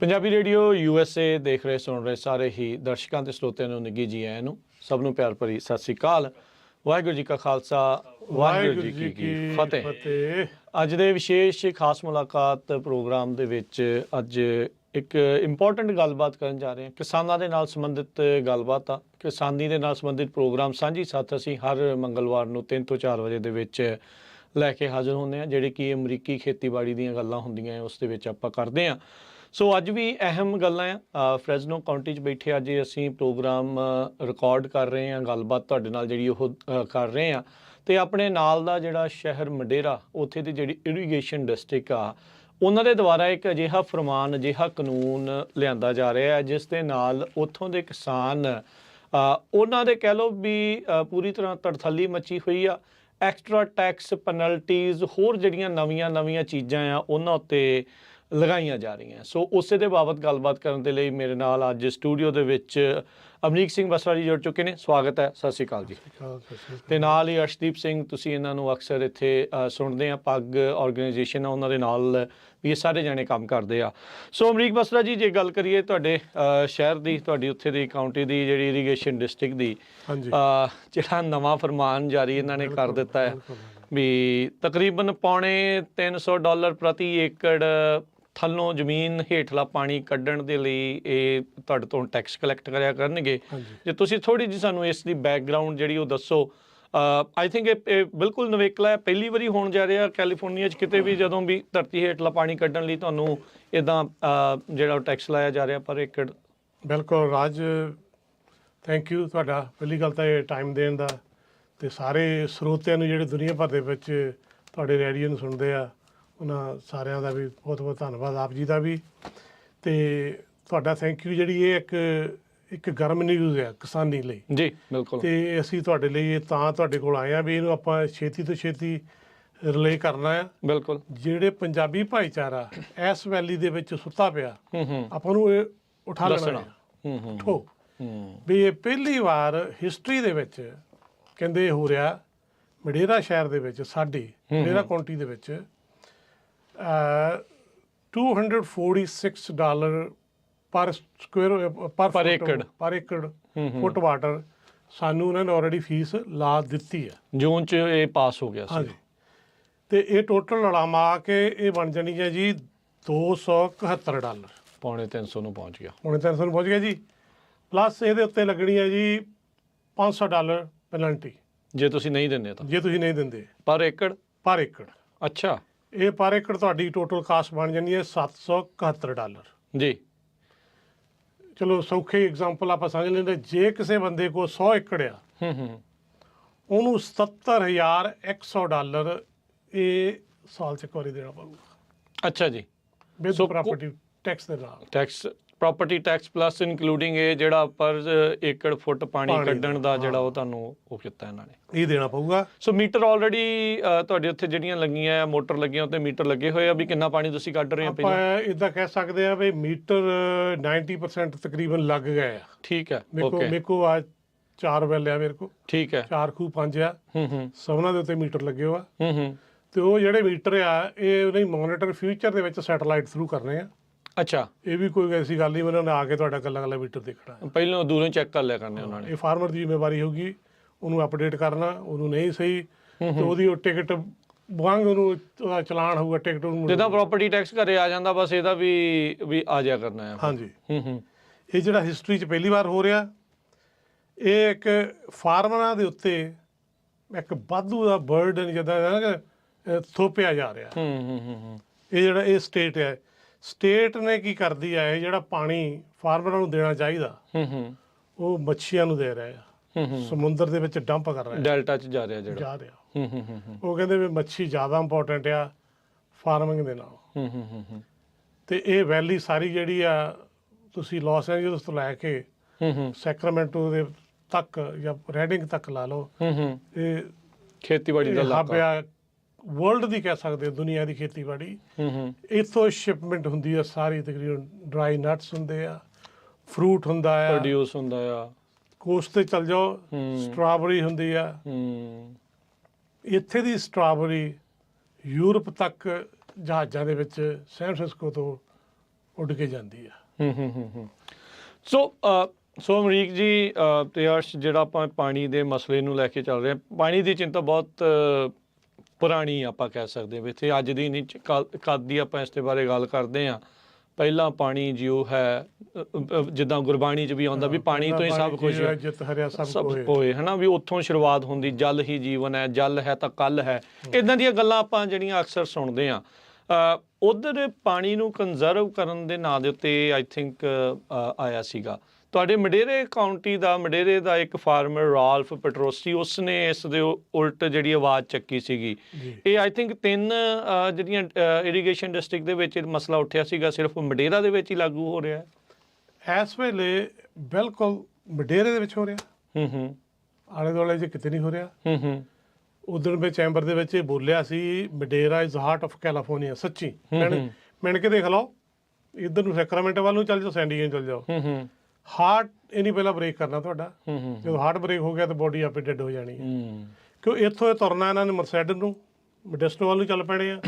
Punjabi radio USA ਦੇਖ ਰਹੇ ਸੁਣ ਰਹੇ ਸਾਰੇ ਹੀ ਦਰਸ਼ਕਾਂ ਤੇ ਸਰੋਤਿਆਂ ਨੂੰ ਨਿੱਘੀ ਜੀ ਆਇਆਂ ਨੂੰ ਸਭ ਨੂੰ ਪਿਆਰ ਭਰੀ ਸਤਿ ਸ੍ਰੀ ਅਕਾਲ। ਵਾਹਿਗੁਰੂ ਜੀ ਕਾ ਖਾਲਸਾ ਵਾਹਿਗੁਰੂ ਜੀ ਕੀ ਫਤਿਹ। ਅੱਜ ਦੇ ਵਿਸ਼ੇਸ਼ ਖਾਸ ਮੁਲਾਕਾਤ ਪ੍ਰੋਗਰਾਮ ਦੇ ਵਿੱਚ ਅੱਜ ਇੱਕ ਇੰਪੋਰਟੈਂਟ ਗੱਲਬਾਤ ਕਰਨ ਜਾ ਰਹੇ ਹਾਂ। ਕਿਸਾਨਾਂ ਦੇ ਨਾਲ ਸੰਬੰਧਿਤ ਗੱਲਬਾਤ ਆ। ਕਿਸਾਨੀ ਦੇ ਨਾਲ ਸੰਬੰਧਿਤ ਪ੍ਰੋਗਰਾਮ ਸਾਂਝੀ ਸਾਥ ਅਸੀਂ ਹਰ ਮੰਗਲਵਾਰ ਨੂੰ 3 ਤੋਂ 4 ਵਜੇ ਦੇ ਵਿੱਚ ਲੈ ਕੇ ਹਾਜ਼ਰ ਹੁੰਦੇ ਹਾਂ, ਜਿਹੜੇ ਕਿ ਅਮਰੀਕੀ ਖੇਤੀਬਾੜੀ ਦੀਆਂ ਗੱਲਾਂ ਹੁੰਦੀਆਂ ਉਸ ਦੇ ਵਿੱਚ ਆਪਾਂ ਕਰਦੇ ਹਾਂ। ਸੋ ਅੱਜ ਵੀ ਅਹਿਮ ਗੱਲਾਂ ਆ। ਫਰੈਜ਼ਨੋ ਕਾਉਂਟੀ 'ਚ ਬੈਠੇ ਅੱਜ ਅਸੀਂ ਪ੍ਰੋਗਰਾਮ ਰਿਕਾਰਡ ਕਰ ਰਹੇ ਹਾਂ, ਗੱਲਬਾਤ ਤੁਹਾਡੇ ਨਾਲ ਜਿਹੜੀ ਉਹ ਕਰ ਰਹੇ ਹਾਂ। ਅਤੇ ਆਪਣੇ ਨਾਲ ਦਾ ਜਿਹੜਾ ਸ਼ਹਿਰ ਮੰਡੇਰਾ, ਉੱਥੇ ਦੀ ਜਿਹੜੀ ਇਰੀਗੇਸ਼ਨ ਡਿਸਟ੍ਰਿਕਟ ਆ, ਉਹਨਾਂ ਦੇ ਦੁਆਰਾ ਇੱਕ ਅਜਿਹਾ ਫਰਮਾਨ, ਅਜਿਹਾ ਕਾਨੂੰਨ ਲਿਆਂਦਾ ਜਾ ਰਿਹਾ ਹੈ ਜਿਸ ਦੇ ਨਾਲ ਉੱਥੋਂ ਦੇ ਕਿਸਾਨ ਉਹਨਾਂ ਦੇ ਕਹਿ ਲਓ ਵੀ ਪੂਰੀ ਤਰ੍ਹਾਂ ਤੜਥੱਲੀ ਮੱਚੀ ਹੋਈ ਆ। ਐਕਸਟਰਾ ਟੈਕਸ ਪੈਨਲਟੀਜ਼ ਹੋਰ ਜਿਹੜੀਆਂ ਨਵੀਆਂ ਚੀਜ਼ਾਂ ਆ ਉਹਨਾਂ ਉੱਤੇ ਲਗਾਈਆਂ ਜਾ ਰਹੀਆਂ। ਸੋ ਉਸੇ ਦੇ ਬਾਬਤ ਗੱਲਬਾਤ ਕਰਨ ਦੇ ਲਈ ਮੇਰੇ ਨਾਲ ਅੱਜ ਸਟੂਡੀਓ ਦੇ ਵਿੱਚ ਅਮਰੀਕ ਸਿੰਘ ਬਸਰਾ ਜੀ ਜੁੜ ਚੁੱਕੇ ਨੇ। ਸਵਾਗਤ ਹੈ, ਸਤਿ ਸ਼੍ਰੀ ਅਕਾਲ ਜੀ। ਅਤੇ ਨਾਲ ਹੀ ਅਰਸ਼ਦੀਪ ਸਿੰਘ, ਤੁਸੀਂ ਇਹਨਾਂ ਨੂੰ ਅਕਸਰ ਇੱਥੇ ਸੁਣਦੇ ਆ, ਪੱਗ ਔਰਗਨਾਈਜੇਸ਼ਨ ਆ ਉਹਨਾਂ ਦੇ ਨਾਲ ਵੀ ਇਹ ਸਾਰੇ ਜਾਣੇ ਕੰਮ ਕਰਦੇ ਆ। ਸੋ ਅਮਰੀਕ ਬਸਰਾ ਜੀ, ਜੇ ਗੱਲ ਕਰੀਏ ਤੁਹਾਡੇ ਸ਼ਹਿਰ ਦੀ, ਤੁਹਾਡੀ ਉੱਥੇ ਦੀ ਕਾਉਂਟੀ ਦੀ ਜਿਹੜੀ ਇਰੀਗੇਸ਼ਨ ਡਿਸਟ੍ਰਿਕਟ ਦੀ, ਜਿਹੜਾ ਨਵਾਂ ਫਰਮਾਨ ਜਾਰੀ ਇਹਨਾਂ ਨੇ ਕਰ ਦਿੱਤਾ ਹੈ ਵੀ ਤਕਰੀਬਨ $350 ਪ੍ਰਤੀ ਏਕੜ ਥੱਲੋਂ ਜ਼ਮੀਨ ਹੇਠਲਾ ਪਾਣੀ ਕੱਢਣ ਦੇ ਲਈ ਇਹ ਤੁਹਾਡੇ ਤੋਂ ਟੈਕਸ ਕਲੈਕਟ ਕਰਿਆ ਕਰਨਗੇ। ਜੇ ਤੁਸੀਂ ਥੋੜ੍ਹੀ ਜਿਹੀ ਸਾਨੂੰ ਇਸ ਦੀ ਬੈਕਗਰਾਊਂਡ ਜਿਹੜੀ ਉਹ ਦੱਸੋ। ਆਈ ਥਿੰਕ ਇਹ ਬਿਲਕੁਲ ਨਵੇਕਲਾ ਹੈ, ਪਹਿਲੀ ਵਾਰੀ ਹੋਣ ਜਾ ਰਿਹਾ ਕੈਲੀਫੋਰਨੀਆ 'ਚ ਕਿਤੇ ਵੀ, ਜਦੋਂ ਵੀ ਧਰਤੀ ਹੇਠਲਾ ਪਾਣੀ ਕੱਢਣ ਲਈ ਤੁਹਾਨੂੰ ਇੱਦਾਂ ਜਿਹੜਾ ਟੈਕਸ ਲਾਇਆ ਜਾ ਰਿਹਾ ਪਰ ਏਕੜ। ਬਿਲਕੁਲ ਰਾਜ, ਥੈਂਕ ਯੂ ਤੁਹਾਡਾ ਪਹਿਲੀ ਗੱਲ ਤਾਂ ਇਹ ਟਾਈਮ ਦੇਣ ਦਾ, ਅਤੇ ਸਾਰੇ ਸਰੋਤਿਆਂ ਨੂੰ ਜਿਹੜੇ ਦੁਨੀਆ ਭਰ ਦੇ ਵਿੱਚ ਤੁਹਾਡੇ ਰੇਡੀਓ ਨੂੰ ਸੁਣਦੇ ਆ, ਉਹਨਾਂ ਸਾਰਿਆਂ ਦਾ ਵੀ ਬਹੁਤ ਬਹੁਤ ਧੰਨਵਾਦ, ਆਪ ਜੀ ਦਾ ਵੀ। ਅਤੇ ਤੁਹਾਡਾ ਥੈਂਕ ਯੂ, ਜਿਹੜੀ ਇਹ ਇੱਕ ਗਰਮ ਨਿਊਜ਼ ਆ ਕਿਸਾਨੀ ਲਈ। ਜੀ ਬਿਲਕੁਲ। ਅਤੇ ਅਸੀਂ ਤੁਹਾਡੇ ਲਈ ਇਹ ਤਾਂ ਤੁਹਾਡੇ ਕੋਲ ਆਏ ਹਾਂ ਵੀ ਇਹਨੂੰ ਆਪਾਂ ਛੇਤੀ ਤੋਂ ਛੇਤੀ ਰਿਲੇ ਕਰਨਾ ਆ। ਬਿਲਕੁਲ। ਜਿਹੜੇ ਪੰਜਾਬੀ ਭਾਈਚਾਰਾ ਇਸ ਵੈਲੀ ਦੇ ਵਿੱਚ ਸੁੱਤਾ ਪਿਆ, ਆਪਾਂ ਨੂੰ ਇਹ ਉਠਾ ਲੈਣਾ ਉਠੋ ਵੀ ਇਹ ਪਹਿਲੀ ਵਾਰ ਹਿਸਟਰੀ ਦੇ ਵਿੱਚ ਕਹਿੰਦੇ ਹੋ ਰਿਹਾ ਮੰਡੇਰਾ ਸ਼ਹਿਰ ਦੇ ਵਿੱਚ, ਸਾਡੀ ਮੰਡੇਰਾ ਕਾਉਂਟੀ ਦੇ ਵਿੱਚ $246 ਪਰ ਏਕੜ ਫੁੱਟ ਵਾਟਰ ਸਾਨੂੰ ਉਹਨਾਂ ਨੇ ਆਲਰੇਡੀ ਫੀਸ ਲਾ ਦਿੱਤੀ ਹੈ। ਜੂਨ 'ਚ ਇਹ ਪਾਸ ਹੋ ਗਿਆ ਸੀ। ਹਾਂਜੀ। ਅਤੇ ਇਹ ਟੋਟਲ ਲੜਾਮਾ ਕੇ ਇਹ ਬਣ ਜਾਣੀ ਹੈ ਜੀ $271। $350 ਨੂੰ ਪਹੁੰਚ ਗਿਆ। $350 ਨੂੰ ਪਹੁੰਚ ਗਿਆ ਜੀ। ਪਲੱਸ ਇਹਦੇ ਉੱਤੇ ਲੱਗਣੀ ਹੈ ਜੀ $500 ਪੈਨਲਟੀ ਜੇ ਤੁਸੀਂ ਨਹੀਂ ਦਿੰਦੇ ਤਾਂ। ਜੇ ਤੁਸੀਂ ਨਹੀਂ ਦਿੰਦੇ ਪਰ ਏਕੜ। ਪਰ ਏਕੜ। ਅੱਛਾ। ਇਹ ਪਰ ਏਕੜ ਤੁਹਾਡੀ ਟੋਟਲ ਕਾਸਟ ਬਣ ਜਾਂਦੀ ਹੈ $771 ਜੀ। ਚਲੋ ਸੌਖੇ ਐਗਜ਼ਾਮਪਲ ਆਪਾਂ ਸਮਝ ਲੈਂਦੇ, ਜੇ ਕਿਸੇ ਬੰਦੇ ਕੋਲ 100 ਏਕੜ ਆ, ਉਹਨੂੰ $77,100 ਇਹ ਸਾਲ 'ਚ ਇੱਕ ਵਾਰੀ ਦੇਣਾ ਪਊਗਾ। ਅੱਛਾ ਜੀ। ਵਿਦ ਪ੍ਰਾਪਰਟੀ ਟੈਕਸ ਦੇ ਨਾਲ। Tax, property tax plus including ਇਹ ਜਿਹੜਾ ਪਰ ਏਕੜ ਫੁੱਟ ਪਾਣੀ ਕੱਢਣ ਦਾ ਜਿਹੜਾ ਉਹ ਤੁਹਾਨੂੰ ਉਹ ਕੀਤਾ ਇਹਨਾਂ ਨੇ, ਇਹ ਦੇਣਾ ਪਊਗਾ। ਸੋ ਮੀਟਰ ਆਲਰੇਡੀ ਤੁਹਾਡੇ ਉੱਥੇ ਜਿਹੜੀਆਂ ਲੱਗੀਆਂ ਆ, ਮੋਟਰ ਲੱਗੀਆਂ ਉੱਤੇ ਮੀਟਰ ਲੱਗੇ ਹੋਏ ਆ ਵੀ ਕਿੰਨਾ ਪਾਣੀ ਤੁਸੀਂ ਕੱਢ ਰਹੇ ਹੋ। ਆਪਾਂ ਇੱਦਾਂ ਕਹਿ ਸਕਦੇ ਆ ਵੀ ਮੀਟਰ 90% ਤਕਰੀਬਨ ਲੱਗ ਗਏ ਆ। ਠੀਕ ਹੈ। ਮੇਰੇ ਕੋਲ ਆ 4 ਵੈਲ ਆ, ਮੇਰੇ ਕੋਲ। ਠੀਕ ਹੈ। 4 ਖੂਹ 5 ਆ। ਸਭਨਾਂ ਦੇ ਉੱਤੇ ਮੀਟਰ ਲੱਗੇ ਹੋਆ। ਤੇ ਉਹ ਜਿਹੜੇ ਮੀਟਰ ਆ ਇਹ ਨਹੀਂ ਮੋਨੀਟਰ ਫਿਊਚਰ ਦੇ ਵਿੱਚ ਸੈਟੇਲਾਈਟ ਥਰੂ ਕਰਨੇ ਆ। ਅੱਛਾ। ਇਹ ਵੀ ਕੋਈ ਐਸੀ ਗੱਲ ਨਹੀਂ ਉਹਨਾਂ ਨੇ ਆ ਕੇ ਤੁਹਾਡਾ ਕੱਲਾ ਮੀਟਰ ਦੇਖਣਾ, ਪਹਿਲਾਂ ਦੂਰੋਂ ਚੈੱਕ ਕਰ ਲਿਆ ਕਰਨੇ ਉਹਨਾਂ ਨੇ। ਇਹ ਫਾਰਮਰ ਦੀ ਜ਼ਿੰਮੇਵਾਰੀ ਹੋਊਗੀ, ਉਹਨੂੰ ਅਪਡੇਟ ਕਰਨਾ, ਉਹਨੂੰ ਨਹੀਂ ਸਹੀ ਤੇ ਉਹਦੀ ਉਹ ਟਿਕਟ ਵਾਂਗ ਉਹਨੂੰ ਉਹਦਾ ਚਲਾਨ ਹੋਊਗਾ, ਟਿਕਟ ਉਹਨੂੰ ਜਿੱਦਾਂ ਪ੍ਰਾਪਰਟੀ ਟੈਕਸ ਘਰੇ ਆ ਜਾਂਦਾ, ਬਸ ਇਹਦਾ ਵੀ ਆ ਜਾਇਆ ਕਰਨਾ ਹੈ। ਹਾਂਜੀ। ਇਹ ਜਿਹੜਾ ਹਿਸਟਰੀ 'ਚ ਪਹਿਲੀ ਵਾਰ ਹੋ ਰਿਹਾ, ਇਹ ਇੱਕ ਫਾਰਮਰਾਂ ਦੇ ਉੱਤੇ ਇੱਕ ਵਾਧੂ ਦਾ ਬਰਡਨ ਜਿੱਦਾਂ ਥੋਪਿਆ ਜਾ ਰਿਹਾ। ਇਹ ਜਿਹੜਾ ਇਹ ਸਟੇਟ ਹੈ, ਸਟੇਟ ਨੇ ਕੀ ਕਰਦੀ ਹੈ, ਇਹ ਜਿਹੜਾ ਪਾਣੀ ਫਾਰਮਰਾਂ ਨੂੰ ਦੇਣਾ ਚਾਹੀਦਾ ਉਹ ਮੱਛੀਆਂ ਨੂੰ ਦੇ ਰਿਹਾ ਆ, ਸਮੁੰਦਰ ਦੇ ਵਿੱਚ ਡੰਪ ਕਰ ਰਿਹਾ, ਡੈਲਟਾ 'ਚ ਜਾ ਰਿਹਾ। ਉਹ ਕਹਿੰਦੇ ਵੀ ਮੱਛੀ ਜ਼ਿਆਦਾ ਇੰਪੋਰਟੈਂਟ ਆ ਫਾਰਮਿੰਗ ਦੇ ਨਾਲ। ਅਤੇ ਇਹ ਵੈਲੀ ਸਾਰੀ ਜਿਹੜੀ ਆ, ਤੁਸੀਂ ਲਾਸ ਐਂਜਲਸ ਤੋਂ ਲੈ ਕੇ ਸੈਕਰਾਮੈਂਟੋ ਦੇ ਤੱਕ ਜਾਂ ਰੈਡਿੰਗ ਤੱਕ ਲਾ ਲਓ, ਇਹ ਖੇਤੀਬਾੜੀ ਦਾ ਹੱਬ ਆ ਵਰਲਡ ਦੀ, ਕਹਿ ਸਕਦੇ ਦੁਨੀਆ ਦੀ ਖੇਤੀਬਾੜੀ। ਇੱਥੋਂ ਸ਼ਿਪਮੈਂਟ ਹੁੰਦੀ ਆ ਸਾਰੀ, ਤਕਰੀਬਨ ਡਰਾਈ ਨਟਸ ਹੁੰਦੇ ਆ, ਫਰੂਟ ਹੁੰਦਾ ਆ, ਪ੍ਰੋਡਿਊਸ ਹੁੰਦਾ ਆ। ਕੋਸਟ 'ਤੇ ਚੱਲ ਜਾਓ, ਸਟ੍ਰਾਬੇਰੀ ਹੁੰਦੀ ਆ। ਇੱਥੇ ਦੀ ਸਟ੍ਰਾਬੇਰੀ ਯੂਰਪ ਤੱਕ ਜਹਾਜ਼ਾਂ ਦੇ ਵਿੱਚ ਸੈਨ ਫਰਾਂਸਿਸਕੋ ਤੋਂ ਉੱਡ ਕੇ ਜਾਂਦੀ ਆ। ਸੋ ਅਮਰੀਕ ਜੀ ਤੇ ਅਰਸ਼, ਜਿਹੜਾ ਆਪਾਂ ਪਾਣੀ ਦੇ ਮਸਲੇ ਨੂੰ ਲੈ ਕੇ ਚੱਲ ਰਹੇ ਹਾਂ, ਪਾਣੀ ਦੀ ਚਿੰਤਾ ਬਹੁਤ ਪੁਰਾਣੀ ਆਪਾਂ ਕਹਿ ਸਕਦੇ ਹਾਂ। ਇੱਥੇ ਅੱਜ ਦੀ ਨਹੀਂ, ਕਦ ਦੀ ਆਪਾਂ ਇਸ ਦੇ ਬਾਰੇ ਗੱਲ ਕਰਦੇ ਹਾਂ। ਪਹਿਲਾਂ ਪਾਣੀ ਜਿਉ ਹੈ, ਜਿੱਦਾਂ ਗੁਰਬਾਣੀ 'ਚ ਵੀ ਆਉਂਦਾ ਵੀ ਪਾਣੀ ਤੋਂ ਹੀ ਸਭ ਕੁਝ ਸਭ ਹੋਏ, ਹੈ ਨਾ, ਵੀ ਉੱਥੋਂ ਸ਼ੁਰੂਆਤ ਹੁੰਦੀ, ਜਲ ਹੀ ਜੀਵਨ ਹੈ, ਜਲ ਹੈ ਤਾਂ ਕੱਲ ਹੈ। ਇੱਦਾਂ ਦੀਆਂ ਗੱਲਾਂ ਆਪਾਂ ਜਿਹੜੀਆਂ ਅਕਸਰ ਸੁਣਦੇ ਹਾਂ। ਉੱਧਰ ਪਾਣੀ ਨੂੰ ਕੰਜ਼ਰਵ ਕਰਨ ਦੇ ਨਾਂ ਦੇ ਉੱਤੇ ਆਈ ਥਿੰਕ ਆਇਆ ਸੀਗਾ ਤੁਹਾਡੇ ਮਡੇਰੇ ਕਾਊਂਟੀ ਦਾ, ਮਡੇਰੇ ਦਾ ਇੱਕ ਫਾਰਮਰ ਰਾਲਫ ਪੈਟਰੋਸੀ, ਉਸਨੇ ਇਸ ਦੇ ਉਲਟ ਜਿਹੜੀ ਆਵਾਜ਼ ਚੱਕੀ ਸੀਗੀ। ਇਹ ਆਈ ਥਿੰਕ 3 ਜਿਹੜੀਆਂ ਇਰੀਗੇਸ਼ਨ ਡਿਸਟ੍ਰਿਕਟ ਦੇ ਵਿੱਚ ਮਸਲਾ ਉੱਠਿਆ ਸੀਗਾ, ਸਿਰਫ ਮਡੇਰਾ ਦੇ ਵਿੱਚ ਹੀ ਲਾਗੂ ਹੋ ਰਿਹਾ ਹੈ ਇਸ ਵੇਲੇ। ਬਿਲਕੁਲ ਮਡੇਰੇ ਦੇ ਵਿੱਚ ਹੋ ਰਿਹਾ, ਆਲੇ ਦੁਆਲੇ 'ਚ ਕਿਤੇ ਨਹੀਂ ਹੋ ਰਿਹਾ। ਉਦੋਂ ਮੈਂ ਚੈਂਬਰ ਦੇ ਵਿੱਚ ਇਹ ਬੋਲਿਆ ਸੀ, Madera is heart of California. ਸੱਚੀ ਮਿਣ ਕੇ ਦੇਖ ਲਓ, ਇੱਧਰ ਨੂੰ ਸੈਕਰਾਮੈਂਟੋ ਵੱਲ ਨੂੰ ਚੱਲ ਜਾਓ, ਸੈਂਡੀਗੋ ਚੱਲ ਜਾਓ। ਹਾਰਟ ਇਹ ਨਹੀਂ ਪਹਿਲਾਂ ਬ੍ਰੇਕ ਕਰਨਾ ਤੁਹਾਡਾ, ਜਦੋਂ ਹਾਰਟ ਬ੍ਰੇਕ ਹੋ ਗਿਆ ਤਾਂ ਬੋਡੀ ਆਪੇ ਡੈਡ ਹੋ ਜਾਣੀ ਹੈ। ਕਿਉਂ ਇੱਥੋਂ ਇਹ ਤੁਰਨਾ ਇਹਨਾਂ ਨੇ ਮਰਸੈਡ ਨੂੰ, ਮੋਡੈਸਟੋ ਵੱਲ ਨੂੰ ਚੱਲ ਪੈਣੇ ਆ,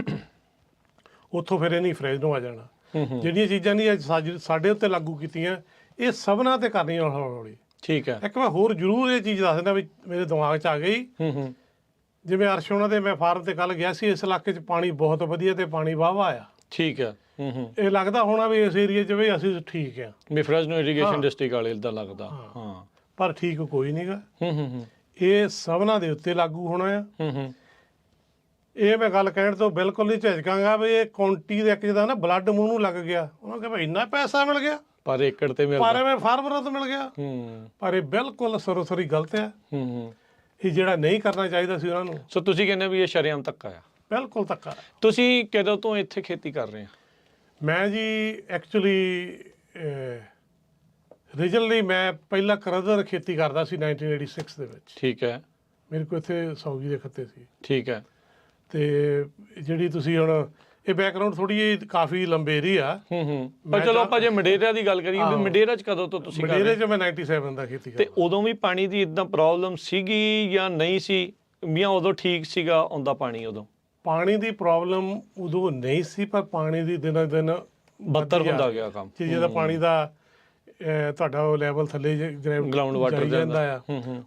ਉੱਥੋਂ ਫਿਰ ਇਹਨੀ ਫਰੈਜ਼ਨੋ ਆ ਜਾਣਾ। ਜਿਹੜੀਆਂ ਚੀਜ਼ਾਂ ਨਹੀਂ ਸਾਡੇ ਉੱਤੇ ਲਾਗੂ ਕੀਤੀਆਂ, ਇਹ ਸਭਨਾਂ ਤੇ ਕਰਨੀਆਂ ਹੌਲੀ ਹੌਲੀ। ਠੀਕ ਹੈ। ਇੱਕ ਮੈਂ ਹੋਰ ਜ਼ਰੂਰ ਇਹ ਚੀਜ਼ ਦੱਸ ਦਿੰਦਾ ਵੀ ਮੇਰੇ ਦਿਮਾਗ 'ਚ ਆ ਗਈ। ਜਿਵੇਂ ਅਰਸ਼ ਉਹਨਾਂ ਦੇ ਮੈਂ ਫਾਰਮ ਤੇ ਕੱਲ ਗਿਆ ਸੀ, ਇਸ ਇਲਾਕੇ 'ਚ ਪਾਣੀ ਬਹੁਤ ਵਧੀਆ ਤੇ ਪਾਣੀ ਵਾਹਵਾ ਆ। ਠੀਕ ਹੈ। ਇਹ ਲੱਗਦਾ ਹੋਣਾ ਵੀ ਇਸ ਏਰੀਏ 'ਚ ਵੀ ਅਸੀਂ ਠੀਕ ਆ, ਵੀ ਫਰੈਜ਼ਨੋ ਇਰੀਗੇਸ਼ਨ ਡਿਸਟ੍ਰਿਕਟ ਵਾਲੇ ਦਾ ਲੱਗਦਾ। ਹਾਂ, ਪਰ ਠੀਕ ਕੋਈ ਨਹੀਂਗਾ। ਇਹ ਸਭਨਾਂ ਦੇ ਉੱਤੇ ਲਾਗੂ ਹੋਣਾ ਆ। ਇਹ ਮੈਂ ਗੱਲ ਕਹਿਣ ਤੋਂ ਬਿਲਕੁਲ ਨਹੀਂ ਝਿਜਕਾਂਗਾ ਵੀ ਇਹ ਕਾਉਂਟੀ ਦੇ ਇੱਕ ਜਿਹਦਾ ਨਾ ਬਲੱਡ ਮੂੰਹ ਨੂੰ ਲੱਗ ਗਿਆ, ਉਹਨਾਂ ਕਹਿੰਦਾ ਇੰਨਾ ਪੈਸਾ ਮਿਲ ਗਿਆ ਪਰ ਏਕੜ ਤੇ ਮਿਲਦਾ, ਪਰ ਐਵੇਂ ਫਾਰਮਰਾਂ ਤੋਂ ਮਿਲ ਗਿਆ। ਪਰ ਇਹ ਬਿਲਕੁਲ ਸਰੋਸਰੀ ਗਲਤ ਆ। ਇਹ ਜਿਹੜਾ ਨਹੀਂ ਕਰਨਾ ਚਾਹੀਦਾ ਸੀ ਉਹਨਾਂ ਨੂੰ। ਸੋ ਤੁਸੀਂ ਕਹਿੰਦੇ ਵੀ ਇਹ ਸ਼ਰੇਆਮ ਧੱਕਾ ਆ? ਬਿਲਕੁਲ ਧੱਕਾ। ਤੁਸੀਂ ਕਦੋਂ ਤੋਂ ਇੱਥੇ ਖੇਤੀ ਕਰ ਰਹੇ ਆ? ਮੈਂ ਜੀ ਐਕਚੁਅਲੀ ਰੀਜਨਲੀ ਮੈਂ ਪਹਿਲਾਂ ਕਰਦਰ ਖੇਤੀ ਕਰਦਾ ਸੀ 1986 ਦੇ ਵਿੱਚ। ਠੀਕ ਹੈ। ਮੇਰੇ ਕੋਲ ਇੱਥੇ ਸੌਗੀ ਦੇ ਖੱਤੇ ਸੀ। ਠੀਕ ਹੈ। ਤੇ ਜਿਹੜੀ ਤੁਸੀਂ ਹੁਣ ਇਹ ਬੈਕਗ੍ਰਾਉਂਡ ਥੋੜੀ ਜਿਹੀ ਕਾਫੀ ਲੰਬੇਰੀ ਆ। ਪਰ ਚਲੋ ਆਪਾਂ ਜੇ ਮਡੇਰਾ ਦੀ ਗੱਲ ਕਰੀਏ, ਵੀ ਮਡੇਰਾ 'ਚ ਕਦੋਂ ਤੋਂ ਤੁਸੀਂ? ਮਡੇਰੇ 'ਚ ਮੈਂ 97 ਦਾ ਖੇਤੀ ਕਰਦਾ। ਤੇ ਉਦੋਂ ਵੀ ਪਾਣੀ ਦੀ ਇਦਾਂ ਪ੍ਰੋਬਲਮ ਸੀਗੀ ਜਾਂ ਨਹੀਂ ਸੀ? ਮੀਆਂ ਉਦੋਂ ਠੀਕ ਸੀਗਾ ਆਉਂਦਾ ਪਾਣੀ? ਉਦੋਂ ਪਾਣੀ ਦੀ ਪ੍ਰੋਬਲਮ ਉਦੋਂ ਨਹੀਂ ਸੀ, ਪਰ ਪਾਣੀ ਦੀ ਦਿਨੋਂ ਦਿਨ ਬੱਤਰ ਹੁੰਦਾ ਗਿਆ ਕੰਮ। ਜਿਹਦਾ ਪਾਣੀ ਦਾ ਤੁਹਾਡਾ ਉਹ ਲੈਵਲ ਥੱਲੇ ਗਰਾਊਂਡ ਵਾਟਰ ਜਾਂਦਾ ਆ,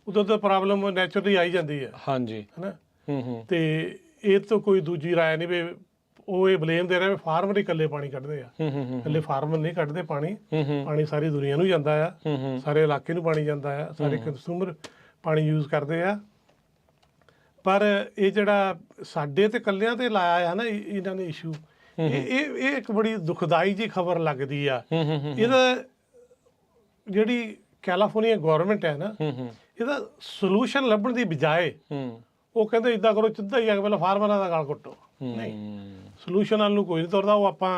ਉਦੋਂ ਤਾਂ ਪ੍ਰੋਬਲਮ ਨੈਚੁਰਲੀ ਆਈ ਜਾਂਦੀ ਆ। ਹਾਂਜੀ, ਹੈ ਨਾ। ਤੇ ਇਹ ਤੋਂ ਕੋਈ ਦੂਜੀ ਰਾਏ ਨਹੀਂ ਵੀ ਉਹ ਇਹ ਬਲੇਮ ਦੇ ਰਿਹਾ ਫਾਰਮਰ ਹੀ ਇਕੱਲੇ ਪਾਣੀ ਕੱਢਦੇ ਆ। ਇਕੱਲੇ ਫਾਰਮਰ ਨਹੀਂ ਕੱਢਦੇ ਪਾਣੀ, ਪਾਣੀ ਸਾਰੀ ਦੁਨੀਆ ਨੂੰ ਜਾਂਦਾ ਆ, ਸਾਰੇ ਇਲਾਕੇ ਨੂੰ ਪਾਣੀ ਜਾਂਦਾ ਆ, ਸਾਰੇ ਕੰਜ਼ਿਊਮਰ ਪਾਣੀ ਯੂਜ਼ ਕਰਦੇ ਆ। ਪਰ ਇਹ ਜਿਹੜਾ ਸਾਡੇ ਤੇ ਇਕੱਲਿਆਂ ਤੇ ਲਾਇਆ ਆ ਨਾ ਇਹਨਾਂ ਨੇ ਇਸ਼ੂ, ਇਹ ਇੱਕ ਬੜੀ ਦੁਖਦਾਈ ਜੀ ਖਬਰ ਲੱਗਦੀ ਆ। ਇਹਦਾ ਜਿਹੜੀ ਕੈਲੀਫੋਰਨੀਆ ਗਵਰਨਮੈਂਟ ਹੈ ਨਾ, ਇਹਦਾ ਸੋਲੂਸ਼ਨ ਲੱਭਣ ਦੀ ਬਜਾਏ ਉਹ ਕਹਿੰਦੇ ਇੱਦਾਂ ਕਰੋ, ਸਿੱਧਾ ਹੀ ਆ ਕੇ ਪਹਿਲਾਂ ਫਾਰਮਰਾਂ ਦਾ ਗਲ ਘੁੱਟੋ। ਨਹੀਂ, ਸੋਲੂਸ਼ਨ ਨਾਲ ਨੂੰ ਕੋਈ ਨਹੀਂ ਤੁਰਦਾ। ਉਹ ਆਪਾਂ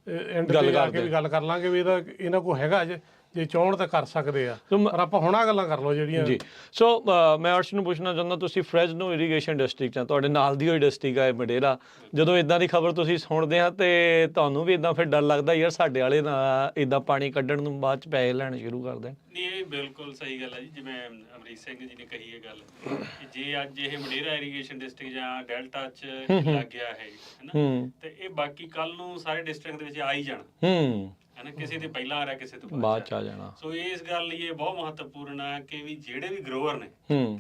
ਐਂਡ ਤੇ ਆ ਕੇ ਵੀ ਗੱਲ ਕਰ ਲਾਂਗੇ ਵੀ ਇਹਦਾ ਇਹਨਾਂ ਕੋਲ ਹੈਗਾ ਜੇ ਚਾਹਣ ਤਾਂ ਕਰ ਸਕਦੇ ਆ, ਪਰ ਆਪਾਂ ਹੁਣ ਆ ਗੱਲਾਂ ਕਰ ਲਓ ਜਿਹੜੀਆਂ ਜੀ। ਸੋ ਮੈਂ ਅਰਸ਼ ਨੂੰ ਪੁੱਛਣਾ ਚਾਹੁੰਦਾ, ਤੁਸੀਂ ਫਰੈਜ਼ਨੋ ਇਰੀਗੇਸ਼ਨ ਡਿਸਟ੍ਰਿਕਟ ਆ, ਤੁਹਾਡੇ ਨਾਲ ਦੀ ਹੋਈ ਡਿਸਟ੍ਰਿਕਟ ਹੈ ਮਡੇਰਾ। ਜਦੋਂ ਇਦਾਂ ਦੀ ਖਬਰ ਤੁਸੀਂ ਸੁਣਦੇ ਆ ਤੇ ਤੁਹਾਨੂੰ ਵੀ ਇਦਾਂ ਫਿਰ ਡਰ ਲੱਗਦਾ ਯਾਰ ਸਾਡੇ ਵਾਲੇ ਨਾ ਇਦਾਂ ਪਾਣੀ ਕੱਢਣ ਨੂੰ ਬਾਅਦ ਚ ਪੈਸੇ ਲੈਣੇ ਸ਼ੁਰੂ ਕਰ ਦੇਣ? ਨਹੀਂ, ਇਹ ਬਿਲਕੁਲ ਸਹੀ ਗੱਲ ਹੈ ਜੀ। ਜਿਵੇਂ ਅਮਰੀਕ ਸਿੰਘ ਜੀ ਨੇ ਕਹੀ ਇਹ ਗੱਲ, ਜੇ ਅੱਜ ਇਹ ਮਡੇਰਾ ਇਰੀਗੇਸ਼ਨ ਡਿਸਟ੍ਰਿਕਟ ਜਾਂ ਡੈਲਟਾ ਚ ਲੱਗ ਗਿਆ ਹੈ ਨਾ, ਤੇ ਇਹ ਬਾਕੀ ਕੱਲ ਨੂੰ ਸਾਰੇ ਡਿਸਟ੍ਰਿਕਟ ਦੇ ਵਿੱਚ ਆ ਹੀ ਜਾਣਾ ਹੈ ਨਾ। ਕਿਸੇ ਤੇ ਪਹਿਲਾਂ ਆ ਰਿਹਾ, ਕਿਸੇ ਤੋਂ ਬਾਅਦ ਚ ਆ ਜਾਣਾ। ਸੋ ਇਸ ਗੱਲ ਲਈ ਇਹ ਬਹੁਤ ਮਹੱਤਵਪੂਰਨ ਹੈ ਕਿ ਵੀ ਜਿਹੜੇ ਵੀ ਗਰੋਵਰ ਨੇ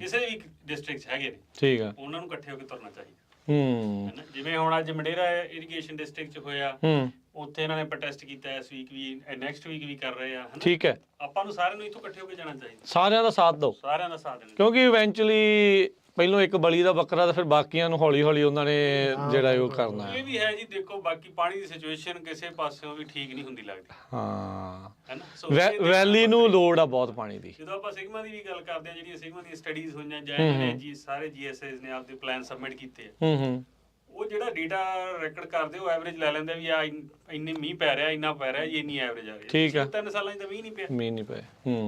ਕਿਸੇ ਵੀ ਡਿਸਟ੍ਰਿਕਟ ਚ ਹੈਗੇ ਨੇ, ਠੀਕ ਆ, ਉਹਨਾਂ ਨੂੰ ਇਕੱਠੇ ਹੋ ਕੇ ਤੁਰਨਾ ਚਾਹੀਦਾ। ਜਿਵੇਂ ਹੁਣ ਅੱਜ ਮਡੇਰਾ ਇਰੀਗੇਸ਼ਨ ਡਿਸਟ੍ਰਿਕਟ ਚ ਹੋਇਆ, ਉੱਥੇ ਇਹਨਾਂ ਨੇ ਪ੍ਰੋਟੈਸਟ ਕੀਤਾ, ਇਸ ਵੀਕ ਵੀ, ਨੈਕਸਟ ਵੀਕ ਵੀ ਕਰ ਰਹੇ ਆ। ਠੀਕ ਹੈ। ਆਪਾਂ ਨੂੰ ਸਾਰਿਆਂ ਨੂੰ ਇੱਥੋਂ ਇਕੱਠੇ ਹੋ ਕੇ ਜਾਣਾ ਚਾਹੀਦਾ, ਸਾਰਿਆਂ ਦਾ ਸਾਥ ਦਿਓ, ਸਾਰਿਆਂ ਦਾ ਸਾਥ ਦੇਣਾ, ਕਿਉਂਕਿ ਇਵੈਂਚੁਅਲੀ ਪਹਿਲੋਂ ਇੱਕ ਬਲੀ ਦਾ ਬੱਕਰਾ ਤੇ ਫਿਰ ਬਾਕੀਆਂ ਨੂੰ ਹੌਲੀ ਹੌਲੀ ਉਹਨਾਂ ਨੇ ਜਿਹੜਾ ਉਹ ਕਰਨਾ ਹੈ। ਇਹ ਵੀ ਹੈ ਜੀ, ਦੇਖੋ ਬਾਕੀ ਪਾਣੀ ਦੀ ਸਿਚੁਏਸ਼ਨ ਕਿਸੇ ਪਾਸਿਓਂ ਵੀ ਠੀਕ ਨਹੀਂ ਹੁੰਦੀ ਲੱਗਦੀ। ਹਾਂ, ਹੈਨਾ। ਵੈਲੀ ਨੂੰ ਲੋੜ ਆ ਬਹੁਤ ਪਾਣੀ ਦੀ। ਜਦੋਂ ਆਪਾਂ ਸਿਗਮਾ ਦੀ ਵੀ ਗੱਲ ਕਰਦੇ ਆ, ਜਿਹੜੀਆਂ ਸਿਗਮਾ ਦੀਆਂ ਸਟੱਡੀਜ਼ ਹੋਈਆਂ ਜਾਂ ਜੀ ਸਾਰੇ GSAs ਨੇ ਆਪਦੇ ਪਲਾਨ ਸਬਮਿਟ ਕੀਤੇ ਆ, ਉਹ ਜਿਹੜਾ ਡੇਟਾ ਰੈਕੋਰਡ ਕਰਦੇ ਉਹ ਐਵਰੇਜ ਲੈ ਲੈਂਦੇ ਵੀ ਆ ਇੰਨੇ ਮੀਂਹ ਪੈ ਰਿਹਾ, ਇੰਨਾ ਪੈ ਰਿਹਾ ਜੀ, ਇੰਨੀ ਐਵਰੇਜ ਆ ਰਹੀ ਹੈ। ਠੀਕ ਹੈ। 3 ਸਾਲਾਂ 'ਚ ਤਾਂ ਮੀਂਹ ਨਹੀਂ ਪਿਆ।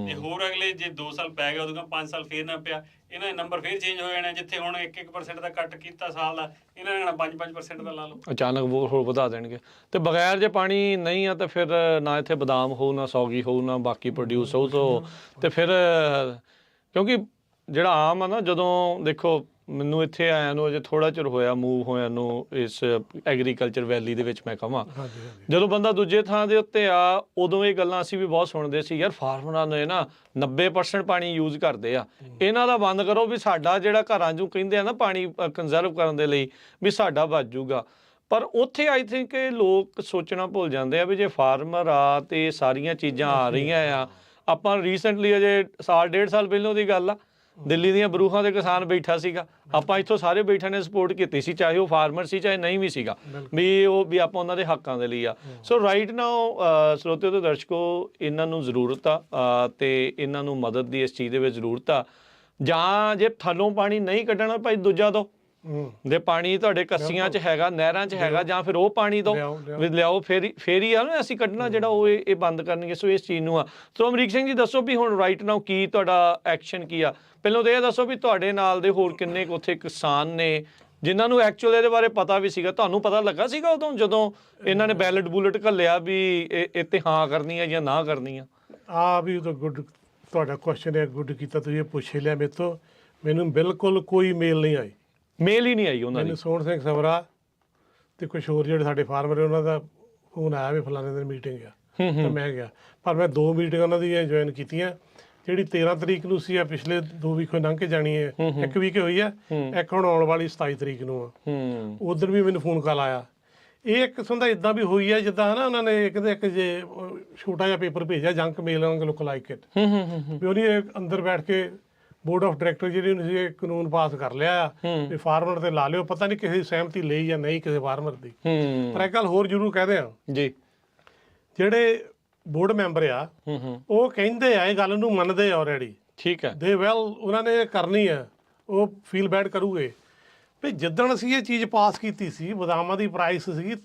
ਤੇ ਹੋਰ ਅਗਲੇ ਜੇ 2 ਸਾਲ ਪੈ ਗਿਆ, ਉਦੋਂ 5 ਸਾਲ ਫੇਰ ਨਾ ਪਿਆ, ਇਹਨਾਂ ਦੇ ਨੰਬਰ ਫੇਰ ਚੇਂਜ ਹੋ ਜਾਣੇ। ਜਿੱਥੇ ਹੁਣ 1% ਦਾ ਕੱਟ ਕੀਤਾ ਸਾਲ ਦਾ, ਇਹਨਾਂ ਨੇ 5% ਦਾ ਲਾ ਲਓ, ਅਚਾਨਕ ਹੋਰ ਵਧਾ ਦੇਣਗੇ। ਤੇ ਬਗੈਰ ਜੇ ਪਾਣੀ ਨਹੀਂ ਆ ਤਾਂ ਫਿਰ ਨਾ ਇੱਥੇ ਬਦਾਮ ਹੋਊ, ਨਾ ਸੌਗੀ ਹੋਊ, ਨਾ ਬਾਕੀ ਪ੍ਰੋਡਿਊਸ ਹੋਊ। ਤੇ ਫਿਰ ਕਿਉਂਕਿ ਜਿਹੜਾ ਆਮ ਆ ਨਾ, ਜਦੋਂ ਦੇਖੋ ਮੈਨੂੰ ਇੱਥੇ ਆਇਆ ਨੂੰ ਅਜੇ ਥੋੜਾ ਚਿਰ ਹੋਇਆ ਮੂਵ ਹੋਇਆ ਨੂੰ ਇਸ ਐਗਰੀਕਲਚਰ ਵੈਲੀ ਦੇ ਵਿੱਚ ਮੈਂ ਕਹਾਂ। ਜਦੋਂ ਬੰਦਾ ਦੂਜੇ ਥਾਂ ਦੇ ਉੱਤੇ ਆ ਉਦੋਂ ਇਹ ਗੱਲਾਂ ਅਸੀਂ ਵੀ ਬਹੁਤ ਸੁਣਦੇ ਸੀ, ਯਾਰ ਫਾਰਮਰਾਂ ਨੇ ਨਾ 90% ਪਾਣੀ ਯੂਜ਼ ਕਰਦੇ ਆ, ਇਹਨਾਂ ਦਾ ਬੰਦ ਕਰੋ ਵੀ ਸਾਡਾ ਜਿਹੜਾ ਘਰਾਂ 'ਚੋਂ ਕਹਿੰਦੇ ਆ ਨਾ ਪਾਣੀ ਕੰਜ਼ਰਵ ਕਰਨ ਦੇ ਲਈ ਵੀ ਸਾਡਾ ਬਚ ਜੂਗਾ। ਪਰ ਉੱਥੇ ਆਈ ਥਿੰਕ ਇਹ ਲੋਕ ਸੋਚਣਾ ਭੁੱਲ ਜਾਂਦੇ ਆ ਵੀ ਜੇ ਫਾਰਮਰ ਆ ਤੇ ਸਾਰੀਆਂ ਚੀਜ਼ਾਂ ਆ ਰਹੀਆਂ ਆ। ਆਪਾਂ ਰੀਸੈਂਟਲੀ ਅਜੇ ਸਾਲ ਡੇਢ ਸਾਲ ਪਹਿਲਾਂ ਦੀ ਗੱਲ ਆ, ਦਿੱਲੀ ਦੀਆਂ ਬਰੂਹਾਂ ਦੇ ਕਿਸਾਨ ਬੈਠਾ ਸੀਗਾ, ਆਪਾਂ ਇੱਥੋਂ ਸਾਰੇ ਬੈਠਿਆਂ ਨੇ ਸਪੋਰਟ ਕੀਤੀ ਸੀ, ਚਾਹੇ ਉਹ ਫਾਰਮਰ ਸੀ ਚਾਹੇ ਨਹੀਂ ਵੀ ਸੀਗਾ, ਵੀ ਆਪਾਂ ਉਹਨਾਂ ਦੇ ਹੱਕਾਂ ਦੇ ਲਈ ਆ। ਸੋ ਰਾਈਟ ਨਾਓ ਸਰੋਤਿਓ ਤੇ ਦਰਸ਼ਕੋ, ਇਹਨਾਂ ਨੂੰ ਜ਼ਰੂਰਤ ਆ ਤੇ ਇਹਨਾਂ ਨੂੰ ਮਦਦ ਦੀ ਇਸ ਚੀਜ਼ ਦੇ ਵਿੱਚ ਜ਼ਰੂਰਤ ਆ। ਜਾਂ ਜੇ ਥੱਲੋਂ ਪਾਣੀ ਨਹੀਂ ਕੱਢਣਾ ਭਾਈ ਦੂਜਾ ਦੋ, ਜੇ ਪਾਣੀ ਤੁਹਾਡੇ ਕੱਸੀਆਂ 'ਚ ਹੈਗਾ, ਨਹਿਰਾਂ 'ਚ ਹੈਗਾ, ਜਾਂ ਫਿਰ ਉਹ ਪਾਣੀ ਦੋ ਲਿਆਓ, ਫੇਰ ਹੀ ਆ ਨਾ ਅਸੀਂ ਕੱਢਣਾ ਜਿਹੜਾ ਉਹ ਇਹ ਬੰਦ ਕਰਨਗੇ। ਸੋ ਇਸ ਚੀਜ਼ ਨੂੰ ਆ। ਸੋ ਅਮਰੀਕ ਸਿੰਘ ਜੀ ਦੱਸੋ ਵੀ ਹੁਣ ਰਾਈਟ ਨਾਓ ਕੀ ਤੁਹਾਡਾ ਐਕਸ਼ਨ ਕੀ ਆ? ਪਹਿਲਾਂ ਤਾਂ ਇਹ ਦੱਸੋ ਵੀ ਤੁਹਾਡੇ ਨਾਲ ਦੇ ਹੋਰ ਕਿੰਨੇ ਕੁ ਉੱਥੇ ਕਿਸਾਨ ਨੇ ਜਿਨ੍ਹਾਂ ਨੂੰ ਐਕਚੁਅਲ ਇਹਦੇ ਬਾਰੇ ਪਤਾ ਵੀ ਸੀਗਾ? ਤੁਹਾਨੂੰ ਪਤਾ ਲੱਗਾ ਸੀਗਾ ਉਦੋਂ ਜਦੋਂ ਇਹਨਾਂ ਨੇ ਬੈਲਟ ਬੁਲਟ ਘੱਲਿਆ ਵੀ ਇਹ ਤੇ ਹਾਂ ਕਰਨੀ ਆ ਜਾਂ ਨਾ ਕਰਨੀ ਆ? ਵੀ ਉਹ ਤਾਂ ਗੁੱਡ, ਤੁਹਾਡਾ ਕੁਐਸਚਨ ਹੈ, ਗੁੱਡ ਕੀਤਾ ਤੁਸੀਂ, ਇਹ ਪੁੱਛ ਲਿਆ ਮੇਰੇ ਤੋਂ। ਮੈਨੂੰ ਬਿਲਕੁਲ ਕੋਈ ਮੇਲ ਨਹੀਂ ਆਈ, ਮੇਲ ਹੀ ਨਹੀਂ ਆਈ ਉਹਨਾਂ ਦੀ। ਮੈਨੂੰ ਸੋਹਣ ਸਿੰਘ ਸਵਰਾ ਤੇ ਕੁਛ ਹੋਰ ਜਿਹੜੇ ਸਾਡੇ ਫਾਰਮਰ ਨੇ ਉਹਨਾਂ ਦਾ ਫੋਨ ਆਇਆ ਵੀ ਫਲਾਣੇ ਦਿਨ ਮੀਟਿੰਗ ਆ, ਤੇ ਮੈਂ ਗਿਆ। ਪਰ ਮੈਂ 2 ਮੀਟਿੰਗਾਂ ਉਹਨਾਂ ਦੀਆਂ ਜੁਆਇਨ ਕੀਤੀਆਂ। ਜਿਹੜੀ 13 ਤਰੀਕ ਨੂੰ ਸੀ ਆ, ਪਿਛਲੇ 2 ਵੀਕ ਲੰਘ ਕੇ ਜਾਣੀ ਹੈ, 1 ਵੀਕ ਹੋਈ ਆ, ਇੱਕ ਹੁਣ ਆਉਣ ਵਾਲੀ 27 ਤਰੀਕ ਨੂੰ ਆ। ਉਧਰ ਵੀ ਮੈਨੂੰ ਫੋਨ ਕਾਲ ਆਇਆ। ਇਹ ਇੱਕ ਕਿਸਮ ਦਾ ਇਦਾਂ ਵੀ ਹੋਈ ਆ ਜਿੱਦਾਂ ਨਾ ਉਹਨਾਂ ਨੇ ਇੱਕ ਜੇ ਛੋਟਾ ਜਿਹਾ ਪੇਪਰ ਭੇਜਿਆ, ਜੰਕ ਮੇਲ ਵਾਂਗ ਲੁੱਕ ਲਾਈਕ ਇਟ, ਵੀ ਉਹਨੇ ਅੰਦਰ ਬੈਠ ਕੇ ਬੋਰਡ ਆਫ ਡਾਇਰੈਕਟਰ ਜਿਹੜੀ ਨੇ ਕਾਨੂੰਨ ਪਾਸ ਕਰ ਲਿਆ ਵੀ ਫਾਰਮਰ ਤੇ ਲਾ ਲਿਓ। ਪਤਾ ਨਹੀਂ ਕਿਸੇ ਦੀ ਸਹਿਮਤੀ ਲਈ ਜਾਂ ਨਹੀਂ ਕਿਸੇ ਫਾਰਮਰ ਦੀ। ਪਰ ਇੱਕ ਗੱਲ ਹੋਰ ਜ਼ਰੂਰ ਕਹਦੇ ਆ ਜੀ, ਜਿਹੜੇ ਬੋਰਡ ਮੈਂਬਰ ਆ ਉਹ ਕਹਿੰਦੇ ਆ, ਇਹ ਗੱਲ ਨੂੰ ਮੰਨਦੇ ਆ ਆਲਰੇਡੀ, ਠੀਕ ਹੈ, ਦੇ ਵੈਲ ਉਹਨਾਂ ਨੇ ਕਰਨੀ ਆ, ਉਹ ਫੀਲ ਬੈਡ ਕਰੂਗੇ ਵੀ ਜਿੱਦਣ ਅਸੀਂ ਇਹ ਚੀਜ਼ ਪਾਸ ਕੀਤੀ ਸੀ, ਬਦਾਮਾਂ ਦੀ ਪ੍ਰਾਈਸ ਸੀਗੀ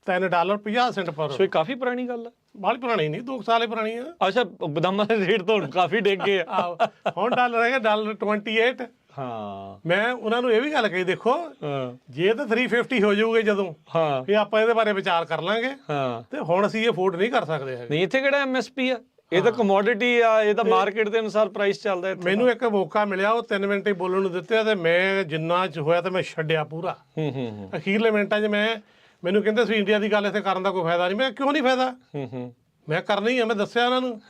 $3.50 ਪਰ। ਸੋ ਇਹ ਕਾਫੀ ਪੁਰਾਣੀ ਗੱਲ ਆ, ਬਾਹਲੀ ਪੁਰਾਣੀ ਨਹੀਂ, 2 ਸਾਲ ਹੀ ਪੁਰਾਣੀ ਆ। ਅੱਛਾ, ਬਦਾਮਾਂ ਦੇ ਰੇਟ ਤਾਂ ਹੁਣ ਕਾਫੀ ਡਿੱਗ ਗਏ ਆ। ਹੁਣ ਡਾਲਰ ਹੈਗਾ $28। ਹਾਂ, ਮੈਂ ਉਹਨਾਂ ਨੂੰ ਇਹ ਵੀ ਗੱਲ ਕਹੀ, ਦੇਖੋ ਜੇ ਤਾਂ 350 ਹੋ ਜਾਊਗੇ ਜਦੋਂ, ਫਿਰ ਆਪਾਂ ਇਹਦੇ ਬਾਰੇ ਵਿਚਾਰ ਕਰ ਲਾਂਗੇ, ਤੇ ਹੁਣ ਅਸੀਂ ਇਹ ਅਫੋਰਡ ਨਹੀਂ ਕਰ ਸਕਦੇ ਹੈਗੇ। ਨਹੀਂ, ਇੱਥੇ ਕਿਹੜਾ MSP ਆ, ਇਹ ਤਾਂ ਕਮੋਡਿਟੀ ਆ, ਇਹ ਤਾਂ ਮਾਰਕੀਟ ਦੇ ਅਨੁਸਾਰ ਪ੍ਰਾਈਸ ਚੱਲਦਾ। ਮੈਨੂੰ ਇੱਕ ਮੌਕਾ ਮਿਲਿਆ, ਉਹ 3 ਮਿੰਟ ਹੀ ਬੋਲਣ ਨੂੰ ਦਿੱਤੇ, ਤੇ ਮੈਂ ਜਿੰਨਾ ਚ ਹੋਇਆ ਤੇ ਮੈਂ ਛੱਡਿਆ ਪੂਰਾ। ਅਖੀਰਲੇ ਮਿੰਟਾਂ 'ਚ ਮੈਨੂੰ ਕਹਿੰਦੇ ਸੀ ਇੰਡੀਆ ਦੀ ਗੱਲ ਇੱਥੇ ਕਰਨ ਦਾ ਕੋਈ ਫਾਇਦਾ ਨਹੀਂ। ਮੈਂ ਕਿਉਂ ਨਹੀਂ ਫਾਇਦਾ, ਮੈਂ ਕਰਨੀ ਆ। ਮੈਂ ਦੱਸਿਆ ਉਹਨਾਂ ਨੂੰ,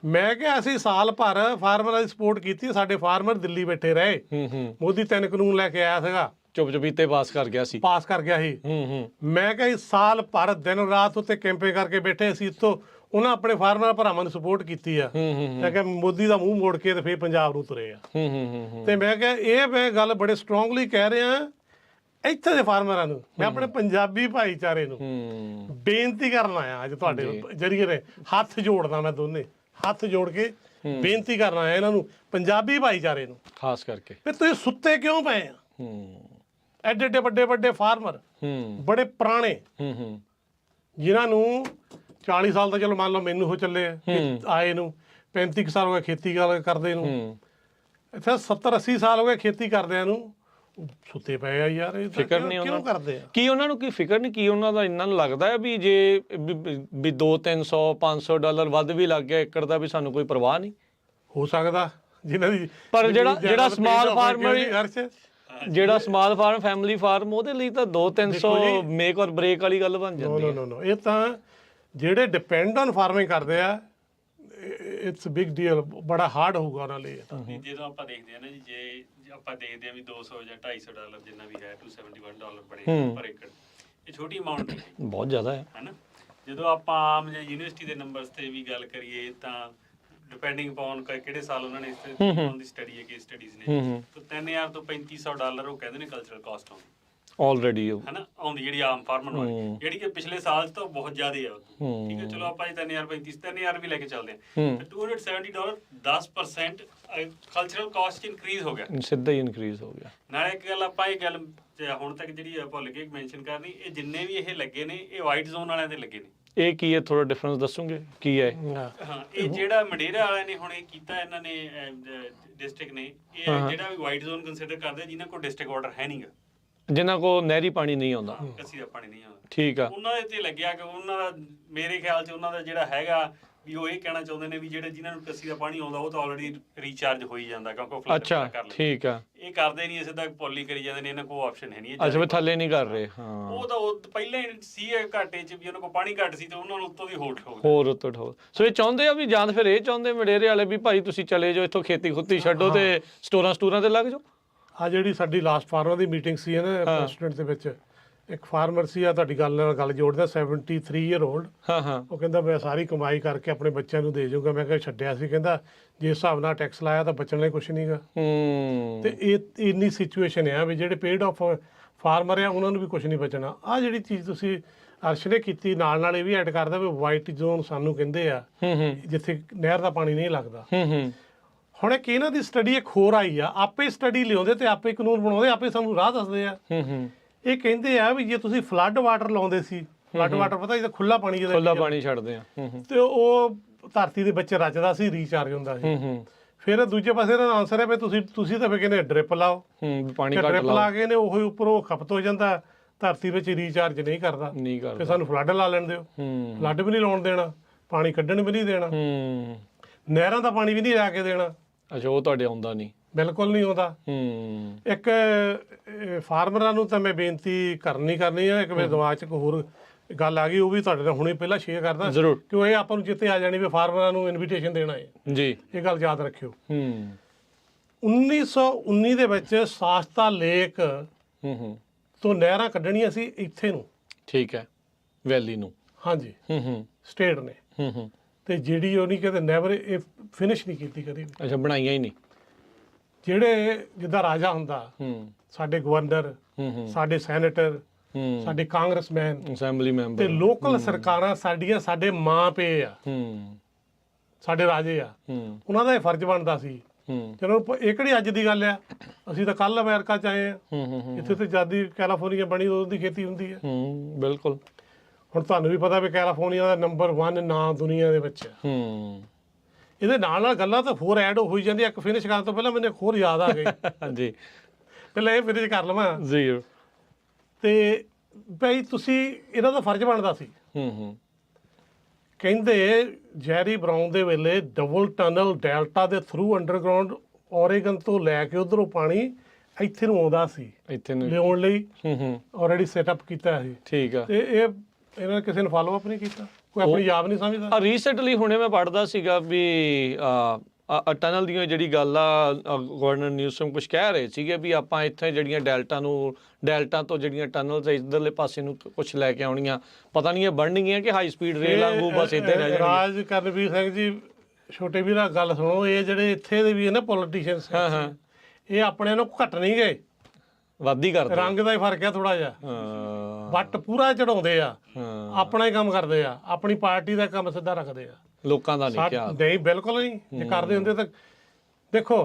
ਮੈਂ ਕਿਹਾ ਅਸੀਂ ਸਾਲ ਭਰ ਫਾਰਮਰਾਂ ਦੀ ਸਪੋਰਟ ਕੀਤੀ, ਸਾਡੇ ਫਾਰਮਰ ਦਿੱਲੀ ਬੈਠੇ ਰਹੇ, ਮੋਦੀ 3 ਕਾਨੂੰਨ ਲੈ ਕੇ ਆਇਆ ਸੀਗਾ, ਚੁੱਪ ਚਪੀਤੇ ਪਾਸ ਕਰ ਗਿਆ ਸੀ। ਮੈਂ ਕਿਹਾ ਸਾਲ ਭਰ ਦਿਨ ਰਾਤ ਉੱਤੇ ਕੈਂਪੇ ਕਰਕੇ ਬੈਠੇ ਸੀ, ਇੱਥੋਂ ਉਹਨਾਂ ਆਪਣੇ ਫਾਰਮਰ ਭਰਾਵਾਂ ਨੂੰ ਸਪੋਰਟ ਕੀਤੀ ਆ। ਮੈਂ ਕਿਹਾ ਮੋਦੀ ਦਾ ਮੂੰਹ ਮੋੜ ਕੇ ਤੇ ਫਿਰ ਪੰਜਾਬ ਨੂੰ ਤੁਰੇ ਆ। ਤੇ ਮੈਂ ਕਿਹਾ ਇਹ ਮੈਂ ਗੱਲ ਬੜੇ ਸਟਰੋਂਗਲੀ ਕਹਿ ਰਿਹਾ ਇੱਥੇ ਦੇ ਫਾਰਮਰਾਂ ਨੂੰ, ਮੈਂ ਆਪਣੇ ਪੰਜਾਬੀ ਭਾਈਚਾਰੇ ਨੂੰ ਬੇਨਤੀ ਕਰਨ ਆਇਆ ਅੱਜ ਤੁਹਾਡੇ ਜਰੀਏ ਨੇ। ਹੱਥ ਜੋੜਦਾ, ਮੈਂ ਦੋਨੇ ਹੱਥ ਜੋੜ ਕੇ ਬੇਨਤੀ ਕਰਨ ਆਇਆ ਇਹਨਾਂ ਨੂੰ, ਪੰਜਾਬੀ ਭਾਈਚਾਰੇ ਨੂੰ ਖਾਸ ਕਰਕੇ, ਵੀ ਤੁਸੀਂ ਸੁੱਤੇ ਕਿਉਂ ਪਏ ਆ? ਐਡੇ ਐਡੇ ਵੱਡੇ ਵੱਡੇ ਫਾਰਮਰ, ਬੜੇ ਪੁਰਾਣੇ, ਜਿਨ੍ਹਾਂ ਨੂੰ 40 ਸਾਲ ਤਾਂ ਚਲੋ ਮੰਨ ਲਓ ਮੈਨੂੰ ਹੋ ਚੱਲੇ ਆਏ ਨੂੰ, 35 ਸਾਲ ਹੋ ਗਏ ਖੇਤੀ ਕਰਦੇ ਨੂੰ, ਇੱਥੇ 70-80 ਸਾਲ ਹੋ ਗਏ ਖੇਤੀ ਕਰਦਿਆਂ ਨੂੰ, ਸੁੱਤੇ ਪਏ ਆ ਯਾਰ। ਇਹ ਫਿਕਰ ਨਹੀਂ ਕਿਉਂ ਕਰਦੇ ਆ? ਕੀ ਉਹਨਾਂ ਨੂੰ ਕੀ ਫਿਕਰ ਨਹੀਂ? ਕੀ ਉਹਨਾਂ ਦਾ ਇੰਨਾ ਲੱਗਦਾ ਹੈ ਵੀ ਜੇ ਵੀ $200-300-500 ਵੱਧ ਵੀ ਲੱਗ ਗਿਆ ਏਕੜ ਦਾ ਵੀ ਸਾਨੂੰ ਕੋਈ ਪਰਵਾਹ ਨਹੀਂ? ਹੋ ਸਕਦਾ ਜਿਨ੍ਹਾਂ ਦੀ, ਪਰ ਜਿਹੜਾ ਸਮਾਲ ਫਾਰਮਰ, ਜਿਹੜਾ ਸਮਾਲ ਫਾਰਮ, ਫੈਮਿਲੀ ਫਾਰਮ, ਉਹਦੇ ਲਈ ਤਾਂ 200-300 ਮੇਕ ਔਰ ਬ੍ਰੇਕ ਵਾਲੀ ਗੱਲ ਬਣ ਜਾਂਦੀ ਹੈ। ਨੋ ਇਹ ਤਾਂ ਜਿਹੜੇ ਡਿਪੈਂਡ ਔਨ ਫਾਰਮਿੰਗ ਕਰਦੇ ਆ, ਇਟਸ ਬਿਗ ਡੀਲ, ਬੜਾ ਹਾਰਡ ਹੋਊਗਾ ਉਹਨਾਂ ਲਈ। ਜਦੋਂ ਆਪਾਂ ਦੇਖਦੇ ਆ ਨਾ ਜੀ, ਜੇ ਆਪਾਂ ਦੇਖਦੇ ਆ ਵੀ $200 ਜਾਂ $250 ਜਿੰਨਾ ਵੀ ਹੈ, $271 ਬਣੇ ਪਰ ਏਕੜ, ਇਹ ਛੋਟੀ ਅਮਾਉਂਟ ਨਹੀਂ, ਬਹੁਤ ਜ਼ਿਆਦਾ ਹੈ ਨਾ। ਜਦੋਂ ਆਪਾਂ ਆਮ ਜੇ ਯੂਨੀਵਰਸਿਟੀ ਦੇ ਨੰਬਰਸ ਤੇ ਵੀ ਗੱਲ ਕਰੀਏ ਤਾਂ ਡਿਪੈਂਡਿੰਗ ਅਪਨ ਕਿਹੜੇ ਸਾਲ ਉਹਨਾਂ ਨੇ ਦੀ ਸਟੱਡੀ ਹੈ, ਕੇਸ ਸਟੱਡੀਜ਼ ਨੇ, ਤਾਂ $3000 ਤੋਂ $3500 ਉਹ ਕਹਿੰਦੇ ਨੇ ਕਲਚਰਲ ਕਾਸਟ ਆਉਂਦੀ ਆਲਰੇਡੀ, ਹੈ ਨਾ, ਆਉਂਦੀ ਜਿਹੜੀ ਆਮ ਫਾਰਮਰ ਨੂੰ, ਜਿਹੜੀ ਕਿ ਪਿਛਲੇ ਸਾਲ ਤੋਂ ਬਹੁਤ ਜ਼ਿਆਦਾ ਹੈ। ਠੀਕ ਹੈ, ਚਲੋ ਆਪਾਂ 3000 ਵੀ ਲੈ ਕੇ ਚੱਲਦੇ ਹਾਂ, $270 10% ਕਲਚਰਲ ਕਾਸਟ ਇਨਕਰੀਜ਼ ਹੋ ਗਿਆ, ਸਿੱਧਾ ਹੀ ਇਨਕਰੀਜ਼ ਹੋ ਗਿਆ। ਨਾਲੇ ਇੱਕ ਗੱਲ ਆਪਾਂ ਇਹ ਗੱਲ ਹੁਣ ਤੱਕ ਜਿਹੜੀ ਭੁੱਲ ਕੇ ਮੈਂਸ਼ਨ ਕਰਨੀ, ਇਹ ਜਿੰਨੇ ਵੀ ਇਹ ਲੱਗੇ ਨੇ ਇਹ ਵਾਈਟ ਜ਼ੋਨ ਵਾਲਿਆਂ ਦੇ ਲੱਗੇ ਨੇ। ਇਹ ਕੀ ਹੈ, ਥੋੜਾ ਡਿਫਰੈਂਸ ਦੱਸੋਗੇ ਕੀ ਹੈ? ਹਾਂ, ਇਹ ਜਿਹੜਾ ਮੰਡੇਰਾ ਵਾਲਿਆਂ ਨੇ ਹੁਣ ਇਹ ਕੀਤਾ, ਇਹਨਾਂ ਨੇ ਡਿਸਟ੍ਰਿਕਟ ਨੇ, ਇਹ ਜਿਹੜਾ ਵੀ ਵਾਈਟ ਜ਼ੋਨ ਕੰਸੀਡਰ ਕਰਦੇ ਜਿਨ੍ਹਾਂ ਕੋਲ ਡਿਸਟ੍ਰਿਕਟ ਆਰਡਰ ਹੈ ਨਹੀਂਗਾ, ਜਿਨ੍ਹਾਂ ਕੋਲ ਨਹਿਰੀ ਪਾਣੀ ਨਹੀਂ ਆਉਂਦਾ, ਕੱਸੀ ਦਾ ਪਾਣੀ ਨਹੀਂ ਆਉਂਦਾ, ਠੀਕ ਆ, ਉਹਨਾਂ ਦੇ ਤੇ ਲੱਗਿਆ ਕਿ ਉਹਨਾਂ ਦਾ, ਮੇਰੇ ਖਿਆਲ 'ਚ ਉਹਨਾਂ ਦਾ ਜਿਹੜਾ ਹੈਗਾ ਵੀ ਉਹ ਇਹ ਕਹਿਣਾ ਚਾਹੁੰਦੇ ਨੇ ਵੀ ਜਿਹੜੇ ਜਿਨ੍ਹਾਂ ਨੂੰ ਕੱਸੀ ਦਾ ਪਾਣੀ ਆਉਂਦਾ ਉਹ ਤਾਂ ਆਲਰੇਡੀ ਰੀਚਾਰਜ ਹੋਈ ਜਾਂਦਾ ਕਿਉਂਕਿ ਉਹ ਫਲੱਡ ਅੱਛਾ ਕਰ ਲੈਂਦੇ। ਠੀਕ ਆ, ਇਹ ਕਰਦੇ ਨਹੀਂ, ਸਿੱਧਾ ਪੋਲੀ ਕਰੀ ਜਾਂਦੇ ਨੇ, ਇਹਨਾਂ ਕੋਲ ਆਪਸ਼ਨ ਹੈ ਨਹੀਂ। ਅੱਛਾ ਵੀ ਥੱਲੇ ਨਹੀਂ ਕਰ ਰਹੇ। ਹਾਂ ਉਹ ਤਾਂ ਉਹ ਪਹਿਲਾਂ ਹੀ ਸੀ ਘਾਟੇ 'ਚ ਵੀ ਉਹਨਾਂ ਕੋਲ ਪਾਣੀ ਘੱਟ ਸੀ ਤੇ ਉਹਨਾਂ ਨੂੰ ਉੱਤੋਂ ਦੀ ਹੋਟ ਹੋ ਗਈ। ਹੋਰ ਉੱਤੋਂ ਠੋਕ। ਸੋ ਇਹ ਚਾਹੁੰਦੇ ਆ ਵੀ ਜਾਂ ਫਿਰ ਇਹ ਚਾਹੁੰਦੇ ਮਡੇਰੇ ਵਾਲੇ ਵੀ ਭਾਈ ਤੁਸੀਂ ਚਲੇ ਜਾਓ ਇੱਥੋਂ, ਖੇਤੀ ਖੁੱਤੀ ਛੱਡੋ ਤੇ ਸਟੋਰਾਂ ਤੇ ਲੱਗ ਜਾਓ। ਆ ਜਿਹੜੀ ਸਾਡੀ ਲਾਸਟ ਫਾਰਮਰ ਦੀ ਮੀਟਿੰਗ ਸੀ ਨਾ ਪ੍ਰੈਸੀਡੈਂਟ ਦੇ ਵਿੱਚ, ਇੱਕ ਫਾਰਮਰ ਸੀ, ਆ ਤੁਹਾਡੀ ਗੱਲ ਨਾਲ ਗੱਲ ਜੋੜਦਾ, 73 ਈਅਰ 올ਡ। ਹਾਂ ਉਹ ਕਹਿੰਦਾ ਮੈਂ ਸਾਰੀ ਕਮਾਈ ਕਰਕੇ ਆਪਣੇ ਬੱਚਿਆਂ ਨੂੰ ਦੇ ਜਾਊਗਾ। ਮੈਂ ਕਿਹਾ ਛੱਡਿਆ ਸੀ, ਕਹਿੰਦਾ ਜੇ ਹਿਸਾਬ ਨਾਲ ਟੈਕਸ ਲਾਇਆ ਤਾਂ ਬਚਣ ਲਈ ਕੁਛ ਨਹੀਂਗਾ। ਤੇ ਇਹ ਇੰਨੀ ਸਿਚੁਏਸ਼ਨ ਆ ਵੀ ਜਿਹੜੇ ਪੇਡ ਆਫ ਫਾਰਮਰ ਆ ਉਹਨਾਂ ਨੂੰ ਵੀ ਕੁਛ ਨਹੀਂ ਬਚਣਾ। ਆ ਜਿਹੜੀ ਚੀਜ਼ ਤੁਸੀਂ ਅਰਸ਼ ਨੇ ਕੀਤੀ, ਨਾਲ ਇਹ ਵੀ ਐਡ ਕਰਦਾ ਵੀ ਵਾਈਟ ਜ਼ੋਨ ਸਾਨੂੰ ਕਹਿੰਦੇ ਆ ਜਿੱਥੇ ਨਹਿਰ ਦਾ ਪਾਣੀ ਨਹੀਂ ਲੱਗਦਾ। ਹੁਣ ਇੱਕ ਇਹਨਾਂ ਦੀ ਸਟੱਡੀ ਇੱਕ ਹੋਰ ਆਈ ਆ, ਆਪੇ ਸਟੱਡੀ ਲਿਆਉਂਦੇ ਤੇ ਆਪੇ ਕਾਨੂੰਨ ਬਣਾਉਂਦੇ, ਆਪੇ ਸਾਨੂੰ ਰਾਹ ਦੱਸਦੇ ਆ। ਇਹ ਕਹਿੰਦੇ ਆ ਵੀ ਜੇ ਤੁਸੀਂ ਫਲੱਡ ਵਾਟਰ ਲਾਉਂਦੇ ਸੀ, ਫਲੱਡ ਵਾਟਰ ਪਤਾ ਜਿਹਦਾ ਖੁੱਲਾ ਪਾਣੀ, ਖੁੱਲਾ ਪਾਣੀ ਛੱਡਦੇ ਆ, ਤੇ ਉਹ ਧਰਤੀ ਦੇ ਵਿੱਚ ਰਚਦਾ ਸੀ, ਰੀਚਾਰਜ ਹੁੰਦਾ ਸੀ। ਫਿਰ ਦੂਜੇ ਪਾਸੇ ਦਾ ਆਨਸਰ ਹੈ ਵੀ ਤੁਸੀਂ ਤਾਂ ਫਿਰ ਕਹਿੰਦੇ ਡ੍ਰਿਪ ਲਾਓ, ਪਾਣੀ ਘੱਟ ਡ੍ਰਿਪ ਲਾ ਕੇ ਨੇ ਉਹ ਉੱਪਰੋਂ ਖਪਤ ਹੋ ਜਾਂਦਾ, ਧਰਤੀ ਵਿੱਚ ਰੀਚਾਰਜ ਨਹੀਂ ਕਰਦਾ। ਤੇ ਸਾਨੂੰ ਫਲੱਡ ਲਾ ਲੈਣ ਦਿਓ, ਫਲੱਡ ਵੀ ਨਹੀਂ ਲਾਉਣ ਦੇਣਾ, ਪਾਣੀ ਕੱਢਣ ਵੀ ਨਹੀਂ ਦੇਣਾ, ਨਹਿਰਾਂ ਦਾ ਪਾਣੀ ਵੀ ਨਹੀਂ ਲੈ ਕੇ ਦੇਣਾ। ਅੱਛਾ ਉਹ ਤੁਹਾਡੇ ਆਉਂਦਾ ਨਹੀਂ, ਬਿਲਕੁਲ ਨਹੀਂ ਆਉਂਦਾ। ਇੱਕ ਫਾਰਮਰਾਂ ਨੂੰ ਤਾਂ ਮੈਂ ਬੇਨਤੀ ਕਰਨੀ ਆ, ਇੱਕ ਮੇਰੇ ਦਿਮਾਗ 'ਚ ਇੱਕ ਹੋਰ ਗੱਲ ਆ ਗਈ, ਉਹ ਵੀ ਤੁਹਾਡੇ ਨਾਲ ਹੁਣੇ ਪਹਿਲਾਂ ਸ਼ੇਅਰ ਕਰਦਾ ਜ਼ਰੂਰ, ਕਿਉਂ ਇਹ ਆਪਾਂ ਨੂੰ ਜਿੱਤੇ ਆ ਜਾਣੀ ਵੀ ਫਾਰਮਰਾਂ ਨੂੰ ਇਨਵੀਟੇਸ਼ਨ ਦੇਣਾ ਹੈ ਜੀ, ਇਹ ਗੱਲ ਯਾਦ ਰੱਖਿਓ। 1919 ਦੇ ਵਿੱਚ ਸਾਸਤਾ ਲੇਕ ਤੋਂ ਨਹਿਰਾਂ ਕੱਢਣੀਆਂ ਸੀ ਇੱਥੇ ਨੂੰ, ਠੀਕ ਹੈ, ਵੈਲੀ ਨੂੰ, ਹਾਂਜੀ ਸਟੇਟ ਨੇ, ਤੇ ਜਿਹੜੀ ਉਹ ਨਹੀਂ ਕਹਿੰਦੇ ਨੈਵਰ ਇਹ ਫਿਨਿਸ਼ ਨਹੀਂ ਕੀਤੀ ਕਦੀ ਵੀ। ਅੱਛਾ ਬਣਾਈਆਂ ਹੀ ਨਹੀਂ। ਜਿਹੜੇ ਜਿੱਦਾਂ ਰਾਜਾ ਹੁੰਦਾ, ਸਾਡੇ ਗਵਰਨਰ, ਸਾਡੇ ਸੈਨੇਟਰ, ਸਾਡੇ ਕਾਂਗਰਸਮੈਨ, ਅਸੈਂਬਲੀ ਮੈਂਬਰ ਤੇ ਲੋਕਲ ਸਰਕਾਰਾਂ ਸਾਡੀਆਂ, ਸਾਡੇ ਮਾਂ ਪੇ ਆ, ਸਾਡੇ ਰਾਜੇ ਆ, ਉਹਨਾਂ ਦਾ ਇਹ ਫਰਜ਼ ਬਣਦਾ ਸੀ। ਚਲੋ ਇਹ ਕਿਹੜੀ ਅੱਜ ਦੀ ਗੱਲ ਆ, ਅਸੀਂ ਤਾਂ ਕੱਲ ਅਮਰੀਕਾ ਚ ਆਏ ਆ, ਇੱਥੇ ਤੇ ਜਦ ਕੈਲੀਫੋਰਨੀਆ ਬਣੀ ਉਦੋਂ ਦੀ ਖੇਤੀ ਹੁੰਦੀ ਹੈ। ਬਿਲਕੁਲ। ਹੁਣ ਤੁਹਾਨੂੰ ਵੀ ਪਤਾ ਵੀ ਕੈਲੀਫੋਰਨੀਆ ਦਾ ਨੰਬਰ 1 ਨਾਂ ਦੁਨੀਆ ਦੇ ਵਿੱਚ। ਇਹਦੇ ਨਾਲ ਗੱਲਾਂ ਤਾਂ ਹੋਰ ਐਡ ਹੋਈ ਜਾਂਦੀ। ਇੱਕ ਫਿਨਿਸ਼ ਕਰਨ ਤੋਂ ਪਹਿਲਾਂ ਮੈਨੂੰ ਹੋਰ ਯਾਦ ਆ ਗਈ। ਹਾਂਜੀ ਪਹਿਲਾਂ ਇਹ ਫਿਨਿਸ਼ ਕਰ ਲਵਾਂ ਜੀ। ਤੇ ਭਾਈ ਤੁਸੀਂ, ਇਹਨਾਂ ਦਾ ਫਰਜ਼ ਬਣਦਾ ਸੀ। ਕਹਿੰਦੇ ਜੈਰੀ ਬਰਾਊਨ ਦੇ ਵੇਲੇ ਡਬਲ ਟਨਲ ਡੈਲਟਾ ਦੇ ਥਰੂ ਅੰਡਰਗਰਾਉਂਡ ਓਰੇਗਨ ਤੋਂ ਲੈ ਕੇ ਉਧਰੋਂ ਪਾਣੀ ਇੱਥੇ ਨੂੰ ਆਉਂਦਾ ਸੀ, ਇੱਥੇ ਨੂੰ ਲਿਆਉਣ ਲਈ ਆਲਰੇਡੀ ਸੈਟਅਪ ਕੀਤਾ ਸੀ। ਠੀਕ ਆ। ਤੇ ਇਹ ਇਹਨਾਂ ਨੇ ਕਿਸੇ ਨੇ ਫਾਲੋ ਅਪ ਨਹੀਂ ਕੀਤਾ, ਕੋਈ ਆਪਣੀ ਯਾਦ ਨਹੀਂ ਸਮਝਦਾ। ਰੀਸੈਂਟਲੀ ਹੁਣੇ ਮੈਂ ਪੜ੍ਹਦਾ ਸੀਗਾ ਵੀ ਟਨਲ ਦੀਆਂ ਜਿਹੜੀ ਗੱਲ ਆ, ਗਵਰਨਰ ਨਿਊਸਮ ਕੁਝ ਕਹਿ ਰਹੇ ਸੀਗੇ ਵੀ ਆਪਾਂ ਇੱਥੇ ਜਿਹੜੀਆਂ ਡੈਲਟਾ ਤੋਂ ਜਿਹੜੀਆਂ ਟਨਲਸ ਇੱਧਰਲੇ ਪਾਸੇ ਨੂੰ ਕੁਝ ਲੈ ਕੇ ਆਉਣੀਆਂ, ਪਤਾ ਨਹੀਂ ਇਹ ਬਣਨਗੀਆਂ ਕਿ ਹਾਈ ਸਪੀਡ ਰੇਲ ਵਾਂਗੂ ਬਸ ਇੱਥੇ ਰਹਿ ਜਾਣਗੀਆਂ। ਰਾਜ ਕਰਨਵੀਰ ਸਿੰਘ ਜੀ, ਛੋਟੇ ਵੀਰਾ ਗੱਲ ਸੁਣੋ, ਇਹ ਜਿਹੜੇ ਇੱਥੇ ਦੇ ਵੀ ਹੈ ਨਾ ਪੋਲੀਟੀਸ਼ੀਅਨਸ, ਇਹ ਆਪਣੇ ਨੂੰ ਘੱਟ ਨਹੀਂ ਗਏ, ਵਾਦੀ ਕਰਦੇ, ਰੰਗ ਦਾ ਹੀ ਫਰਕ ਆ ਥੋੜਾ ਜਿਹਾ, ਵੱਟ ਪੂਰਾ ਚੜਾਉਂਦੇ ਆ, ਆਪਣਾ ਹੀ ਕੰਮ ਕਰਦੇ ਆ, ਆਪਣੀ ਪਾਰਟੀ ਦਾ ਕੰਮ ਸਿੱਧਾ ਰੱਖਦੇ ਆ, ਲੋਕਾਂ ਦਾ ਨਹੀਂ। ਕਿਹਾ ਨਹੀਂ, ਬਿਲਕੁਲ ਨਹੀਂ। ਜੇ ਕਰਦੇ ਹੁੰਦੇ ਤਾਂ ਦੇਖੋ,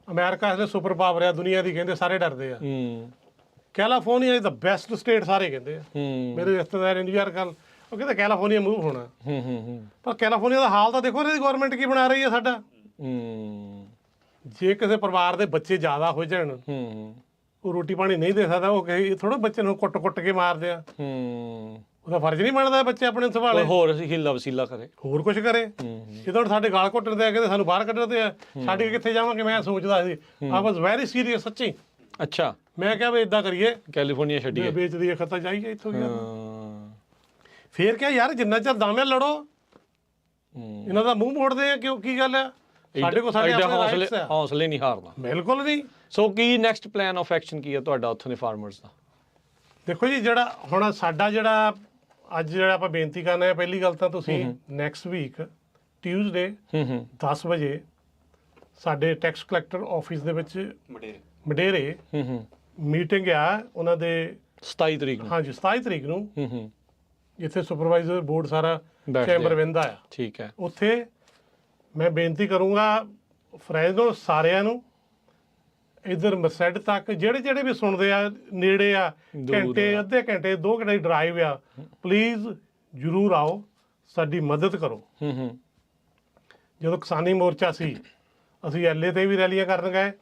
ਅਮਰੀਕਾ ਇਸ ਲਈ ਸੁਪਰ ਪਾਵਰ ਆ ਦੁਨੀਆ ਦੀ, ਕਹਿੰਦੇ ਸਾਰੇ ਡਰਦੇ ਆ। California is the best state ਸਾਰੇ ਕਹਿੰਦੇ ਆ। ਮੇਰੇ ਰਿਸ਼ਤੇਦਾਰ ਇੰਡੀਆ ਗੱਲ, ਉਹ ਕਹਿੰਦੇ ਕੈਲੀਫੋਰਨੀਆ ਮੂਵ ਹੋਣਾ, ਪਰ ਕੈਲੀਫੋਰਨੀਆ ਦਾ ਹਾਲ ਤਾਂ ਦੇਖੋ, ਇਹਦੀ ਗਵਰਨਮੈਂਟ ਕੀ ਬਣਾ ਰਹੀ ਹੈ ਸਾਡਾ। ਜੇ ਕਿਸੇ ਪਰਿਵਾਰ ਦੇ ਬੱਚੇ ਜ਼ਿਆਦਾ ਹੋ ਜਾਣ, ਉਹ ਰੋਟੀ ਪਾਣੀ ਨਹੀਂ ਦੇ ਸਕਦਾ, ਉਹ ਕਹੇ ਥੋੜਾ ਬੱਚੇ ਨੂੰ ਕੁੱਟ ਕੇ ਮਾਰਦੇ ਆ, ਉਹਦਾ ਫਰਜ਼ ਨਹੀਂ ਬਣਦਾ ਬੱਚੇ ਆਪਣੇ ਸੰਭਾਲੇ, ਹੋਰ ਹੀਲਾ ਵਸੀਲਾ ਕਰੇ, ਹੋਰ ਕੁਝ ਕਰੇ। ਜਦੋਂ ਸਾਡੇ ਗਾਲ ਘੁੱਟਣ ਦੇ ਆ, ਕਹਿੰਦੇ ਸਾਨੂੰ ਬਾਹਰ ਕੱਢਣ ਦੇ ਆ, ਸਾਡੇ ਕਿੱਥੇ ਜਾਵਾਂਗੇ। ਮੈਂ ਸੋਚਦਾ ਸੀ, ਆ ਵਾਸ ਵੈਰੀ ਸੀਰੀਅਸ ਸੱਚੀ। ਅੱਛਾ, ਮੈਂ ਕਿਹਾ ਵੀ ਇਦਾਂ ਕਰੀਏ, ਕੈਲੀਫੋਰਨੀਆ ਛੱਡੀਏ, ਵੇਚ ਦਈਏ, ਖੱਤਾ ਜਾਈਏ ਇੱਥੋਂ। ਫੇਰ ਕਿਹਾ ਯਾਰ ਜਿੰਨਾ ਚਿਰ ਦਾਮਿਆ ਲੜੋ, ਇਹਨਾਂ ਦਾ ਮੂੰਹ ਮੋੜਦੇ ਆ ਕਿਉਂ, ਕੀ ਗੱਲ ਆ? ਸਾਡੇ ਕੋਲ ਸਾਡੇ ਹੌਸਲੇ ਨਹੀਂ ਹਾਰਨਾ, ਬਿਲਕੁਲ ਨਹੀਂ। ਸੋ ਕੀ ਨੈਕਸਟ ਪਲਾਨ ਆਫ ਐਕਸ਼ਨ ਕੀ ਹੈ ਤੁਹਾਡਾ ਉੱਥੋਂ ਦੇ ਫਾਰਮਰਸ ਦਾ? ਦੇਖੋ ਜੀ, ਜਿਹੜਾ ਹੁਣ ਸਾਡਾ ਜਿਹੜਾ ਅੱਜ ਜਿਹੜਾ ਆਪਾਂ ਬੇਨਤੀ ਕਰਨਾ ਹੈ, ਪਹਿਲੀ ਗੱਲ ਤਾਂ ਤੁਸੀਂ ਨੈਕਸਟ ਵੀਕ ਟਿਊਜ਼ਡੇ 10 ਵਜੇ ਸਾਡੇ ਟੈਕਸ ਕਲੈਕਟਰ ਆਫਿਸ ਦੇ ਵਿੱਚ ਮਡੇਰੇ ਮੀਟਿੰਗ ਆ ਉਹਨਾਂ ਦੇ 27 ਤਰੀਕ ਨੂੰ। ਹਾਂਜੀ 27 ਤਰੀਕ ਨੂੰ, ਜਿੱਥੇ ਸੁਪਰਵਾਈਜ਼ਰ ਬੋਰਡ ਸਾਰਾ ਚੈਂਬਰ ਬਹਿੰਦਾ ਆ। ਠੀਕ ਹੈ। ਉੱਥੇ ਮੈਂ ਬੇਨਤੀ ਕਰੂੰਗਾ ਫਰੈਜ਼ਨੋ ਸਾਰਿਆਂ ਨੂੰ, ਇਧਰ ਮਰਸੈਡ ਤੱਕ ਜਿਹੜੇ ਵੀ ਸੁਣਦੇ ਆ, ਨੇੜੇ ਆ, ਘੰਟੇ ਅੱਧੇ ਘੰਟੇ 2 ਘੰਟੇ ਦੀ ਡਰਾਈਵ ਆ, ਪਲੀਜ਼ ਜ਼ਰੂਰ ਆਓ, ਸਾਡੀ ਮਦਦ ਕਰੋ। ਜਦੋਂ ਕਿਸਾਨੀ ਮੋਰਚਾ ਸੀ, ਅਸੀਂ LA ਤੇ ਵੀ ਰੈਲੀਆਂ ਕਰਨ ਗਏ,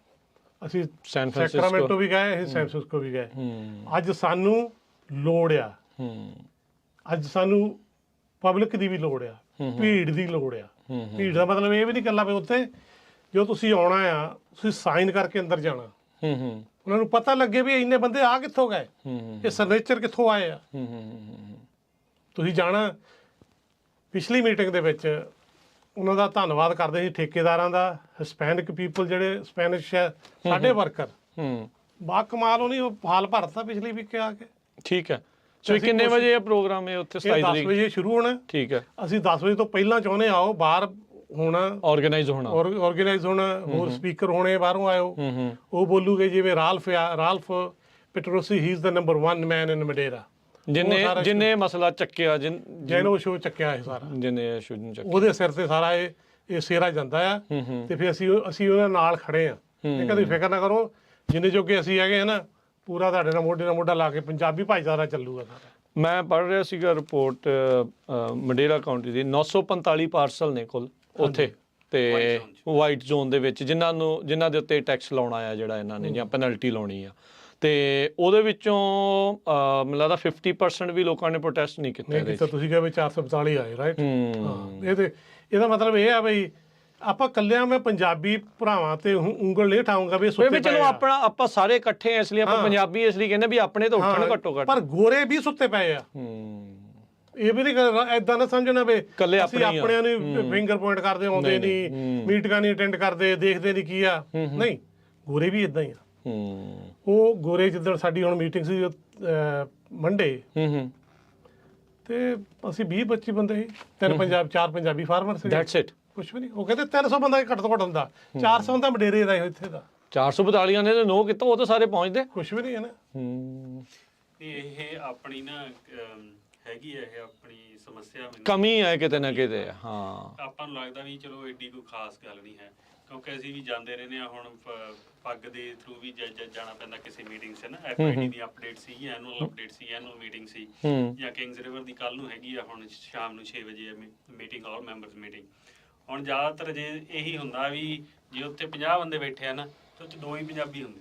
ਅਸੀਂ ਸੈਕਰਾਮੈਂਟੋ ਵੀ ਗਏ, ਅਸੀਂ ਸੈਨ ਫਰਾਂਸਿਸਕੋ ਵੀ ਗਏ। ਅੱਜ ਸਾਨੂੰ ਲੋੜ ਆ, ਅੱਜ ਸਾਨੂੰ ਪਬਲਿਕ ਦੀ ਵੀ ਲੋੜ ਆ, ਭੀੜ ਦੀ ਲੋੜ ਆ। ਭੀੜ ਦਾ ਮਤਲਬ ਇਹ ਵੀ ਨਹੀਂ ਇਕੱਲਾ ਵੀ ਉੱਥੇ ਜੋ ਤੁਸੀਂ ਆਉਣਾ ਆ ਤੁਸੀਂ ਸਾਈਨ ਕਰਕੇ ਅੰਦਰ ਜਾਣਾ, ਉਹਨਾਂ ਨੂੰ ਪਤਾ ਲੱਗੇ ਵੀ ਇੰਨੇ ਬੰਦੇ ਆ ਕਿੱਥੋਂ ਗਏ, ਇਹ ਸਿਗਨੇਚਰ ਕਿੱਥੋਂ ਆਏ ਆ। ਤੁਸੀਂ ਜਾਣਾ। ਪਿਛਲੀ ਮੀਟਿੰਗ ਦੇ ਵਿੱਚ ਉਹਨਾਂ ਦਾ ਧੰਨਵਾਦ ਕਰਦੇ ਸੀ ਠੇਕੇਦਾਰਾਂ ਦਾ, ਹਿਸਪੈਨਿਕ ਪੀਪਲ ਜਿਹੜੇ ਸਪੈਨਿਸ਼ ਹੈ ਸਾਡੇ ਵਰਕਰ, ਬਾ ਕਮਾਲ ਉਹਨੇ ਉਹ ਹਾਲ ਭਰਤਾ ਪਿਛਲੀ ਵੀਕ ਆ ਕੇ। ਠੀਕ ਹੈ। ਸੋ ਕਿੰਨੇ ਵਜੇ ਇਹ ਪ੍ਰੋਗਰਾਮ ਹੈ ਉੱਥੇ? 27 ਤਰੀਕ 10 ਵਜੇ ਸ਼ੁਰੂ ਹੋਣਾ। ਠੀਕ ਹੈ। ਅਸੀਂ 10 ਵਜੇ ਤੋਂ ਪਹਿਲਾਂ ਚਾਹੁੰਦੇ ਆਓ, ਬਾਹਰ ਹੋਣਾ, ਆਰਗੇਨਾਈਜ਼ ਹੋਣਾ, ਹੋਰ ਸਪੀਕਰ ਹੋਣੇ, ਬਾਹਰੋਂ ਆਇਓ। ਉਹ ਬੋਲੂਗੇ ਜਿਵੇਂ Ralph Petrosi, he is the number 1 man in Madera, ਜਿੰਨੇ ਮਸਲਾ ਚੱਕਿਆ, ਜਿਹਨੂੰ ਸ਼ੋ ਚੱਕਿਆ ਇਹ ਸਾਰਾ, ਜਿਹਨੇ ਸ਼ੋ ਚੱਕਿਆ, ਉਹਦੇ ਸਿਰ ਤੇ ਸਾਰਾ ਇਹ ਸੇਰਾ ਜਾਂਦਾ ਆ। ਤੇ ਫਿਰ ਅਸੀਂ ਉਹਨਾਂ ਨਾਲ ਖੜੇ ਆ। ਇਹ ਕਦੇ ਫਿਕਰ ਨਾ ਕਰੋ, ਜਿੰਨੇ ਜੋਗੇ ਅਸੀਂ ਹੈਗੇ ਆ ਨਾ, ਪੂਰਾ ਤੁਹਾਡੇ ਨਾਲ ਮੋਢੇ ਨਾਲ ਮੋਢਾ ਲਾ ਕੇ ਪੰਜਾਬੀ ਭਾਈਚਾਰਾ ਚੱਲੂਗਾ ਸਾਰਾ। ਮੈਂ ਪੜ੍ਹ ਰਿਹਾ ਸੀਗਾ ਰਿਪੋਰਟ ਮੰਡੇਰਾ ਕਾਉਂਟੀ ਦੀ, 945 ਪਾਰਸਲ ਨੇ ਕੁੱਲ ਉੱਥੇ, ਤੇ ਵਾਈਟ ਜ਼ੋਨ ਦੇ ਵਿੱਚ ਜਿਨ੍ਹਾਂ ਦੇ ਉੱਤੇ ਟੈਕਸ ਲਾਉਣਾ ਆ ਜਿਹੜਾ ਇਹਨਾਂ ਨੇ, ਜਾਂ ਪੈਨਲਟੀ ਲਾਉਣੀ ਆ। ਤੇ ਉਹਦੇ ਵਿੱਚੋਂ ਮੈਨੂੰ ਲੱਗਦਾ 50% ਵੀ ਲੋਕਾਂ ਨੇ ਪ੍ਰੋਟੈਸਟ ਨਹੀਂ ਕੀਤਾ। ਤੁਸੀਂ ਕਿਹਾ ਵੀ 442 ਆਏ, ਰਾਈਟ? ਇਹਦਾ ਮਤਲਬ ਇਹ ਆ ਬਈ ਆਪਾਂ ਕੱਲਿਆਂ ਮੈਂ ਪੰਜਾਬੀ ਭਰਾਵਾਂ ਤੇ ਉਂਗਲ ਨਹੀਂ ਉਠਾਉਂਗਾ ਵੀ ਸੁੱਤੇ ਪਏ। ਚਲੋ ਆਪਾਂ ਸਾਰੇ ਇਕੱਠੇ ਆ, ਇਸ ਲਈ ਆਪਾਂ ਪੰਜਾਬੀ ਇਸ ਲਈ ਕਹਿੰਦੇ ਵੀ ਆਪਣੇ ਤੋਂ ਉੱਠਣ ਘੱਟੋ ਘੱਟ, ਪਰ ਗੋਰੇ ਵੀ ਸੁੱਤੇ ਪਏ ਆ। ਇਹ ਵੀ ਨਹੀਂ ਏਦਾਂ ਨਾ ਸਮਝਣਾ ਵੀ ਅਸੀਂ ਆਪਣਿਆਂ ਨੂੰ ਫਿੰਗਰ ਪੁਆਇੰਟ ਕਰਦੇ, ਆਉਂਦੇ ਨਹੀਂ, ਮੀਟਿੰਗਾਂ ਨਹੀਂ ਅਟੈਂਡ ਕਰਦੇ, ਦੇਖਦੇ ਨਹੀਂ ਕੀ ਆ। ਨਹੀਂ, ਗੋਰੇ ਵੀ ਇਦਾਂ ਹੀ ਆ। ਉਹ ਗੋਰੇ ਜਿੱਦਣ ਸਾਡੀ ਹੁਣ ਮੀਟਿੰਗ ਸੀ ਮੰਡੇ, ਤੇ ਅਸੀਂ 20-25 ਬੰਦੇ ਸੀ, 4 Punjabi farmer C. That's it. ਕੁਛ ਵੀ ਨਹੀਂ। ਉਹ ਕਹਿੰਦੇ 300 ਬੰਦਾ ਘੱਟ ਤੋਂ ਘੱਟ ਹੁੰਦਾ, 400 ਬੰਦਾ ਮਡੇਰੇ ਦਾ ਇੱਥੇ ਦਾ। 442 ਨੇ ਨੋ ਕੀਤਾ, ਉਹ ਤਾਂ ਸਾਰੇ ਪਹੁੰਚਦੇ। ਕੁਛ ਵੀ ਨਹੀਂ ਹੈ ਨਾ। ਇਹ ਆਪਣੀ ਨਾ ਹੈਗੀ ਹੈ, ਇਹ ਆਪਣੀ ਸਮੱਸਿਆ, ਕਮੀ ਹੈ ਕਿਤੇ ਨਾ ਕਿਤੇ। ਹਾਂ, ਆਪਾਂ ਨੂੰ ਲੱਗਦਾ ਵੀ ਚਲੋ ਐਡੀ ਕੋਈ ਖਾਸ ਗੱਲ ਨਹੀਂ ਹੈ, ਕਿਉਂਕਿ ਅਸੀਂ ਵੀ ਜਾਂਦੇ ਰਹਿੰਦੇ ਆ। ਹੁਣ ਪੱਗ ਦੇ ਥਰੂ ਵੀ ਜਾਣਾ ਪੈਂਦਾ ਕਿਸੇ ਮੀਟਿੰਗ 'ਚ ਨਾ। FID ਦੀ ਅਪਡੇਟ ਸੀ, ਐਨੂਅਲ ਅਪਡੇਟ ਸੀ, ਐਨੂਅਲ ਮੀਟਿੰਗ ਸੀ, ਜਾਂ ਕਿੰਗਸ ਰਿਵਰ ਦੀ ਕੱਲ ਨੂੰ ਹੈਗੀ ਆ, ਹੁਣ ਸ਼ਾਮ ਨੂੰ 6 ਵਜੇ ਮੀਟਿੰਗ, ਆਲ ਮੈਂਬਰਸ ਮੀਟਿੰਗ। ਹੁਣ ਜ਼ਿਆਦਾਤਰ ਜੇ ਇਹੀ ਹੁੰਦਾ ਵੀ ਜੇ ਉੱਥੇ 50 ਬੰਦੇ ਬੈਠੇ ਆ ਨਾ, ਤੇ ਉੱਥੇ 2 ਹੀ ਪੰਜਾਬੀ ਹੁੰਦੇ।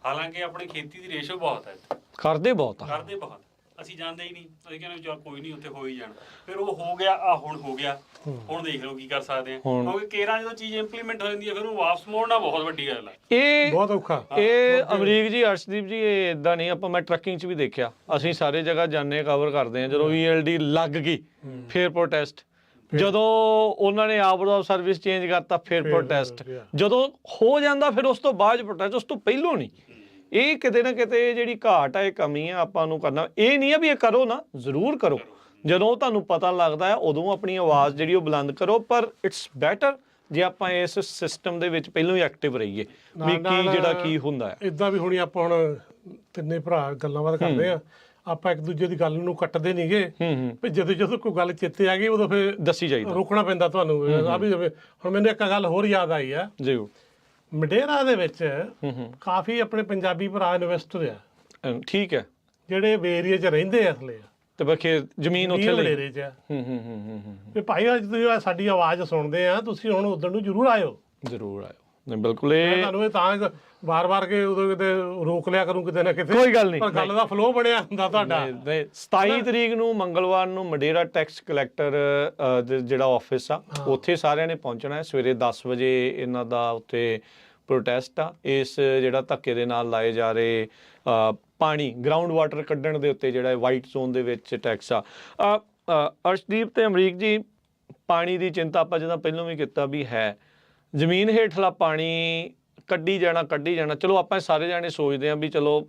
ਹਾਲਾਂਕਿ ਆਪਣੀ ਖੇਤੀ ਦੀ ਰੇਸ਼ੋ ਬਹੁਤ ਹੈ, ਕਰਦੇ ਬਹੁਤ। ਅਸੀਂ ਜਾਂਦੇ ਹੀ ਨਹੀਂ, ਅਸੀਂ ਕਹਿੰਦੇ ਚਲ ਕੋਈ ਨਹੀਂ, ਉੱਥੇ ਹੋ ਹੀ ਜਾਣਾ। ਫਿਰ ਉਹ ਹੋ ਗਿਆ, ਹੁਣ ਹੋ ਗਿਆ, ਹੁਣ ਦੇਖ ਲਓ ਕੀ ਕਰ ਸਕਦੇ ਆ। ਕਿਉਂਕਿ ਕੇਰਾਂ ਜਦੋਂ ਚੀਜ਼ ਇੰਪਲੀਮੈਂਟ ਹੋ ਜਾਂਦੀ ਹੈ, ਫਿਰ ਉਹ ਵਾਪਸ ਮੋੜਨਾ ਬਹੁਤ ਵੱਡੀ ਗੱਲ ਹੈ। ਇਹ ਬਹੁਤ ਔਖਾ। ਇਹ ਅਮਰੀਕ ਜੀ, ਅਰਸ਼ਦੀਪ ਜੀ, ਇਹ ਇਦਾਂ ਨਹੀਂ। ਮੈਂ ਟਰੱਕਿੰਗ 'ਚ ਵੀ ਦੇਖਿਆ, ਅਸੀਂ ਸਾਰੇ ਜਗ੍ਹਾ ਜਾਂਦੇ, ਕਵਰ ਕਰਦੇ ਹਾਂ। ਜਦੋਂ ELD ਲੱਗ ਗਈ, ਫਿਰ ਪ੍ਰੋਟੈਸਟ। ਜਦੋਂ ਉਹਨਾਂ ਨੇ ਆਵਰਡ ਸਰਵਿਸ ਚੇਂਜ ਕਰਤਾ, ਫਿਰ ਪ੍ਰੋਟੈਸਟ। ਜਦੋਂ ਹੋ ਜਾਂਦਾ, ਫਿਰ ਉਸ ਤੋਂ ਬਾਅਦ ਪ੍ਰੋਟੈਸਟ, ਉਸ ਤੋਂ ਪਹਿਲੋਂ ਨਹੀਂ। ਇਹ ਕਿਤੇ ਨਾ ਕਿਤੇ ਜਿਹੜੀ ਘਾਟ ਹੈ, ਇਹ ਕਮੀ ਹੈ, ਆਪਾਂ ਨੂੰ ਕਰਨਾ। ਇਹ ਨਹੀਂ ਆ ਵੀ ਇਹ ਕਰੋ ਨਾ, ਜ਼ਰੂਰ ਕਰੋ। ਜਦੋਂ ਤੁਹਾਨੂੰ ਪਤਾ ਲੱਗਦਾ ਹੈ, ਉਦੋਂ ਆਪਣੀ ਆਵਾਜ਼ ਜਿਹੜੀ ਉਹ ਬੁਲੰਦ ਕਰੋ। ਪਰ ਇਟਸ ਬੈਟਰ ਜੇ ਆਪਾਂ ਇਸ ਸਿਸਟਮ ਦੇ ਵਿੱਚ ਪਹਿਲਾਂ ਹੀ ਐਕਟਿਵ ਰਹੀਏ, ਵੀ ਕੀ ਹੁੰਦਾ ਹੈ। ਇਦਾਂ ਵੀ ਹੁਣੀ ਆਪਾਂ ਹੁਣ ਤਿੰਨੇ ਭਰਾ ਗੱਲਾਂ ਬਾਤ ਕਰਦੇ ਆ, ਆਪਾਂ ਇੱਕ ਦੂਜੇ ਦੀ ਗੱਲ ਨੂੰ ਕੱਟਦੇ ਨਹੀਂਗੇ। ਵੀ ਜਦੋਂ ਕੋਈ ਗੱਲ ਚੇਤੇ ਆ ਗਈ, ਉਦੋਂ ਫਿਰ ਦੱਸੀ ਜਾਈਦਾ, ਰੋਕਣਾ ਪੈਂਦਾ ਤੁਹਾਨੂੰ। ਆ ਵੀ ਹੁਣ ਮੈਨੂੰ ਇੱਕ ਗੱਲ ਹੋਰ ਯਾਦ ਆਈ ਆ ਜੀ। ਮਡੇਰਾ ਦੇ ਵਿੱਚ ਕਾਫੀ ਆਪਣੇ ਪੰਜਾਬੀ ਭਰਾ ਇਨਵੈਸਟਰ ਆ। ਠੀਕ ਹੈ। ਜਿਹੜੇ ਏਰੀਏ 'ਚ ਰਹਿੰਦੇ ਆ ਅਸਲੇ, ਤੇ ਬਾਕੀ ਜ਼ਮੀਨ ਉੱਥੇ ਮਡੇਰੇ 'ਚ ਆ। ਵੀ ਭਾਈ ਅੱਜ ਤੁਸੀਂ ਸਾਡੀ ਆਵਾਜ਼ ਸੁਣਦੇ ਆ, ਤੁਸੀਂ ਹੁਣ ਉਧਰ ਨੂੰ ਜ਼ਰੂਰ ਆਇਓ। ਨਹੀਂ, ਬਿਲਕੁਲ। ਇਹ ਤੁਹਾਨੂੰ ਤਾਂ ਵਾਰ-ਵਾਰ ਕੇ ਉਦੋਂ ਕਿਤੇ ਰੋਕ ਲਿਆ ਕਰੂੰ ਕਿਤੇ ਨਾ ਕਿਤੇ, ਕੋਈ ਗੱਲ ਨਹੀਂ। ਪਰ ਗੱਲ ਦਾ ਫਲੋ ਬਣਿਆ ਹੁੰਦਾ ਤੁਹਾਡਾ। 27 ਤਰੀਕ ਨੂੰ ਮੰਗਲਵਾਰ ਨੂੰ ਮੰਡੇਰਾ ਟੈਕਸ ਕਲੈਕਟਰ ਜਿਹੜਾ ਆਫਿਸ ਆ, ਉੱਥੇ ਸਾਰਿਆਂ ਨੇ ਪਹੁੰਚਣਾ ਹੈ। ਸਵੇਰੇ 10 ਵਜੇ ਇਹਨਾਂ ਦਾ ਉੱਥੇ ਪ੍ਰੋਟੈਸਟ ਆ। ਇਸ ਜਿਹੜਾ ਧੱਕੇ ਦੇ ਨਾਲ ਲਾਏ ਜਾ ਰਹੇ ਪਾਣੀ, ਗਰਾਊਂਡ ਵਾਟਰ ਕੱਢਣ ਦੇ ਉੱਤੇ ਜਿਹੜਾ ਵਾਈਟ ਜ਼ੋਨ ਦੇ ਵਿੱਚ ਟੈਕਸ ਆ। ਅਰਸ਼ਦੀਪ ਤੇ ਅਮਰੀਕ ਜੀ, ਪਾਣੀ ਦੀ ਚਿੰਤਾ ਆਪਾਂ ਜਿੱਦਾਂ ਪਹਿਲਾਂ ਵੀ ਕੀਤਾ ਵੀ ਹੈ, ਜ਼ਮੀਨ ਹੇਠਲਾ ਪਾਣੀ ਕੱਢੀ ਜਾਣਾ। ਚਲੋ ਆਪਾਂ ਸਾਰੇ ਜਾਣੇ ਸੋਚਦੇ ਹਾਂ ਵੀ ਚਲੋ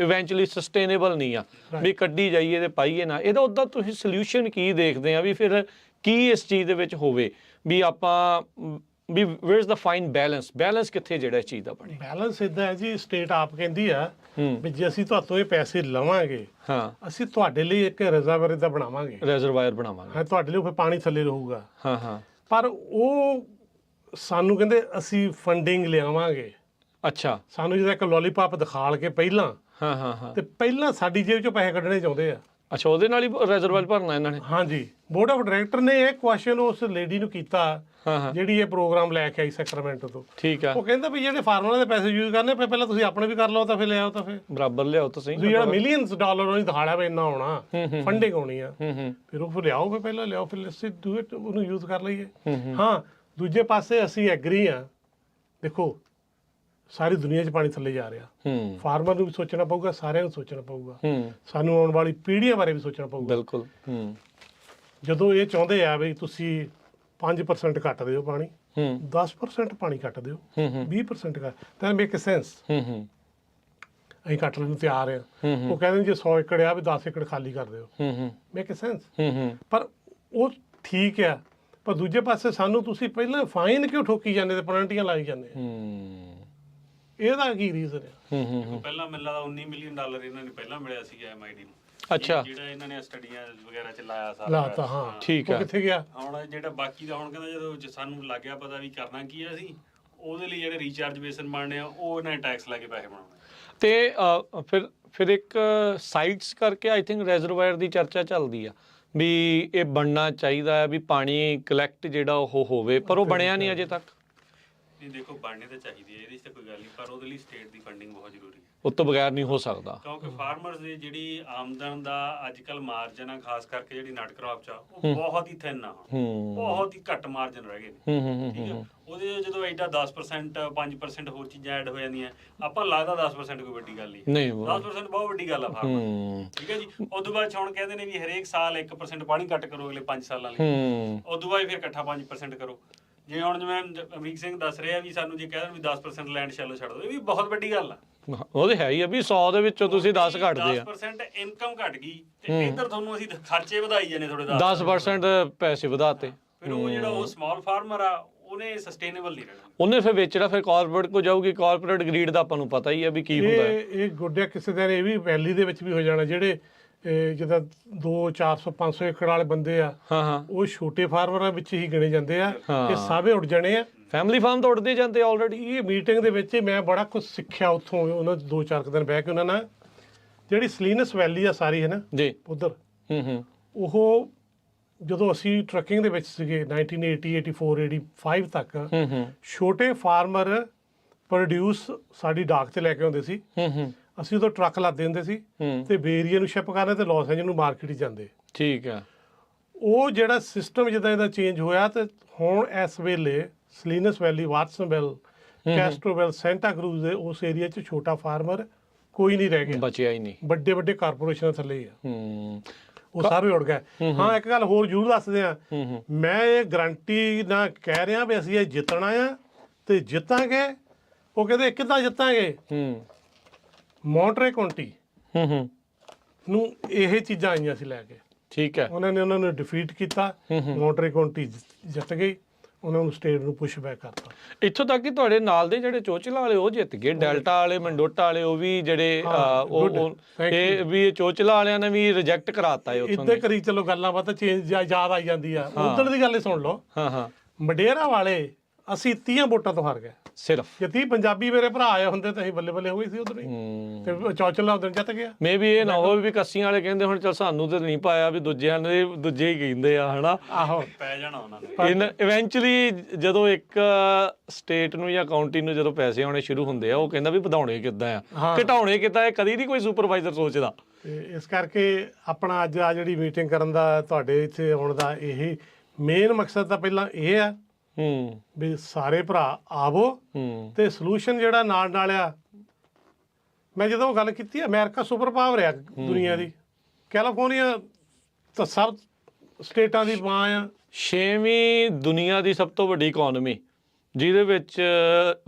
ਇਵੈਂਚੁਅਲੀ ਸਸਟੇਨੇਬਲ ਨਹੀਂ ਆ, ਵੀ ਕੱਢੀ ਜਾਈਏ ਤੇ ਪਾਈਏ ਨਾ। ਇਹਦਾ ਉੱਦਾਂ ਤੁਸੀਂ ਸੋਲਿਊਸ਼ਨ ਕੀ ਦੇਖਦੇ ਆ, ਵੀ ਫਿਰ ਕੀ ਇਸ ਚੀਜ਼ ਦੇ ਵਿੱਚ ਹੋਵੇ, ਵੀ ਆਪਾਂ ਵੀ where is the fine balance ਕਿੱਥੇ ਜਿਹੜਾ ਇਸ ਚੀਜ਼ ਦਾ ਬਣੇ? ਬੈਲੈਂਸ ਇਦਾਂ ਹੈ ਜੀ, ਸਟੇਟ ਆਪ ਕਹਿੰਦੀ ਆ ਵੀ ਜੇ ਅਸੀਂ ਤੁਹਾਤੋਂ ਇਹ ਪੈਸੇ ਲਵਾਂਗੇ, ਅਸੀਂ ਤੁਹਾਡੇ ਲਈ ਇੱਕ ਰਿਜ਼ਰਵਾਇਰ ਦਾ ਬਣਾਵਾਂਗੇ, ਤੁਹਾਡੇ ਲਈ ਫਿਰ ਪਾਣੀ ਥੱਲੇ ਰਹੂਗਾ। ਪਰ ਉਹ ਸਾਨੂੰ ਕਹਿੰਦੇ ਅਸੀਂ ਫੰਡਿੰਗ ਲਿਆਵਾਂਗੇ। ਅੱਛਾ, ਸਾਨੂੰ ਜਿਹੜਾ ਇੱਕ ਲੋਲੀਪੌਪ ਦਿਖਾਲ ਕੇ ਪਹਿਲਾਂ ਤੇ ਪਹਿਲਾਂ ਸਾਡੀ ਜੇਬ ਚੋਂ ਪੈਸੇ ਕੱਢਣੇ ਚਾਹੁੰਦੇ ਆ। ਅੱਛਾ, ਉਹਦੇ ਨਾਲ ਹੀ ਰਿਜ਼ਰਵਾਇਰ ਭਰਨਾ ਇਹਨਾਂ ਨੇ? ਹਾਂਜੀ, ਬੋਰਡ ਆਫ ਡਾਇਰੈਕਟਰ ਨੇ ਇਹ ਕੁਐਸਚਨ ਉਸ ਲੇਡੀ ਨੂੰ ਕੀਤਾ ਹਾਂ ਜਿਹੜੀ ਇਹ ਪ੍ਰੋਗਰਾਮ ਲੈ ਕੇ ਆਈ ਸੈਕਰਾਮੈਂਟੋ ਤੋਂ। ਠੀਕ ਆ, ਉਹ ਕਹਿੰਦਾ ਵੀ ਜਿਹੜੇ ਫਾਰਮਰਾਂ ਦੇ ਪੈਸੇ ਯੂਜ਼ ਕਰਨੇ ਪਏ, ਪਹਿਲਾਂ ਤੁਸੀਂ ਆਪਣੇ ਵੀ ਕਰ ਲਓ ਤਾਂ ਫਿਰ ਲਿਆਓ, ਤਾਂ ਫਿਰ ਬਰਾਬਰ ਲਿਆਓ ਤੁਸੀਂ ਜਿਹੜਾ ਮਿਲੀਅਨਸ ਡਾਲਰ ਉਹਨੇ ਦਿਖਾੜਿਆ ਵੀ ਇੰਨਾ ਆਉਣਾ, ਫੰਡਿੰਗ ਆਉਣੀ ਆ, ਹੂੰ ਫਿਰ ਉਹ ਫਿਰ ਲਿਆਓ, ਫਿਰ ਪਹਿਲਾਂ ਲਿਆਓ, ਫਿਰ ਅਸੀਂ ਡੂ ਇਟ, ਉਹਨੂੰ ਯੂਜ਼ ਕਰ ਲਈਏ। ਹਾਂ, ਦੂਜੇ ਪਾਸੇ ਅਸੀਂ ਐਗਰੀ ਆ, ਦੇਖੋ ਸਾਰੀ ਦੁਨੀਆ 'ਚ ਪਾਣੀ ਥੱਲੇ ਜਾ ਰਿਹਾ, ਹੂੰ ਫਾਰਮਰ ਨੂੰ ਵੀ ਸੋਚਣਾ ਪਊਗਾ, ਸਾਰਿਆਂ ਨੂੰ ਸੋਚਣਾ ਪਊਗਾ, ਹੂੰ ਸਾਨੂੰ ਆਉਣ ਵਾਲੀ ਪੀੜ੍ਹੀਆਂ ਬਾਰੇ ਵੀ ਸੋਚਣਾ ਪਊਗਾ। ਬਿਲਕੁਲ। ਹੂੰ ਜਦੋਂ ਇਹ ਚਾਹੁੰਦੇ ਆ ਵੀ ਤੁਸੀਂ 5% ਘੱਟ ਦਿਓ ਪਾਣੀ, ਹੂੰ 10% ਪਾਣੀ ਘੱਟ ਦਿਓ, ਹੂੰ 20% ਘੱਟ, ਤਾਂ ਮੇਕ ਸੈਂਸ, ਹੂੰ ਹੂੰ ਅਸੀਂ ਘੱਟ ਲੈਣ ਨੂੰ ਤਿਆਰ ਆ। ਹੂੰ ਉਹ ਕਹਿੰਦੇ ਜੇ 100 ਏਕੜ ਆ ਵੀ 10 ਏਕੜ ਖਾਲੀ ਕਰ ਦਿਓ, ਹੂੰ ਮੇਕ ਸੈਂਸ। ਹੂੰ ਪਰ ਉਹ ਠੀਕ ਆ, ਪਰ ਦੂਜੇ ਪਾਸੇ ਸਾਨੂੰ ਤੁਸੀਂ ਪਹਿਲਾਂ ਫਾਈਨ ਕਿਉਂ ਠੋਕੀ ਜਾਂਦੇ ਤੇ ਪੈਨਲਟੀਆਂ ਲਾਈ ਜਾਂਦੇ ਆ? ਹੂੰ ਇਹਦਾ ਕੀ ਰੀਜ਼ਨ ਆ? ਦੇਖੋ ਪਹਿਲਾਂ ਮੈਨੂੰ ਲੱਗਦਾ 19 ਮਿਲੀਅਨ ਡਾਲਰ ਇਹਨਾਂ ਨੇ ਪਹਿਲਾਂ ਮਿਲਿਆ ਸੀਗਾ ਐਮਆਈਡੀ ਨੂੰ। ਅੱਛਾ, ਜਿਹੜਾ ਇਹਨਾਂ ਨੇ ਸਟੱਡੀਆਂ ਵਗੈਰਾ ਚ ਲਾਇਆ ਸਾਰਾ ਲਾਤਾ, ਹਾਂ ਠੀਕ ਉਹ ਆ। ਕਿੱਥੇ ਗਿਆ? ਹੁਣ ਜਿਹੜਾ ਬਾਕੀ ਦਾ ਹੁਣ ਕਹਿੰਦਾ ਜਦੋਂ ਸਾਨੂੰ ਲੱਗ ਗਿਆ ਪਤਾ ਵੀ ਕਰਨਾ ਕੀ ਆ ਅਸੀਂ, ਉਹਦੇ ਲਈ ਜਿਹੜੇ ਰੀਚਾਰਜ ਬੇਸਨ ਬਣਨੇ ਆ ਉਹ ਇਹਨਾਂ ਨੇ ਟੈਕਸ ਲਾ ਕੇ ਪੈਸੇ ਬਣਾਉਣੇ। ਤੇ ਫਿਰ ਇੱਕ ਸਾਈਟਸ ਕਰਕੇ ਆਈ ਥਿੰਕ ਰਿਜ਼ਰਵਾਇਰ ਦੀ ਚਰਚਾ ਚੱਲਦੀ ਆ ਵੀ ਇਹ ਬਣਨਾ ਚਾਹੀਦਾ ਹੈ, ਵੀ ਪਾਣੀ ਕਲੈਕਟ ਜਿਹੜਾ ਉਹ ਹੋਵੇ, ਪਰ ਉਹ ਬਣਿਆ ਨਹੀਂ ਅਜੇ ਤੱਕ। ਨਹੀਂ ਦੇਖੋ ਬਣਨੇ ਤਾਂ ਚਾਹੀਦੀ ਹੈ, ਇਹਦੇ 'ਚ ਤਾਂ ਕੋਈ ਗੱਲ ਨਹੀਂ, ਪਰ ਉਹਦੇ ਲਈ ਸਟੇਟ ਦੀ ਫੰਡਿੰਗ ਬਹੁਤ ਜ਼ਰੂਰੀ ਹੈ। ਉਹ ਤੋਂ ਬਗੈਰ ਨਹੀਂ ਹੋ ਸਕਦਾ, ਕਿਉਂਕਿ ਫਾਰਮਰਸ ਦੀ ਜਿਹੜੀ ਆਮਦਨ ਦਾ ਅੱਜ ਕੱਲ ਮਾਰਜਨ ਆ, ਖਾਸ ਕਰਕੇ ਜਿਹੜੀ ਨਟ ਕ੍ਰੌਪ ਚ ਆ, ਉਹ ਬਹੁਤ ਹੀ ਥਿੰਨ ਆ, ਹੂੰ ਬਹੁਤ ਹੀ ਘੱਟ ਮਾਰਜਨ ਰਹਿ ਗਏ ਨੇ। ਹੂੰ ਠੀਕ ਆ, ਉਹਦੇ ਜਦੋਂ ਐਡਾ 10% 5% ਹੋਰ ਚੀਜ਼ਾਂ ਐਡ ਹੋ ਜਾਂਦੀਆਂ, ਆਪਾਂ ਲੱਗਦਾ 10% ਕੋਈ ਵੱਡੀ ਗੱਲ ਨਹੀਂ, ਨਹੀਂ 10% ਬਹੁਤ ਵੱਡੀ ਗੱਲ ਆ ਫਾਰਮਰ। ਹੂੰ ਠੀਕ ਹੈ ਜੀ, ਉਦੋਂ ਬਾਅਦ ਹੁਣ ਕਹਿੰਦੇ ਨੇ ਵੀ ਹਰੇਕ ਸਾਲ 1% ਪਾਣੀ ਕੱਟ ਕਰੋ ਅਗਲੇ 5 ਸਾਲਾਂ ਲਈ, ਹੂੰ ਉਦੋਂ ਬਾਅਦ ਫਿਰ ਇਕੱਠਾ 5% ਕਰੋ। ਜੇ ਹੁਣ ਜਿਵੇਂ ਅਮਰੀਕ ਸਿੰਘ ਦੱਸ ਰਿਹਾ ਵੀ ਸਾਨੂੰ ਜੇ ਕਹਿ ਦੇਣ ਵੀ 10% ਲੈਂਡ ਸ਼ੈਲੋ ਛੱਡ ਦਿਓ, ਇਹ ਵੀ ਬਹੁਤ ਵੱਡੀ ਗੱਲ ਆ। ਉਹਦੇ ਹੈ ਹੀ ਆ ਵੀ 100 ਦੇ ਵਿੱਚੋਂ ਤੁਸੀਂ 10 ਘੱਟਦੇ ਆ, 10% ਇਨਕਮ ਘਟ ਗਈ ਤੇ ਇੱਧਰ ਤੁਹਾਨੂੰ ਅਸੀਂ ਖਰਚੇ ਵਧਾਈ ਜਾਂਦੇ ਥੋੜੇ 10% ਪੈਸੇ ਵਧਾਤੇ, ਫਿਰ ਉਹ ਜਿਹੜਾ ਉਹ ਸਮਾਲ ਫਾਰਮਰ ਆ ਉਹਨੇ ਸਸਟੇਨੇਬਲ ਨਹੀਂ ਰਹਿਣਾ, ਉਹਨੇ ਫਿਰ ਵੇਚਣਾ, ਫਿਰ ਕਾਰਪੋਰੇਟ ਕੋ ਜਾਊਗੀ। ਕਾਰਪੋਰੇਟ ਗਰੀਡ ਦਾ ਆਪਾਂ ਨੂੰ ਪਤਾ ਹੀ ਆ ਵੀ ਕੀ ਹੁੰਦਾ ਹੈ। ਇਹ ਗੁੱਡਿਆ ਕਿਸੇ ਦਿਨ ਇਹ ਵੀ ਵੈਲੀ ਦੇ ਵਿੱਚ ਵੀ ਹੋ ਜਾਣਾ, ਜਿਹੜੇ ਜਿੱਦਾਂ 200 400 500 ਏਕੜ ਵਾਲੇ ਬੰਦੇ ਆ, ਹਾਂ ਹਾਂ, ਉਹ ਛੋਟੇ ਫਾਰਮਰਾਂ ਵਿੱਚ ਹੀ ਗਿਣੇ ਜਾਂਦੇ ਆ, ਇਹ ਸਾਰੇ ਉੱਡ ਜਾਣੇ ਆ। ਫੈਮਿਲੀ ਫਾਰਮ ਤਾਂ ਉੱਡਦੇ ਜਾਂਦੇ ਆਲਰੇਡੀ। ਇਹ ਮੀਟਿੰਗ ਦੇ ਵਿੱਚ ਮੈਂ ਬੜਾ ਕੁਝ ਸਿੱਖਿਆ ਉੱਥੋਂ, ਉਹਨਾਂ 2-4 ਦਿਨ ਬਹਿ ਕੇ ਉਹਨਾਂ ਨਾਲ, ਜਿਹੜੀ ਸਲੀਨਸ ਵੈਲੀ ਆ ਸਾਰੀ ਹੈ ਨਾ ਜੀ, ਉਧਰ, ਹੂੰ ਉਹ ਜਦੋਂ ਅਸੀਂ ਟਰੱਕਿੰਗ ਦੇ ਵਿੱਚ ਸੀਗੇ 1980 84 85 ਤੱਕ, ਹੂੰ ਛੋਟੇ ਫਾਰਮਰ ਪ੍ਰੋਡਿਊਸ ਸਾਡੀ ਡਾਕ ਤੇ ਲੈ ਕੇ ਆਉਂਦੇ ਸੀ, ਹੂੰ ਅਸੀਂ ਉਦੋਂ ਟਰੱਕ ਲਾਦੇ ਹੁੰਦੇ ਸੀ ਤੇ ਬੇਰੀਏ ਨੂੰ ਸ਼ਿਪ ਕਰਨੇ ਤੇ ਲਾਸ ਐਂਜਲਸ ਨੂੰ ਮਾਰਕੀਟ ਹੀ ਜਾਂਦੇ। ਠੀਕ ਆ, ਉਹ ਜਿਹੜਾ ਸਿਸਟਮ ਜਿੱਦਾਂ ਇਹਦਾ ਚੇਂਜ ਹੋਇਆ, ਤੇ ਹੁਣ ਇਸ ਵੇਲੇ ਸਲੀਨਸ ਵੈਲੀ, ਵਾਟਸਨਵਿਲ, ਕੈਸਟਰੋਵਿਲ, ਸੈਂਟਾ ਕਰੂਜ਼ ਦੇ ਉਸ ਏਰੀਆ 'ਚ ਛੋਟਾ ਫਾਰਮਰ ਕੋਈ ਨਹੀਂ ਰਹਿ ਗਿਆ, ਬਚਿਆ ਹੀ ਨਹੀਂ। ਵੱਡੇ ਵੱਡੇ ਕਾਰਪੋਰੇਸ਼ਨਾਂ ਥੱਲੇ ਹੀ ਆ, ਹੂੰ ਉਹ ਸਾਰੇ ਉੜ ਗਏ। ਹਾਂ, ਇੱਕ ਗੱਲ ਹੋਰ ਜ਼ਰੂਰ ਦੱਸਦੇ ਆ, ਮੈਂ ਇਹ ਗਰੰਟੀ ਨਾਲ ਕਹਿ ਰਿਹਾ ਵੀ ਅਸੀਂ ਇਹ ਜਿੱਤਣਾ ਆ ਤੇ ਜਿੱਤਾਂਗੇ। ਉਹ ਕਹਿੰਦੇ ਕਿੱਦਾਂ ਜਿੱਤਾਂਗੇ? ਹੂੰ ਮੌਂਟਰੇ ਕਾਉਂਟੀ ਹੂੰ ਨੂੰ ਇਹ ਚੀਜ਼ਾਂ ਆਈਆਂ ਸੀ ਲੈ ਕੇ, ਠੀਕ ਹੈ, ਉਹਨਾਂ ਨੂੰ ਡਿਫੀਟ ਕੀਤਾ, ਮੌਂਟਰੇ ਕਾਉਂਟੀ ਜਿੱਤ ਗਈ, ਉਹਨਾਂ ਨੂੰ ਸਟੇਟ ਨੂੰ ਪੁਸ਼ ਬੈਕ ਕਰਤਾ। ਇੱਥੋਂ ਤੱਕ ਕਿ ਤੁਹਾਡੇ ਨਾਲ ਦੇ ਜਿਹੜੇ ਚੋਚਲਾ ਵਾਲੇ ਉਹ ਜਿੱਤ ਗਏ, ਡੈਲਟਾ ਵਾਲੇ, ਮੰਡੋਟਾ ਵਾਲੇ, ਉਹ ਵੀ ਜਿਹੜੇ ਇਹ ਵੀ ਚੋਚਲਾ ਵਾਲਿਆਂ ਨੇ ਵੀ ਰਿਜੈਕਟ ਕਰਾਤਾ ਹੈ ਉੱਥੋਂ ਇੱਦਾਂ ਕਰੀ ਚਲੋ, ਗੱਲਾਂ ਬਾਤਾਂ ਚੇਂਜ ਯਾਦ ਆਈ ਜਾਂਦੀ ਆ। ਉਧਰ ਦੀ ਗੱਲ ਹੀ ਸੁਣ ਲਓ, ਹਾਂ ਹਾਂ, ਮਡੇਰਾ ਵਾਲੇ ਅਸੀਂ 30 ਵੋਟਾਂ ਤੋਂ ਹਾਰ ਗਏ। ਸਿਰਫ ਜੇ 30 ਪੰਜਾਬੀ ਮੇਰੇ ਭਰਾ ਆਏ ਹੁੰਦੇ ਤਾਂ ਅਸੀਂ ਬੱਲੇ ਬੱਲੇ ਹੋ ਗਈ ਸੀ ਉਧਰ ਹੀ, ਤੇ ਚੌਚਲਾ ਉਧਰ ਜਿੱਤ ਗਿਆ। ਮੇ ਵੀ ਇਹ ਨਾ ਹੋਵੇ ਵੀ ਕੱਸੀਆਂ ਵਾਲੇ ਕਹਿੰਦੇ ਹੁਣ ਚਲ ਸਾਨੂੰ ਤੇ ਨਹੀਂ ਪਾਇਆ, ਵੀ ਦੂਜਿਆਂ ਨੇ ਦੂਜੇ ਹੀ ਕਹਿੰਦੇ ਆ, ਹਨਾ। ਆਹੋ, ਪੈ ਜਾਣਾ ਉਹਨਾਂ ਨੇ। ਇਵੈਂਚੁਅਲੀ ਜਦੋਂ ਇੱਕ ਸਟੇਟ ਨੂੰ ਜਾਂ ਕਾਉਂਟੀ ਨੂੰ ਜਦੋਂ ਪੈਸੇ ਆਉਣੇ ਸ਼ੁਰੂ ਹੁੰਦੇ ਆ, ਉਹ ਕਹਿੰਦਾ ਵੀ ਵਧਾਉਣੇ ਕਿੱਦਾਂ ਆ, ਘਟਾਉਣੇ ਕਿੱਦਾਂ, ਇਹ ਕਦੀ ਨਹੀਂ ਕੋਈ ਸੁਪਰਵਾਈਜ਼ਰ ਸੋਚਦਾ। ਤੇ ਇਸ ਕਰਕੇ ਆਪਣਾ ਅੱਜ ਆ ਜਿਹੜੀ ਮੀਟਿੰਗ ਕਰਨ ਦਾ, ਤੁਹਾਡੇ ਇੱਥੇ ਆਉਣ ਦਾ ਇਹ ਮੇਨ ਮਕਸਦ ਤਾਂ ਪਹਿਲਾਂ ਇਹ ਆ ਵੀ ਸਾਰੇ ਭਰਾ ਆਵੋ ਤੇ ਸੋਲੂਸ਼ਨ ਜਿਹੜਾ ਨਾਲ ਆ। ਮੈਂ ਜਦੋਂ ਗੱਲ ਕੀਤੀ, ਅਮਰੀਕਾ ਸੁਪਰ ਪਾਵਰ ਆ ਦੁਨੀਆ ਦੀ, ਕੈਲੀਫੋਰਨੀਆ ਤਾਂ ਸਭ ਸਟੇਟਾਂ ਦੀ ਮਾਂ ਆ। 6ਵੀਂ ਦੁਨੀਆ ਦੀ ਸਭ ਤੋਂ ਵੱਡੀ ਇਕਨੋਮੀ, ਜਿਹਦੇ ਵਿੱਚ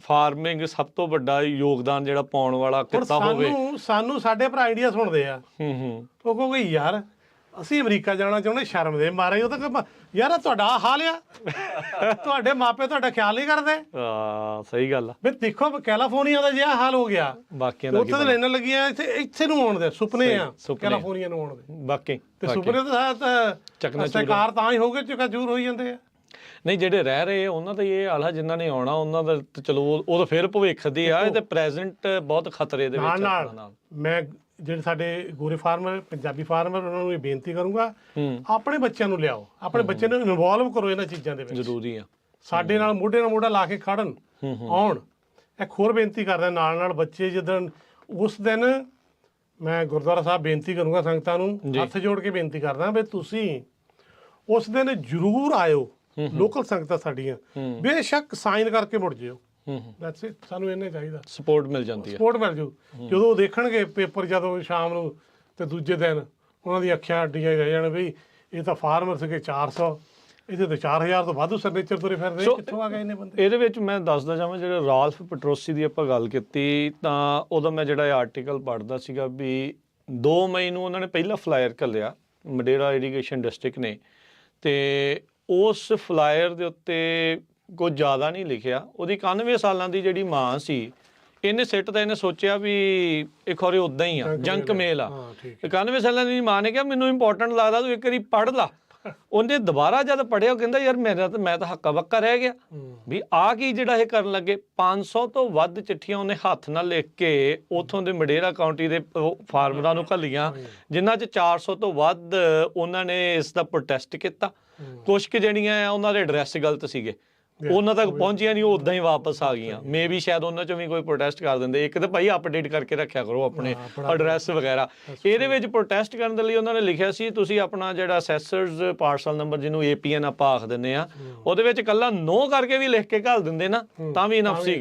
ਫਾਰਮਿੰਗ ਸਭ ਤੋਂ ਵੱਡਾ ਯੋਗਦਾਨ ਜਿਹੜਾ ਪਾਉਣ ਵਾਲਾ ਕਿੱਤਾ ਹੋਵੇ। ਸਾਨੂੰ ਸਾਡੇ ਭਰਾ ਇੰਡੀਆ ਸੁਣਦੇ ਆ, ਉਹ ਕਹੋਗੇ ਯਾਰ ਅਸੀਂ ਅਮਰੀਕਾ ਜਾਣਾ ਚਾਹੁੰਦੇ, ਸ਼ਰਮ ਦੇ ਮਾਰੇ। ਉਹ ਤਾਂ ਯਾਰ ਤੁਹਾਡਾ ਹਾਲ ਆ, ਤੁਹਾਡੇ ਮਾਪੇ ਤੁਹਾਡਾ ਖਿਆਲ ਨਹੀਂ ਕਰਦੇ। ਸਹੀ ਗੱਲ ਆ। ਵੀ ਦੇਖੋ ਕੈਲੀਫੋਰਨੀਆ ਦਾ ਜਿਹਾ ਹਾਲ ਹੋ ਗਿਆ, ਬਾਕੀਆਂ ਦਾ ਉੱਥੇ ਤਾਂ ਲੈਣ ਲੱਗੀਆਂ, ਇੱਥੇ ਨੂੰ ਆਉਣ ਦੇ ਸੁਪਨੇ ਆ, ਕੈਲੀਫੋਰਨੀਆ ਨੂੰ ਆਉਣ ਦੇ ਬਾਕੀ। ਤੇ ਸੁਪਨੇ ਤਾਂ ਸਰਕਾਰ ਤਾਂ ਹੀ ਹੋਗੇ ਚਕਚੂਰ ਹੋਈ ਜਾਂਦੇ ਆ। ਨਹੀਂ, ਜਿਹੜੇ ਰਹਿ ਰਹੇ ਉਹਨਾਂ ਦਾ ਇਹ ਹਾਲ ਆ, ਜਿਨ੍ਹਾਂ ਨੇ ਆਉਣਾ ਉਹਨਾਂ ਦਾ ਚਲੋ ਉਹ ਤਾਂ ਫਿਰ ਭਵਿੱਖ ਦੀ ਆ, ਤੇ ਪ੍ਰੈਜ਼ੈਂਟ ਬਹੁਤ ਖਤਰੇ ਦੇ ਵਿੱਚ। ਨਾਲ ਮੈਂ ਜਿਹੜੇ ਸਾਡੇ ਗੋਰੇ ਫਾਰਮਰ ਪੰਜਾਬੀ ਫਾਰਮਰ ਉਹਨਾਂ ਨੂੰ ਇਹ ਬੇਨਤੀ ਕਰੂੰਗਾ ਆਪਣੇ ਬੱਚਿਆਂ ਨੂੰ ਲਿਆਓ, ਆਪਣੇ ਬੱਚੇ ਨੂੰ ਇਨਵੋਲਵ ਕਰੋ ਇਹਨਾਂ ਚੀਜ਼ਾਂ ਦੇ ਵਿੱਚ, ਜ਼ਰੂਰੀ ਆ। ਸਾਡੇ ਨਾਲ ਮੋਢਾ ਲਾ ਕੇ ਖੜਨ ਆਉਣ। ਇੱਕ ਹੋਰ ਬੇਨਤੀ ਕਰਦਾ ਨਾਲ ਬੱਚੇ ਜਿੱਦਣ ਉਸ ਦਿਨ ਮੈਂ ਗੁਰਦੁਆਰਾ ਸਾਹਿਬ ਬੇਨਤੀ ਕਰੂੰਗਾ ਸੰਗਤਾਂ ਨੂੰ ਹੱਥ ਜੋੜ ਕੇ ਬੇਨਤੀ ਕਰਦਾ ਵੀ ਤੁਸੀਂ ਉਸ ਦਿਨ ਜ਼ਰੂਰ ਆਇਓ, ਲੋਕਲ ਸੰਗਤਾਂ ਸਾਡੀਆਂ ਬੇਸ਼ੱਕ ਸਾਈਨ ਕਰਕੇ ਮੁੜ ਜਿਓ। ਦੈਟਸ ਇਟ, ਸਾਨੂੰ ਇਹਨੇ ਚਾਹੀਦਾ, ਸਪੋਰਟ ਮਿਲ ਜਾਂਦੀ ਹੈ, ਸਪੋਰਟ ਮਿਲ ਜੂ। ਜਦੋਂ ਉਹ ਦੇਖਣਗੇ ਪੇਪਰ ਜਦੋਂ ਸ਼ਾਮ ਨੂੰ ਤੇ ਦੂਜੇ ਦਿਨ ਉਹਨਾਂ ਦੀ ਅੱਖਾਂ ਅੱਡੀਆਂ ਰਹਿ ਜਾਣ ਵੀ ਇਹ ਤਾਂ ਫਾਰਮਰ ਸੀਗੇ 400, ਇਹਦੇ ਤੇ 4000 ਤੋਂ ਵਾਧੂ ਸਿਗਨੇਚਰ ਤੁਰੇ ਫਿਰਦੇ, ਕਿੱਥੋਂ ਆ ਗਏ ਇੰਨੇ ਬੰਦੇ? ਇਹਦੇ ਵਿੱਚ ਮੈਂ ਦੱਸਦਾ ਚਾਹਾਂ, ਜਿਹੜਾ ਰਾਲਫ ਪੈਟਰੋਸੀ ਦੀ ਆਪਾਂ ਗੱਲ ਕੀਤੀ ਤਾਂ ਉਹਦਾ ਮੈਂ ਜਿਹੜਾ ਆਰਟੀਕਲ ਪੜ੍ਹਦਾ ਸੀਗਾ ਵੀ 2 ਮਈ ਨੂੰ ਉਹਨਾਂ ਨੇ ਪਹਿਲਾ ਫਲਾਇਰ ਘੱਲਿਆ ਮਡੇਰਾ ਇਰੀਗੇਸ਼ਨ ਡਿਸਟ੍ਰਿਕਟ ਨੇ, ਤੇ ਉਸ ਫਲਾਇਰ ਦੇ ਉੱਤੇ ਕੁਝ ਜ਼ਿਆਦਾ ਨਹੀਂ ਲਿਖਿਆ। ਉਹਦੀ 91 ਸਾਲਾਂ ਦੀ ਜਿਹੜੀ ਮਾਂ ਸੀ, ਇਹਨੇ ਸਿੱਟ ਤਾਂ ਇਹਨੇ ਸੋਚਿਆ ਵੀ ਇੱਕ ਵਾਰੀ ਉਦਾਂ ਹੀ ਆ, ਜੰਕ ਮੇਲ ਆ। 91 ਸਾਲਾਂ ਦੀ ਮਾਂ ਨੇ ਕਿਹਾ ਮੈਨੂੰ ਇੰਪੋਰਟੈਂਟ ਲੱਗਦਾ, ਤੂੰ ਇੱਕ ਵਾਰੀ ਪੜ੍ਹ ਲਾ। ਉਹਨੇ ਦੁਬਾਰਾ ਜਦ ਪੜ੍ਹਿਆ ਉਹ ਕਹਿੰਦਾ ਯਾਰ ਮੈਂ ਤਾਂ ਹੱਕਾ ਬੱਕਾ ਰਹਿ ਗਿਆ ਵੀ ਆਹ ਕੀ ਜਿਹੜਾ ਇਹ ਕਰਨ ਲੱਗੇ। 500 ਤੋਂ ਵੱਧ ਚਿੱਠੀਆਂ ਉਹਨੇ ਹੱਥ ਨਾਲ ਲਿਖ ਕੇ ਉੱਥੋਂ ਦੇ ਮਡੇਰਾ ਕਾਉਂਟੀ ਦੇ ਫਾਰਮਰਾਂ ਨੂੰ ਘੱਲੀਆਂ, ਜਿਨ੍ਹਾਂ 'ਚ 400 ਤੋਂ ਵੱਧ ਉਹਨਾਂ ਨੇ ਇਸ ਦਾ ਪ੍ਰੋਟੈਸਟ ਕੀਤਾ। ਕੁਛ ਕੁ ਜਿਹੜੀਆਂ ਆ ਉਹਨਾਂ ਦੇ ਐਡਰੈਸ ਗਲਤ ਸੀਗੇ, ਉਹਨਾਂ ਤੱਕ ਪਹੁੰਚੀਆਂ ਨਹੀਂ, ਉਹ ਉੱਦਾਂ ਹੀ ਵਾਪਸ ਆ ਗਈਆਂ। ਮੇ ਵੀ ਸ਼ਾਇਦ ਉਹਨਾਂ 'ਚੋਂ ਵੀ ਕੋਈ ਪ੍ਰੋਟੈਸਟ ਕਰ ਦਿੰਦੇ। ਇੱਕ ਤਾਂ ਭਾਈ ਅਪਡੇਟ ਕਰਕੇ ਰੱਖਿਆ ਕਰੋ ਆਪਣੇ ਐਡਰੈਸ ਵਗੈਰਾ। ਇਹਦੇ ਵਿੱਚ ਪ੍ਰੋਟੈਸਟ ਕਰਨ ਦੇ ਲਈ ਉਹਨਾਂ ਨੇ ਲਿਖਿਆ ਸੀ ਤੁਸੀਂ ਆਪਣਾ ਜਿਹੜਾ ਅਸੈਸਰਸ ਪਾਰਸਲ ਨੰਬਰ ਜਿਹਨੂੰ APN ਆਪਾਂ ਆਖ ਦਿੰਦੇ ਆ, ਉਹਦੇ ਵਿੱਚ ਇਕੱਲਾ ਨੋ ਕਰਕੇ ਵੀ ਲਿਖ ਕੇ ਘੱਲ ਦਿੰਦੇ ਨਾ ਤਾਂ ਵੀ ਇਨਫ ਸੀ।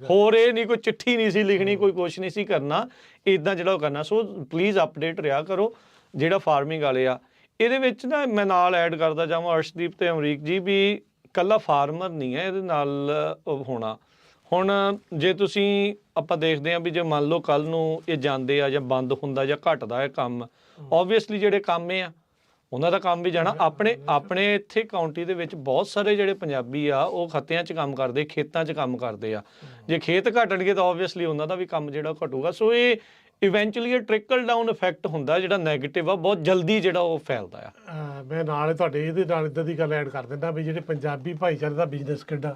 ਹੋਰ ਇਹ ਨਹੀਂ ਕੋਈ ਚਿੱਠੀ ਨਹੀਂ ਸੀ ਲਿਖਣੀ, ਕੋਈ ਕੁਛ ਨਹੀਂ ਸੀ ਕਰਨਾ, ਇੱਦਾਂ ਜਿਹੜਾ ਉਹ ਕਰਨਾ। ਸੋ ਪਲੀਜ਼ ਅਪਡੇਟ ਰਿਹਾ ਕਰੋ ਜਿਹੜਾ ਫਾਰਮਿੰਗ ਵਾਲੇ ਆ। ਇਹਦੇ ਵਿੱਚ ਨਾ ਮੈਂ ਨਾਲ ਐਡ ਕਰਦਾ ਜਾਵਾਂ ਅਰਸ਼ਦੀਪ ਤੇ ਅਮਰੀਕ ਜੀ ਵੀ ਕੱਲਾ ਫਾਰਮਰ ਨਹੀਂ ਹੈ ਇਹਦੇ ਨਾਲ ਹੋਣਾ। ਹੁਣ ਜੇ ਤੁਸੀਂ ਆਪਾਂ ਦੇਖਦੇ ਹਾਂ ਵੀ ਜੇ ਮੰਨ ਲਓ ਕੱਲ੍ਹ ਨੂੰ ਇਹ ਜਾਂਦੇ ਆ ਜਾਂ ਬੰਦ ਹੁੰਦਾ ਜਾਂ ਘਟਦਾ ਹੈ ਕੰਮ, ਓਬਵੀਅਸਲੀ ਜਿਹੜੇ ਕੰਮ ਆ ਉਹਨਾਂ ਦਾ ਕੰਮ ਵੀ ਜਾਣਾ। ਆਪਣੇ ਇੱਥੇ ਕਾਉਂਟੀ ਦੇ ਵਿੱਚ ਬਹੁਤ ਸਾਰੇ ਜਿਹੜੇ ਪੰਜਾਬੀ ਆ ਉਹ ਖੱਤਿਆਂ 'ਚ ਕੰਮ ਕਰਦੇ, ਖੇਤਾਂ 'ਚ ਕੰਮ ਕਰਦੇ ਆ। ਜੇ ਖੇਤ ਘਟਣਗੇ ਤਾਂ ਓਬਵੀਅਸਲੀ ਉਹਨਾਂ ਦਾ ਵੀ ਕੰਮ ਜਿਹੜਾ ਘਟੂਗਾ। ਸੋ ਇਹ ਇਵੈਂਚੁਅਲੀ ਇਹ ਟ੍ਰਿਕਲ ਡਾਊਨ ਇਫੈਕਟ ਹੁੰਦਾ ਜਿਹੜਾ ਨੈਗੇਟਿਵ ਆ, ਬਹੁਤ ਜਲਦੀ ਜਿਹੜਾ ਉਹ ਫੈਲਦਾ ਆ। ਮੈਂ ਨਾਲ ਤੁਹਾਡੇ ਇਹਦੇ ਨਾਲ ਇੱਦਾਂ ਦੀ ਗੱਲ ਐਡ ਕਰ ਦਿੰਦਾ ਵੀ ਜਿਹੜੇ ਪੰਜਾਬੀ ਭਾਈਚਾਰੇ ਦਾ ਬਿਜ਼ਨਸ ਕਿੱਡਾ,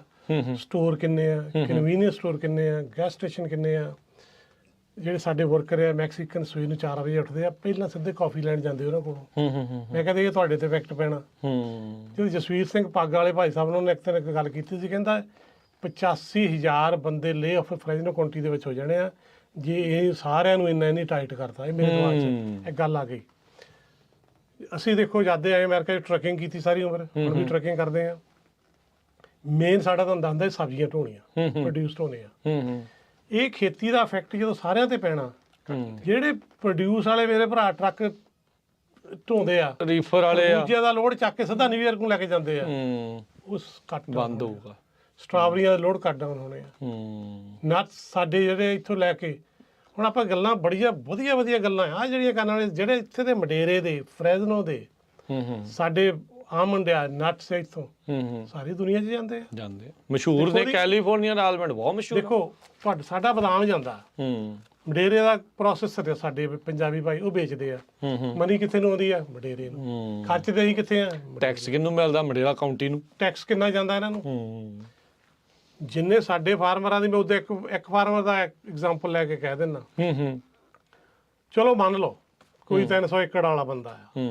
ਸਟੋਰ ਕਿੰਨੇ ਆ, ਕਨਵੀਨੀਅੰਸ ਸਟੋਰ ਕਿੰਨੇ ਆ, ਗੈਸ ਸਟੇਸ਼ਨ ਕਿੰਨੇ ਆ। ਜਿਹੜੇ ਸਾਡੇ ਵਰਕਰ ਆ ਮੈਕਸੀਕਨ ਸਵੇਰ ਨੂੰ 4 ਵਜੇ ਉੱਠਦੇ ਆ, ਪਹਿਲਾਂ ਸਿੱਧੇ ਕਾਫੀ ਲੈਣ ਜਾਂਦੇ ਉਹਨਾਂ ਕੋਲੋਂ। ਮੈਂ ਕਹਿੰਦਾ ਇਹ ਤੁਹਾਡੇ ਤੇ ਇਫੈਕਟ ਪੈਣਾ। ਜਦੋਂ ਜਸਵੀਰ ਸਿੰਘ ਪੱਗ ਵਾਲੇ ਭਾਈ ਸਾਹਿਬ ਨੇ ਇੱਕ ਦਿਨ ਇੱਕ ਗੱਲ ਕੀਤੀ ਸੀ, ਕਹਿੰਦਾ 85,000 ਬੰਦੇ ਲੇ ਆਫ ਫਰੈਜ਼ਨੋ ਕਾਉਂਟੀ ਦੇ ਵਿੱਚ ਹੋ ਜਾਣੇ ਆ ਜੇ ਇਹ ਸਾਰਿਆਂ ਨੂੰ ਇੰਨਾ ਨਹੀਂ ਟਾਈਟ ਕਰਤਾ। ਇਹ ਮੇਰੇ ਦਿਮਾਗ 'ਚ ਇੱਕ ਗੱਲ ਆ ਗਈ। ਅਸੀਂ ਦੇਖੋ ਜਾਂਦੇ ਆਏ ਅਮਰੀਕਾ 'ਚ ਟਰੱਕਿੰਗ ਕੀਤੀ ਸਾਰੀ ਉਮਰ, ਹੁਣ ਵੀ ਟਰੱਕਿੰਗ ਕਰਦੇ ਆ। ਮੇਨ ਸਾਡਾ ਧੰਦਾ ਹੁੰਦਾ ਸਬਜ਼ੀਆਂ ਢੋਣੀਆਂ, ਪ੍ਰੋਡਿਊਸ ਹੋਣੇ ਆ। ਇਹ ਖੇਤੀ ਦਾ ਇਫੈਕਟ ਜਦੋਂ ਸਾਰਿਆਂ ਤੇ ਪੈਣਾ, ਜਿਹੜੇ ਪ੍ਰੋਡਿਊਸ ਵਾਲੇ ਮੇਰੇ ਭਰਾ ਟਰੱਕ ਢੋਂਦੇ ਆ, ਰੀਫਰ ਵਾਲੇ ਆ, ਦੂਜਿਆਂ ਦਾ ਲੋਡ ਚੱਕ ਕੇ ਸਿੱਧਾ ਨਿਊਯਾਰਕ ਨੂੰ ਲੈ ਕੇ ਜਾਂਦੇ ਆ, ਉਸ ਕੱਟ ਬੰਦ ਹੋਊਗਾ। ਸਟ੍ਰਾਬੇਰੀਆਂ ਦੇ ਲੋਡ ਕੱਟ ਡਾਊਨ ਹੋਣੇ ਆ। ਨਟਸ ਸਾਡੇ ਜਿਹੜੇ ਇੱਥੋਂ ਲੈ ਕੇ ਹੁਣ ਆਪਾਂ ਗੱਲਾਂ ਬੜੀਆਂ ਵਧੀਆ ਗੱਲਾਂ ਆ ਜਿਹੜੀਆਂ ਕਰਨ ਵਾਲੇ, ਜਿਹੜੇ ਇੱਥੇ ਦੇ ਮਡੇਰੇ ਦੇ, ਫਰੈਜ਼ਨੋ ਦੇ, ਸਾਡੇ ਆਮੰਡ ਆ, ਨਟਸ ਇੱਥੋਂ ਸਾਰੀ ਦੁਨੀਆ 'ਚ ਜਾਂਦੇ ਆ। ਮਸ਼ਹੂਰ ਨੇ ਕੈਲੀਫੋਰਨੀਆ ਦਾ ਆਲਮੰਡ ਬਹੁਤ ਮਸ਼ਹੂਰ। ਦੇਖੋ ਸਾਡਾ ਬਦਾਮ ਜਾਂਦਾ ਮਡੇਰੇ ਦਾ ਪ੍ਰੋਸੈਸਰ, ਸਾਡੇ ਪੰਜਾਬੀ ਭਾਈ ਉਹ ਵੇਚਦੇ ਆ। ਮਨੀ ਕਿੱਥੇ ਨੂੰ ਆਉਂਦੀ ਆ? ਮਡੇਰੇ ਨੂੰ। ਖਰਚਦੇ ਹੀ ਕਿੱਥੇ ਆ? ਟੈਕਸ ਕਿਹਨੂੰ ਮਿਲਦਾ? ਮਡੇਰਾ ਕਾਉਂਟੀ ਨੂੰ। ਟੈਕਸ ਕਿੰਨਾ ਜਾਂਦਾ ਇਹਨਾਂ ਨੂੰ? ਜਿੰਨੇ ਸਾਡੇ ਫਾਰਮਰਾਂ ਦੀ, ਮੈਂ ਉਹਦੇ ਇੱਕ ਫਾਰਮਰ ਦਾ ਐਗਜ਼ਾਮਪਲ ਲੈ ਕੇ ਕਹਿ ਦਿੰਦਾ। ਚਲੋ ਮੰਨ ਲਓ ਕੋਈ 300 ਏਕੜ ਵਾਲਾ ਬੰਦਾ ਆ,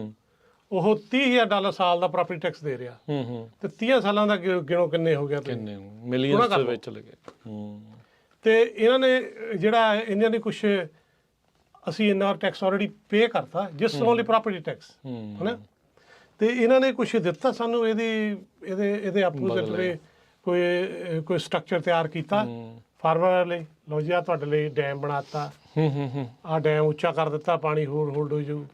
ਉਹ $30,000 ਸਾਲ ਦਾ ਪ੍ਰਾਪਰਟੀ ਟੈਕਸ ਦੇ ਰਿਹਾ, ਤੇ 30 ਸਾਲਾਂ ਦਾ ਗਿਣੋ ਕਿੰਨੇ ਹੋ ਗਿਆ? ਕਿੰਨੇ ਮਿਲੀਅਨਸ ਦੇ ਵਿੱਚ ਲੱਗੇ। ਤੇ ਇਹਨਾਂ ਨੇ ਜਿਹੜਾ ਇਹਨਾਂ ਨੇ ਕੁਛ ਅਸੀਂ ਇੰਨਾ ਟੈਕਸ ਆਲਰੇਡੀ ਪੇ ਕਰਤਾ, ਜਿਸ ਓਨਲੀ ਪ੍ਰਾਪਰਟੀ ਟੈਕਸ ਹੈ, ਤੇ ਇਹਨਾਂ ਨੇ ਕੁਛ ਦਿੱਤਾ ਸਾਨੂੰ ਇਹਦੇ ਆਪੋਜ਼ਿਟ ਕੋਈ ਸਟਰਕਚਰ ਤਿਆਰ ਕੀਤਾ ਫਾਰਮਰ ਲਈ। ਲਓ ਜੀ ਆ ਤੁਹਾਡੇ ਲਈ ਡੈਮ ਬਣਾਤਾ, ਆਹ ਡੈਮ ਉੱਚਾ ਕਰ ਦਿੱਤਾ, ਪਾਣੀ ਹੋਰ ਹੋਲਡ ਹੋ ਜਾਊ,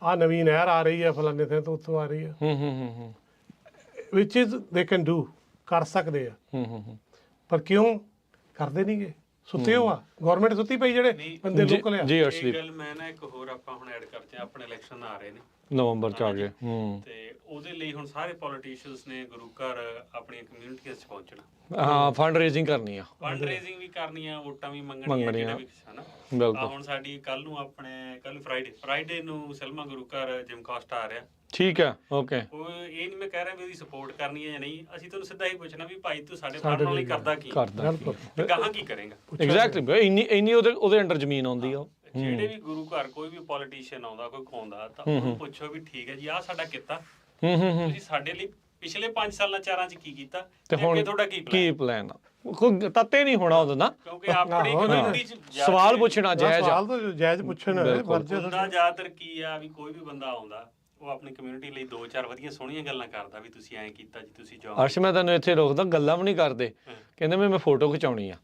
ਆਹ ਨਵੀਂ ਨਹਿਰ ਆ ਰਹੀ ਹੈ ਫਲਾਣੇ ਥਾਂ ਤੋਂ ਉੱਥੋਂ ਆ ਰਹੀ ਹੈ, ਵਿਚ ਇਜ਼ ਦੇ ਕੈਨ ਡੂ, ਕਰ ਸਕਦੇ ਆ। ਪਰ ਕਿਉਂ ਕਰਦੇ ਨਹੀਂਗੇ? ਸੁੱਤੇ ਹੋ ਆ, ਗਵਰਨਮੈਂਟ ਸੁੱਤੀ ਪਈ, ਜਿਹੜੇ ਬੰਦੇ ਲੋਕਲ ਆ। ਜੀ ਇਹ ਗੱਲ ਮੈਂ ਨਾ ਇੱਕ ਹੋਰ ਆਪਾਂ ਹੁਣ ਐਡ ਕਰਦੇ ਆ, ਆਪਣੇ ਇਲੈਕਸ਼ਨ ਆ ਰਹੇ ਨੇ ਨਵੰਬਰ 'ਚ ਆ ਗਏ, ਤੇ ਉਹਦੇ ਲਈ ਹੁਣ ਸਾਰੇ ਪੋਲੀਟੀਸ਼ੀਅਨਸ ਨੇ ਗੁਰੂ ਘਰ ਆਪਣੀਆਂ ਕਮਿਊਨਿਟੀਆਂ 'ਚ ਪਹੁੰਚਣਾ। ਹਾਂ, ਫੰਡ ਰੇਜ਼ਿੰਗ ਕਰਨੀ ਆ, ਫੰਡ ਰੇਜ਼ਿੰਗ ਵੀ ਕਰਨੀ ਆ, ਵੋਟਾਂ ਵੀ ਮੰਗਣੀਆਂ, ਜਿਹੜਾ ਵੀ ਹਨਾ। ਬਿਲਕੁਲ। ਹੁਣ ਸਾਡੀ ਕੱਲ ਨੂੰ ਕੱਲ ਫਰਾਈਡੇ ਨੂੰ ਸਲਮਾ ਗੁਰੂ ਘਰ ਜਿਮ ਕਾਸਟ ਆ ਰਿਹਾ। ਠੀਕ ਹੈ, ਓਕੇ। ਉਹ ਇਹ ਨਹੀਂ ਮੈਂ ਕਹਿ ਰਿਹਾ ਵੀ ਉਹਦੀ ਸਪੋਰਟ ਕਰਨੀ ਹੈ ਜਾਂ ਨਹੀਂ, ਅਸੀਂ ਤੁਹਾਨੂੰ ਸਿੱਧਾ ਹੀ ਪੁੱਛਣਾ ਵੀ ਭਾਈ ਤੂੰ ਸਾਡੇ ਫਾਰਮਰ ਲਈ ਕਰਦਾ ਕੀ, ਗਾਹਾਂ ਕੀ ਕਰੇਗਾ? ਐਗਜ਼ੈਕਟਲੀ। ਇੰਨੀ ਉਹਦੇ ਅੰਡਰ ਜ਼ਮੀਨ ਆਉਂਦੀ ਆ, ਜਿਹੜੇ ਵੀ ਗੁਰੂ ਘਰ ਕੋਈ ਵੀ ਪੋਲੀਟੀਸ਼ੀਅਨ ਆਉਂਦਾ, ਕੋਈ ਖਵਾਉਂਦਾ, ਤਾਂ ਉਹਨੂੰ ਪੁੱਛੋ ਵੀ ਠੀਕ ਹੈ ਜੀ ਆਹ ਸਾਡਾ ਕੀਤਾ, ਤੁਸੀਂ ਸਾਡੇ ਲਈ ਪਿਛਲੇ 5 ਸਾਲਾਂ 4 ਚ ਕੀ ਕੀਤਾ ਤੇ ਅੱਗੇ ਤੁਹਾਡਾ ਕੀ ਪਲਾਨ ਕੋਈ ਤੱਤੇ ਨਹੀਂ ਹੋਣਾ ਉਹਦਾ ਨਾ, ਕਿਉਂਕਿ ਆਪਣੀ ਕਮਿਊਨਿਟੀ ਚ ਸਵਾਲ ਪੁੱਛਣਾ ਜਾਇਜ਼ ਆ। ਸਵਾਲ ਤਾਂ ਜਾਇਜ਼ ਪੁੱਛਣ ਬੰਦਾ ਜ਼ਿਆਦਾਤਰ ਕੀ ਆ ਵੀ ਕੋਈ ਵੀ ਬੰਦਾ ਆਉਂਦਾ ਉਹ ਆਪਣੀ ਕਮਿਊਨਿਟੀ ਲਈ 2-4 ਵਧੀਆ ਸੋਹਣੀਆਂ ਗੱਲਾਂ ਕਰਦਾ ਵੀ ਤੁਸੀਂ ਐਂ ਕੀਤਾ ਜੀ, ਤੁਸੀਂ ਜੋ ਅਰਸ਼ ਮੈਂ ਤੈਨੂੰ ਇੱਥੇ ਰੋਕਦਾ, ਗੱਲਾਂ ਵੀ ਨਹੀਂ ਕਰਦੇ, ਕਹਿੰਦੇ ਮੈਂ ਫੋਟੋ ਖਿਚਾਉਣੀ ਆ।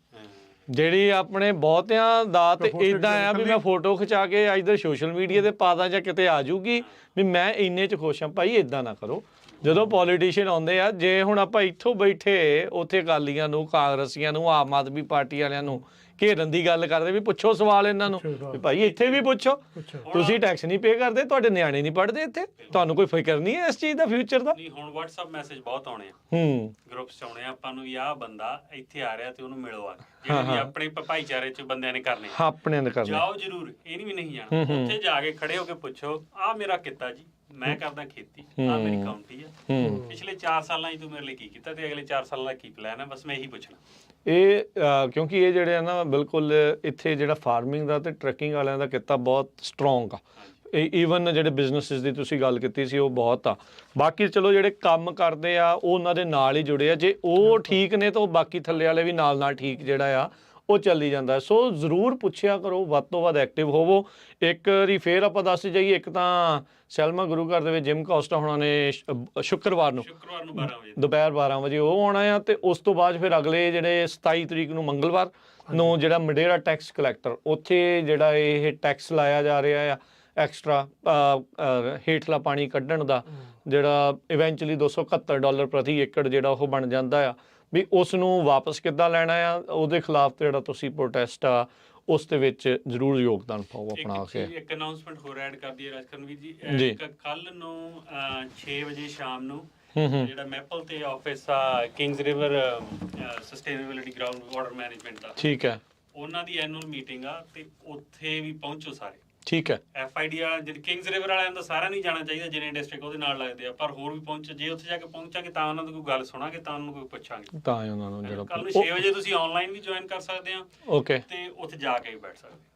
ਜਿਹੜੀ ਆਪਣੇ ਬਹੁਤਿਆਂ ਦਾ ਤੇ ਇਦਾਂ ਆ ਵੀ ਮੈਂ ਫੋਟੋ ਖਿਚਾ ਕੇ ਇੱਧਰ ਸੋਸ਼ਲ ਮੀਡੀਆ ਤੇ ਪਾ ਦਾਂ ਜਾਂ ਕਿਤੇ ਆ ਜੂਗੀ ਵੀ ਮੈਂ ਇੰਨੇ ਚ ਖੁਸ਼ ਹਾਂ। ਭਾਈ ਇਦਾਂ ਨਾ ਕਰੋ। ਜਦੋਂ ਪੋਲੀਟੀਸ਼ੀਅਨ ਆਉਂਦੇ ਆ, ਜੇ ਹੁਣ ਆਪਾਂ ਇੱਥੋਂ ਬੈਠੇ ਉੱਥੇ ਅਕਾਲੀਆਂ ਨੂੰ, ਕਾਂਗਰਸੀਆਂ ਨੂੰ, ਆਮ ਆਦਮੀ ਪਾਰਟੀ ਵਾਲਿਆਂ ਨੂੰ ਘੇਰਨ ਦੀ ਗੱਲ ਕਰਦੇ ਵੀ ਪੁੱਛੋ ਸਵਾਲ ਇਹਨਾਂ ਨੂੰ ਵੀ ਭਾਈ ਇੱਥੇ ਵੀ ਪੁੱਛੋ, ਤੁਸੀਂ ਟੈਕਸ ਨਹੀਂ ਪੇ ਕਰਦੇ, ਤੁਹਾਡੇ ਨਿਆਣੇ ਨਹੀਂ ਪੜ੍ਹਦੇ ਇੱਥੇ, ਤੁਹਾਨੂੰ ਕੋਈ ਫਿਕਰ ਨਹੀਂ ਹੈ ਇਸ ਚੀਜ਼ ਦਾ, ਫਿਊਚਰ ਦਾ। ਨਹੀਂ ਹੁਣ WhatsApp ਮੈਸੇਜ ਬਹੁਤ ਆਉਣੇ ਆ, ਗਰੁੱਪਸ ਚ ਆਉਣੇ ਆ ਆਪਾਂ ਨੂੰ, ਆਹ ਬੰਦਾ ਇੱਥੇ ਆ ਰਿਹਾ ਤੇ ਉਹਨੂੰ ਮਿਲੋ ਆ, ਜਿਹੜੇ ਵੀ ਆਪਣੇ ਭਾਈਚਾਰੇ ਚ ਬੰਦਿਆਂ ਨੇ ਕਰਨੇ ਆ, ਆਪਣੇ ਨੇ ਕਰਨੇ, ਜਾਓ ਜ਼ਰੂਰ, ਇਹ ਨਹੀਂ ਵੀ ਨਹੀਂ ਜਾਣਾ, ਉੱਥੇ ਜਾ ਕੇ ਖੜੇ ਹੋ ਕੇ ਪੁੱਛੋ ਆਹ ਮੇਰਾ ਕਿੱਤਾ ਜੀ, ਮੈਂ ਕਰਦਾ ਖੇਤੀ, ਆਹ ਮੇਰੀ ਕਾਉਂਟੀ ਆ, ਪਿਛਲੇ 4 ਸਾਲਾਂ 'ਚ ਤੂੰ ਮੇਰੇ ਲਈ ਕੀ ਕੀਤਾ ਤੇ ਅਗਲੇ 4 ਸਾਲਾਂ ਦਾ ਕੀ ਪਲਾਨ ਹੈ, ਬਸ ਮੈਂ ਇਹੀ ਪੁੱਛਣਾ। ਇਹ ਕਿਉਂਕਿ ਇਹ ਜਿਹੜੇ ਆ ਨਾ ਬਿਲਕੁਲ ਇੱਥੇ ਜਿਹੜਾ ਫਾਰਮਿੰਗ ਦਾ ਤੇ ਟਰੈਕਿੰਗ ਵਾਲਿਆਂ ਦਾ ਕਿੱਤਾ ਬਹੁਤ ਸਟਰੋਂਗ ਆ। ਈਵਨ ਜਿਹੜੇ ਬਿਜ਼ਨਸਿਸ ਦੀ ਤੁਸੀਂ ਗੱਲ ਕੀਤੀ ਸੀ ਉਹ ਬਹੁਤ ਆ। ਬਾਕੀ ਚਲੋ ਜਿਹੜੇ ਕੰਮ ਕਰਦੇ ਆ ਉਹ ਉਹਨਾਂ ਦੇ ਨਾਲ ਹੀ ਜੁੜੇ ਆ, ਜੇ ਉਹ ਠੀਕ ਨੇ ਤਾਂ ਉਹ ਬਾਕੀ ਥੱਲੇ ਵਾਲੇ ਵੀ ਨਾਲ ਨਾਲ ਠੀਕ ਜਿਹੜਾ ਆ ਉਹ ਚੱਲੀ ਜਾਂਦਾ। ਸੋ ਜ਼ਰੂਰ ਪੁੱਛਿਆ ਕਰੋ, ਵੱਧ ਤੋਂ ਵੱਧ ਐਕਟਿਵ ਹੋਵੋ। ਇੱਕ ਵਾਰੀ ਫੇਰ ਆਪਾਂ ਦੱਸ ਜਾਈਏ, ਇੱਕ ਤਾਂ ਸੈਲਮਾ ਗੁਰੂ ਘਰ ਦੇ ਵਿੱਚ ਜਿਮ ਕੋਸਟਾ ਹੋਣਾ ਨੇ ਸ਼ੁੱਕਰਵਾਰ ਨੂੰ 12 ਵਜੇ ਦੁਪਹਿਰ 12 ਵਜੇ ਉਹ ਆਉਣਾ ਆ, ਤੇ ਉਸ ਤੋਂ ਬਾਅਦ ਫਿਰ ਅਗਲੇ ਜਿਹੜੇ 27 ਤਰੀਕ ਨੂੰ ਮੰਗਲਵਾਰ ਨੂੰ ਜਿਹੜਾ ਮਡੇਰਾ ਟੈਕਸ ਕਲੈਕਟਰ, ਉੱਥੇ ਜਿਹੜਾ ਇਹ ਟੈਕਸ ਲਾਇਆ ਜਾ ਰਿਹਾ ਆ ਐਕਸਟਰਾ ਹੇਠਲਾ ਪਾਣੀ ਕੱਢਣ ਦਾ, ਜਿਹੜਾ ਇਵੈਂਚੁਅਲੀ $271 ਪ੍ਰਤੀ ਏਕੜ ਜਿਹੜਾ ਉਹ ਬਣ ਜਾਂਦਾ ਆ, ਵੀ ਉਸ ਨੂੰ ਵਾਪਸ ਕਿੱਦਾਂ ਲੈਣਾ ਆ, ਉਹਦੇ ਖਿਲਾਫ ਜਿਹੜਾ ਤੁਸੀਂ ਪ੍ਰੋਟੈਸਟ ਆ ਉਸ ਦੇ ਵਿੱਚ ਜ਼ਰੂਰ ਯੋਗਦਾਨ ਪਾਓ ਆਪਣਾ ਕੇ। ਇੱਕ ਅਨਾਉਂਸਮੈਂਟ ਹੋਰ ਐਡ ਕਰਦੀ ਹੈ ਰਾਜਕਰਨਵੀਰ ਜੀ, ਕੱਲ ਨੂੰ 6 ਵਜੇ ਸ਼ਾਮ ਨੂੰ ਜਿਹੜਾ ਮੈਪਲ ਤੇ ਆਫਿਸ ਆ Kings River sustainability ground water management ਦਾ, ਠੀਕ ਹੈ, ਉਹਨਾਂ ਦੀ ਐਨੂਅਲ ਮੀਟਿੰਗ ਆ ਤੇ ਉੱਥੇ ਵੀ ਪਹੁੰਚੋ ਸਾਰੇ। ਠੀਕ ਹੈ, FID ਆ ਜਿਹੜੀ ਕਿੰਗਸ ਰਿਵਰ ਵਾਲਿਆਂ ਦਾ ਸਾਰਾ ਨਹੀਂ ਜਾਣਾ ਚਾਹੀਦਾ, ਜਿੰਨੇ ਡਿਸਟ੍ਰਿਕਟ ਉਹਦੇ ਨਾਲ ਲੱਗਦੇ ਆ, ਪਰ ਹੋਰ ਵੀ ਪਹੁੰਚੋ, ਜੇ ਉੱਥੇ ਜਾ ਕੇ ਪਹੁੰਚਾਂਗੇ ਤਾਂ ਉਹਨਾਂ ਤੋਂ ਕੋਈ ਗੱਲ ਸੁਣਾਂਗੇ, ਤਾਂ ਉਹਨਾਂ ਨੂੰ ਕੋਈ ਪੁੱਛਾਂਗੇ, ਤਾਂ ਉਹਨਾਂ ਨੂੰ ਜਿਹੜਾ ਕੱਲ ਨੂੰ 6 ਵਜੇ ਤੁਸੀਂ ਆਨਲਾਈਨ ਵੀ ਜੁਆਇਨ ਕਰ ਸਕਦੇ ਆ। ਓਕੇ, ਤੇ ਉੱਥੇ ਜਾ ਕੇ ਵੀ ਬੈਠ ਸਕਦੇ।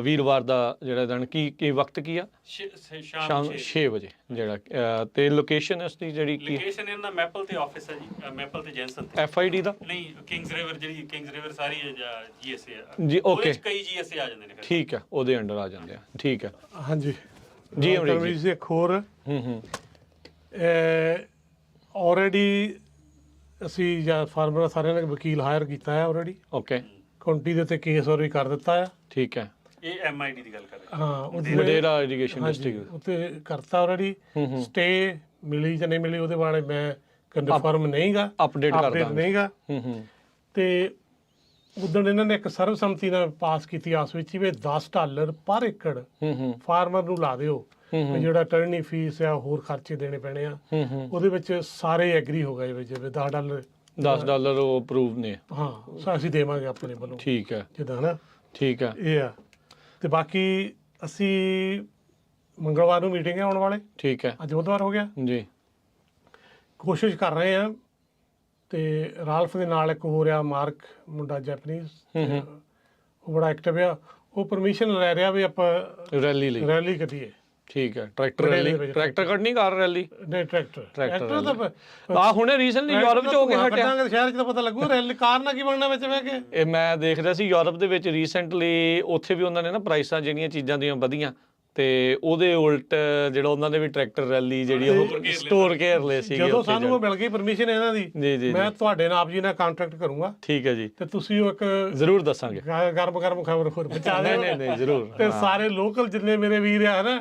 ਵੀਰਵਾਰ ਦਾ ਜਿਹੜਾ ਦਿਨ ਕੀ ਵਕਤ ਕੀ ਆ? ਸ਼ਾਮ 6 ਵਜੇ ਜਿਹੜਾ, ਤੇ ਲੋਕੇਸ਼ਨ ਇਸ ਦੀ ਜਿਹੜੀ ਕੀ ਲੋਕੇਸ਼ਨ ਇਹਨਾਂ ਦਾ ਮੈਪਲ ਤੇ ਆਫਿਸ ਹੈ ਜੀ, ਮੈਪਲ ਤੇ ਜੈਨਸਨ ਤੇ। FID ਦਾ ਨਹੀਂ, ਕਿੰਗਸ ਰਿਵਰ ਜਿਹੜੀ ਕਿੰਗਸ ਰਿਵਰ ਸਾਰੀ ਹੈ GSA ਜੀ। ਓਕੇ, ਕਈ GSA ਆ ਜਾਂਦੇ ਨੇ, ਠੀਕ ਹੈ, ਉਹਦੇ ਅੰਡਰ ਆ ਜਾਂਦੇ ਆ, ਠੀਕ ਹੈ। ਹਾਂਜੀ ਜੀ, ਅਮਰੀਕ ਜੀ ਇੱਕ ਹੋਰ ਆਲਰੇਡੀ ਅਸੀਂ ਜਾਂ ਫਾਰਮਰ ਸਾਰਿਆਂ ਨੇ ਵਕੀਲ ਹਾਇਰ ਕੀਤਾ ਹੈ ਆਲਰੇਡੀ। ਓਕੇ, ਕਾਉਂਟੀ ਦੇ ਉੱਤੇ ਕੇਸ ਹੋਰ ਵੀ ਕਰ ਦਿੱਤਾ ਆ। ਠੀਕ ਹੈ, ਇਹ MID ਦੀ ਗੱਲ ਕਰ ਰਹੇ ਹਾਂ, ਮਡੇਰਾ ਇਰੀਗੇਸ਼ਨ ਡਿਸਟ੍ਰਿਕਟ ਉੱਤੇ ਕਰਤਾ ਆਲਰੇਡੀ। ਸਟੇ ਮਿਲੀ ਜਾਂ ਨਹੀਂ ਮਿਲੀ ਉਹਦੇ ਬਾਰੇ ਮੈਂ ਕਨਫਰਮ ਨਹੀਂਗਾ, ਅਪਡੇਟ ਨਹੀਂਗਾ। ਤੇ ਉਦੋਂ ਇਹਨਾਂ ਨੇ ਇੱਕ ਸਰਵਸੰਮਤੀ ਨਾਲ ਪਾਸ ਕੀਤੀ ਆਸ ਵਿੱਚ ਵੀ $10 ਪਰ ਏਕੜ ਫਾਰਮਰ ਨੂੰ ਲਾ ਦਿਓ, ਜਿਹੜਾ ਟਰਨੀ ਫੀਸ ਆ ਹੋਰ ਖਰਚੇ ਦੇਣੇ ਪੈਣੇ ਆ, ਉਹਦੇ ਵਿੱਚ ਸਾਰੇ ਐਗਰੀ ਹੋ ਗਏ, ਜਿਵੇਂ $10 ਉਹ ਅਪਰੂਵ ਨੇ। ਹਾਂ, ਅਸੀਂ ਦੇਵਾਂਗੇ ਆਪਣੇ ਵੱਲੋਂ। ਠੀਕ ਹੈ, ਜਿੱਦਾਂ ਨਾ, ਠੀਕ ਹੈ, ਇਹ ਆ। ਤੇ ਬਾਕੀ ਅਸੀਂ ਮੰਗਲਵਾਰ ਨੂੰ ਮੀਟਿੰਗ ਹੈ ਆਉਣ ਵਾਲੇ। ਠੀਕ ਹੈ, ਅੱਜ ਬੁੱਧਵਾਰ ਹੋ ਗਿਆ ਜੀ। ਕੋਸ਼ਿਸ਼ ਕਰ ਰਹੇ ਆ, ਤੇ ਰਾਲਫ ਦੇ ਨਾਲ ਇੱਕ ਹੋ ਰਿਹਾ ਮਾਰਕ ਮੁੰਡਾ ਜੈਪਨੀਜ਼, ਉਹ ਬੜਾ ਐਕਟਿਵ ਆ, ਉਹ ਪਰਮਿਸ਼ਨ ਲੈ ਰਿਹਾ ਵੀ ਆਪਾਂ ਰੈਲੀ ਕਰੀਏ। ਠੀਕ ਹੈ, ਟਰੈਕਟਰ ਕੱਢਣੀ ਕਾਰ ਰੈਲੀ ਨਹੀਂ, ਟਰੈਕਟਰ ਤਾਂ ਆ ਹੁਣੇ ਰੀਸੈਂਟਲੀ ਯੂਰਪ ਚ ਹੋ ਕੇ ਹਟਿਆ, ਸ਼ਹਿਰ ਚ ਤਾਂ ਪਤਾ ਲੱਗੂ ਰੈਲੀ ਕਾਰ ਨਾਲ ਕੀ ਬਣਨਾ ਵਿੱਚ ਬਹਿ ਕੇ। ਇਹ ਮੈਂ ਦੇਖ ਰਿਹਾ ਸੀ ਯੂਰਪ ਦੇ ਵਿੱਚ ਰੀਸੈਂਟਲੀ, ਉੱਥੇ ਵੀ ਉਹਨਾਂ ਨੇ ਨਾ ਪ੍ਰਾਈਸਾਂ ਜਿਹੜੀਆਂ ਚੀਜ਼ਾਂ ਦੀਆਂ ਵਧੀਆਂ, ਤੇ ਉਹਦੇ ਉਲਟ ਜਿਹੜਾ ਉਹਨਾਂ ਨੇ ਵੀ ਟਰੈਕਟਰ ਰੈਲੀ ਜਿਹੜੀ ਉਹ ਸਟੋਰ ਘੇਰ ਲਏ ਸੀ। ਜਦੋਂ ਸਾਨੂੰ ਉਹ ਮਿਲ ਗਈ ਪਰਮਿਸ਼ਨ ਇਹਨਾਂ ਦੀ, ਮੈਂ ਤੁਹਾਡੇ ਨਾਲ ਜੀ ਨਾਲ ਕੰਟੈਕਟ ਕਰੂੰਗਾ। ਠੀਕ ਹੈ ਜੀ, ਤੇ ਤੁਸੀਂ ਉਹ ਇੱਕ ਜ਼ਰੂਰ ਦੱਸਾਂਗੇ ਗਰਮ ਖਬਰ ਹੋਰ ਪਹੁੰਚਾ ਦਿਓ। ਨਹੀਂ ਜ਼ਰੂਰ, ਤੇ ਸਾਰੇ ਲੋਕਲ ਜਿੰਨੇ ਮੇਰੇ ਵੀਰ ਆ ਨਾ,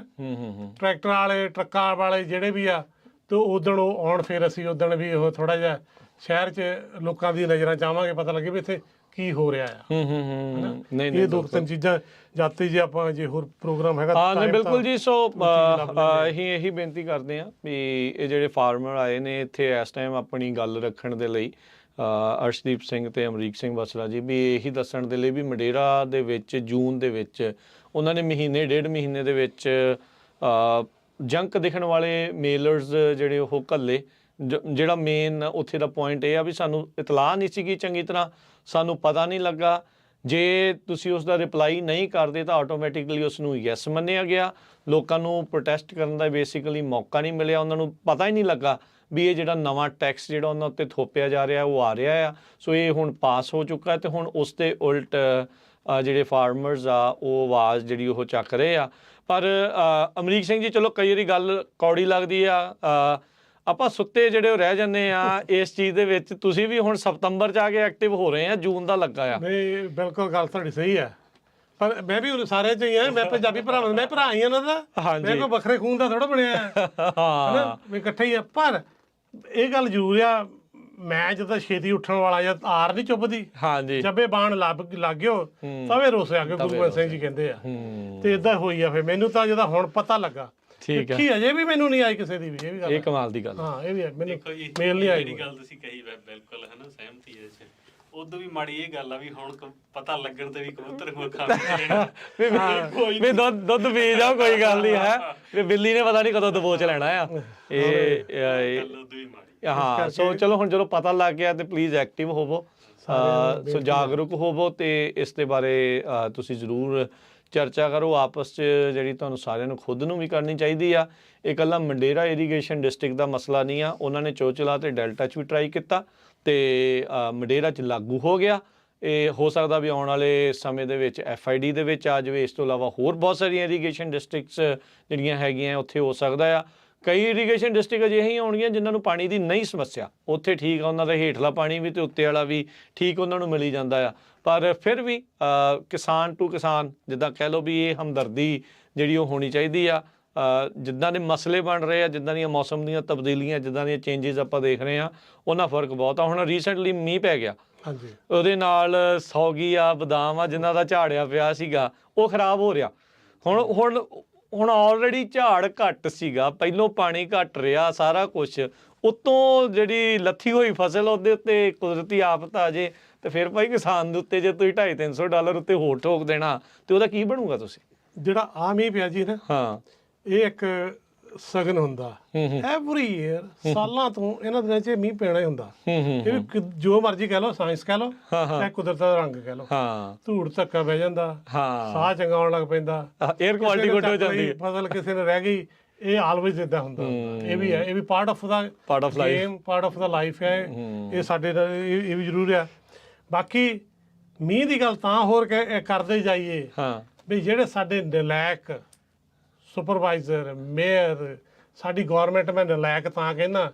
ਟਰੈਕਟਰ ਵਾਲੇ, ਟਰੱਕਾਂ ਵਾਲੇ ਜਿਹੜੇ ਵੀ ਆ, ਤੇ ਉਦਣ ਉਹ ਆਉਣ, ਫਿਰ ਅਸੀਂ ਉਦਣ ਵੀ ਉਹ ਥੋੜਾ ਜਿਹਾ ਸ਼ਹਿਰ 'ਚ ਲੋਕਾਂ ਦੀ ਨਜ਼ਰਾਂ ਚਾਹਾਂਗੇ, ਪਤਾ ਲੱਗੇ ਵੀ ਇੱਥੇ ਕੀ ਹੋ ਰਿਹਾ ਆ। ਨਹੀਂ, ਇਹ 2-3 ਚੀਜ਼ਾਂ ਜਾਤੀ ਜੇ ਆਪਾਂ ਜੇ ਹੋਰ ਪ੍ਰੋਗਰਾਮ ਹੈਗਾ। ਹਾਂ ਨਹੀਂ, ਬਿਲਕੁਲ ਜੀ। ਸੋ ਅਸੀਂ ਇਹੀ ਬੇਨਤੀ ਕਰਦੇ ਹਾਂ ਵੀ ਇਹ ਜਿਹੜੇ ਫਾਰਮਰ ਆਏ ਨੇ ਇੱਥੇ ਇਸ ਟਾਈਮ ਆਪਣੀ ਗੱਲ ਰੱਖਣ ਦੇ ਲਈ, ਅਰਸ਼ਦੀਪ ਸਿੰਘ ਤੇ ਅਮਰੀਕ ਸਿੰਘ ਬਸਰਾ ਜੀ, ਵੀ ਇਹੀ ਦੱਸਣ ਦੇ ਲਈ ਵੀ ਮਡੇਰਾ ਦੇ ਵਿੱਚ ਜੂਨ ਦੇ ਵਿੱਚ ਉਹਨਾਂ ਨੇ ਡੇਢ ਮਹੀਨੇ ਦੇ ਵਿੱਚ ਜੰਕ ਦਿਖਣ ਵਾਲੇ ਮੇਲਰਸ ਜਿਹੜੇ ਉਹ ਘੱਲੇ। ਜਿਹੜਾ ਮੇਨ ਉੱਥੇ ਦਾ ਪੁਆਇੰਟ ਇਹ ਆ ਵੀ ਸਾਨੂੰ ਇਤਲਾਹ ਨਹੀਂ ਸੀਗੀ ਚੰਗੀ ਤਰ੍ਹਾਂ, ਸਾਨੂੰ ਪਤਾ ਨਹੀਂ ਲੱਗਾ ਜੇ ਤੁਸੀਂ ਉਸ ਦਾ ਰਿਪਲਾਈ ਨਹੀਂ ਕਰਦੇ ਤਾਂ ਆਟੋਮੈਟਿਕਲੀ ਉਸ ਨੂੰ ਯੈਸ ਮੰਨਿਆ ਗਿਆ। ਲੋਕਾਂ ਨੂੰ ਪ੍ਰੋਟੈਸਟ ਕਰਨ ਦਾ ਬੇਸਿਕਲੀ ਮੌਕਾ ਨਹੀਂ ਮਿਲਿਆ, ਉਹਨਾਂ ਨੂੰ ਪਤਾ ਹੀ ਨਹੀਂ ਲੱਗਾ ਵੀ ਇਹ ਜਿਹੜਾ ਨਵਾਂ ਟੈਕਸ ਜਿਹੜਾ ਉਹਨਾਂ ਉੱਤੇ ਥੋਪਿਆ ਜਾ ਰਿਹਾ ਉਹ ਆ ਰਿਹਾ ਆ। ਸੋ ਇਹ ਹੁਣ ਪਾਸ ਹੋ ਚੁੱਕਾ ਤੇ ਹੁਣ ਉਸ ਦੇ ਉਲਟ ਜਿਹੜੇ ਫਾਰਮਰਸ ਆ ਉਹ ਆਵਾਜ਼ ਜਿਹੜੀ ਉਹ ਚੱਕ ਰਹੇ ਆ। ਪਰ ਅਮਰੀਕ ਸਿੰਘ ਜੀ, ਚਲੋ ਕਈ ਵਾਰੀ ਗੱਲ ਕੌੜੀ ਲੱਗਦੀ ਆ, ਆਪਾਂ ਸੁੱਤੇ ਜਿਹੜੇ ਉਹ ਰਹਿ ਜਾਂਦੇ ਆ ਇਸ ਚੀਜ਼ ਦੇ ਵਿੱਚ। ਤੁਸੀਂ ਵੀ ਹੁਣ ਸਤੰਬਰ 'ਚ ਆ ਕੇ ਐਕਟਿਵ ਹੋ ਰਹੇ ਆ, ਜੂਨ ਦਾ ਲੱਗਾ ਆ। ਨਹੀਂ, ਬਿਲਕੁਲ ਗੱਲ ਤੁਹਾਡੀ ਸਹੀ ਹੈ, ਪਰ ਮੈਂ ਵੀ ਸਾਰੇ ਚ ਹੀ ਆ। ਮੈਂ ਪੰਜਾਬੀ ਭਰਾਵਾਂ ਮੈਂ ਭਰਾ ਹੀ ਉਹਨਾਂ ਦਾ, ਮੈਂ ਕੋਈ ਵੱਖਰੇ ਖੂਨ ਦਾ ਥੋੜਾ ਬਣਿਆ ਹਾਂ, ਵੀ ਇਕੱਠੇ ਹੀ ਆ। ਪਰ ਇਹ ਗੱਲ ਜ਼ਰੂਰ ਆ, ਮੈਂ ਜਦੋਂ ਛੇਤੀ ਉੱਠਣ ਵਾਲਾ ਜਾਂ ਆਰ ਨਹੀਂ ਚੁੱਭਦੀ, ਹਾਂਜੀ, ਜੱਬੇ ਬਾਣ ਲੱਗ ਗਿਓ ਤਵੇ ਰੋਸ ਆ ਕੇ ਗੁਰੂ ਗੋਬਿੰਦ ਸਿੰਘ ਜੀ ਕਹਿੰਦੇ ਆ। ਤੇ ਇਦਾਂ ਹੋਈ ਆ। ਫਿਰ ਮੈਨੂੰ ਤਾਂ ਜਦੋਂ ਹੁਣ ਪਤਾ ਲੱਗਾ, ਠੀਕ ਹੈ, ਅਜੇ ਵੀ ਮੈਨੂੰ ਨਹੀਂ ਆਈ ਕਿਸੇ ਦੀ ਵੀ, ਇਹ ਵੀ ਗੱਲ, ਇਹ ਕਮਾਲ ਦੀ ਗੱਲ। ਹਾਂ, ਇਹ ਵੀ ਮੈਨੂੰ ਮੇਲ ਨਹੀਂ ਆਈ। ਜਿਹੜੀ ਗੱਲ ਤੁਸੀਂ ਕਹੀ ਬਿਲਕੁਲ ਹੈ ਨਾ, ਸਹਿਮਤੀ ਹੈ। ਉਦੋਂ ਵੀ ਮਾੜੀ ਇਹ ਗੱਲ ਆ ਵੀ ਹੁਣ ਪਤਾ ਲੱਗਣ ਤੇ ਵੀ ਕਬੂਤਰ ਨੂੰ ਖਾਣਾ ਵੀ ਦੁੱਧ ਪੀ ਜਾਓ, ਕੋਈ ਗੱਲ ਨਹੀਂ ਹੈ, ਵੀ ਬਿੱਲੀ ਨੇ ਪਤਾ ਨਹੀਂ ਕਦੋਂ ਦਬੋਚ ਲੈਣਾ ਆ ਇਹ। ਹਾਂ, ਸੋ ਚਲੋ ਹੁਣ ਜਦੋਂ ਪਤਾ ਲੱਗ ਗਿਆ ਤੇ ਪਲੀਜ਼ ਐਕਟਿਵ ਹੋਵੋ, ਸੋ ਜਾਗਰੂਕ ਹੋਵੋ ਤੇ ਇਸ ਦੇ ਬਾਰੇ ਤੁਸੀਂ ਜ਼ਰੂਰ ਚਰਚਾ ਕਰੋ ਆਪਸ 'ਚ, ਜਿਹੜੀ ਤੁਹਾਨੂੰ ਸਾਰਿਆਂ ਨੂੰ ਖੁਦ ਨੂੰ ਵੀ ਕਰਨੀ ਚਾਹੀਦੀ ਆ। ਇਹ ਇਕੱਲਾ ਮੰਡੇਰਾ ਇਰੀਗੇਸ਼ਨ ਡਿਸਟ੍ਰਿਕਟ ਦਾ ਮਸਲਾ ਨਹੀਂ ਆ, ਉਹਨਾਂ ਨੇ ਚੋਚਲਾ ਤੇ ਡੈਲਟਾ 'ਚ ਵੀ ਟਰਾਈ ਕੀਤਾ ਤੇ ਮੰਡੇਰਾ 'ਚ ਲਾਗੂ ਹੋ ਗਿਆ। ਇਹ ਹੋ ਸਕਦਾ ਵੀ ਆਉਣ ਵਾਲੇ ਸਮੇਂ ਦੇ ਵਿੱਚ FID ਦੇ ਵਿੱਚ ਆ ਜਾਵੇ। ਇਸ ਤੋਂ ਇਲਾਵਾ ਹੋਰ ਬਹੁਤ ਸਾਰੀਆਂ ਇਰੀਗੇਸ਼ਨ ਡਿਸਟ੍ਰਿਕਟਸ ਜਿਹੜੀਆਂ ਹੈਗੀਆਂ ਉੱਥੇ ਹੋ ਸਕਦਾ ਆ। ਕਈ ਇਰੀਗੇਸ਼ਨ ਡਿਸਟ੍ਰਿਕਟ ਅਜਿਹੀਆਂ ਹੀ ਆਉਣਗੀਆਂ ਜਿਨ੍ਹਾਂ ਨੂੰ ਪਾਣੀ ਦੀ ਨਹੀਂ ਸਮੱਸਿਆ, ਉੱਥੇ ਠੀਕ ਆ, ਉਹਨਾਂ ਦਾ ਹੇਠਲਾ ਪਾਣੀ ਵੀ ਤੇ ਉੱਤੇ ਵਾਲਾ ਵੀ ਠੀਕ ਉਹਨਾਂ ਨੂੰ ਮਿਲੀ ਜਾਂਦਾ ਆ। ਪਰ ਫਿਰ ਵੀ ਕਿਸਾਨ ਟੂ ਕਿਸਾਨ, ਜਿੱਦਾਂ ਕਹਿ ਲਓ ਵੀ ਇਹ ਹਮਦਰਦੀ ਜਿਹੜੀ ਉਹ ਹੋਣੀ ਚਾਹੀਦੀ ਆ। ਜਿੱਦਾਂ ਦੇ ਮਸਲੇ ਬਣ ਰਹੇ ਆ, ਜਿੱਦਾਂ ਦੀਆਂ ਮੌਸਮ ਦੀਆਂ ਤਬਦੀਲੀਆਂ, ਜਿੱਦਾਂ ਦੀਆਂ ਚੇਂਜਸ ਆਪਾਂ ਦੇਖ ਰਹੇ ਆ, ਉਹਨਾਂ ਫਰਕ ਬਹੁਤ ਆ। ਹੁਣ ਰੀਸੈਂਟਲੀ ਮੀਂਹ ਪੈ ਗਿਆ, ਹਾਂਜੀ, ਉਹਦੇ ਨਾਲ ਸੌਗੀ ਆ, ਬਦਾਮ ਆ, ਜਿਨ੍ਹਾਂ ਦਾ ਝਾੜਿਆ ਪਿਆ ਸੀਗਾ ਉਹ ਖਰਾਬ ਹੋ ਰਿਹਾ। ਹੁਣ ਆਲਰੇਡੀ ਝਾੜ ਘੱਟ ਸੀਗਾ, ਪਹਿਲੋਂ ਪਾਣੀ ਘੱਟ ਰਿਹਾ, ਸਾਰਾ ਕੁਛ ਉੱਤੋਂ ਜਿਹੜੀ ਲੱਥੀ ਹੋਈ ਫਸਲ ਉਹਦੇ ਉੱਤੇ ਕੁਦਰਤੀ ਆਫਤ ਆ ਜੇ ਤੇ ਫਿਰ ਭਾਈ ਕਿਸਾਨ ਦੇ ਉੱਤੇ ਜੇ ਤੁਸੀਂ $250-300 ਉੱਤੇ ਹੋਰ ਠੋਕ ਦੇਣਾ ਤੇ ਉਹਦਾ ਕੀ ਬਣੂਗਾ? ਤੁਸੀਂ ਜਿਹੜਾ ਆ ਮੀਂਹ ਪਿਆ ਜੀ ਨਾ, ਹਾਂ, ਇਹ ਇੱਕ ਸਗਨ ਹੁੰਦਾ ਐਵਰੀ ਈਅਰ, ਸਾਲਾਂ ਤੋਂ ਇਹਨਾਂ ਦਿਨਾਂ 'ਚ ਮੀਂਹ ਪੈਣਾ ਹੀ ਹੁੰਦਾ। ਇਹ ਵੀ ਜੋ ਮਰਜ਼ੀ ਕਹਿ ਲਓ, ਸਾਇੰਸ ਕਹਿ ਲਓ, ਚਾਹੇ ਕੁਦਰਤ ਦਾ ਰੰਗ ਕਹਿ ਲਓ। ਹਾਂ, ਧੂੜ ਧੱਕਾ ਬਹਿ ਜਾਂਦਾ, ਸਾਹ ਚੰਗਾ ਆਉਣ ਲੱਗ ਪੈਂਦਾ, 에ਅਰ ਕੁਆਲਿਟੀ ਗੁੱਡ ਹੋ ਜਾਂਦੀ ਹੈ, ਫਸਲ ਕਿਸੇ ਨੇ ਰਹਿ ਗਈ, ਇਹ ਆਲਵੇਜ਼ ਇਦਾਂ ਹੁੰਦਾ। ਇਹ ਵੀ ਹੈ, ਇਹ ਵੀ part of the game, part of the life ਹੈ। ਇਹ ਸਾਡੇ ਦਾ ਇਹ ਵੀ ਜ਼ਰੂਰ ਆ। ਬਾਕੀ ਮੀਂਹ ਦੀ ਗੱਲ ਤਾਂ ਹੋਰ ਕਰਦੇ ਜਾਈਏ ਵੀ ਜਿਹੜੇ ਸਾਡੇ ਨਲਾਇਕ ਸੁਪਰਵਾਈਜ਼ਰ, ਮੇਅਰ, ਸਾਡੀ ਗਵਰਨਮੈਂਟ, ਮੈਂ ਨਲਾਇਕ ਤਾਂ ਕਹਿੰਦਾ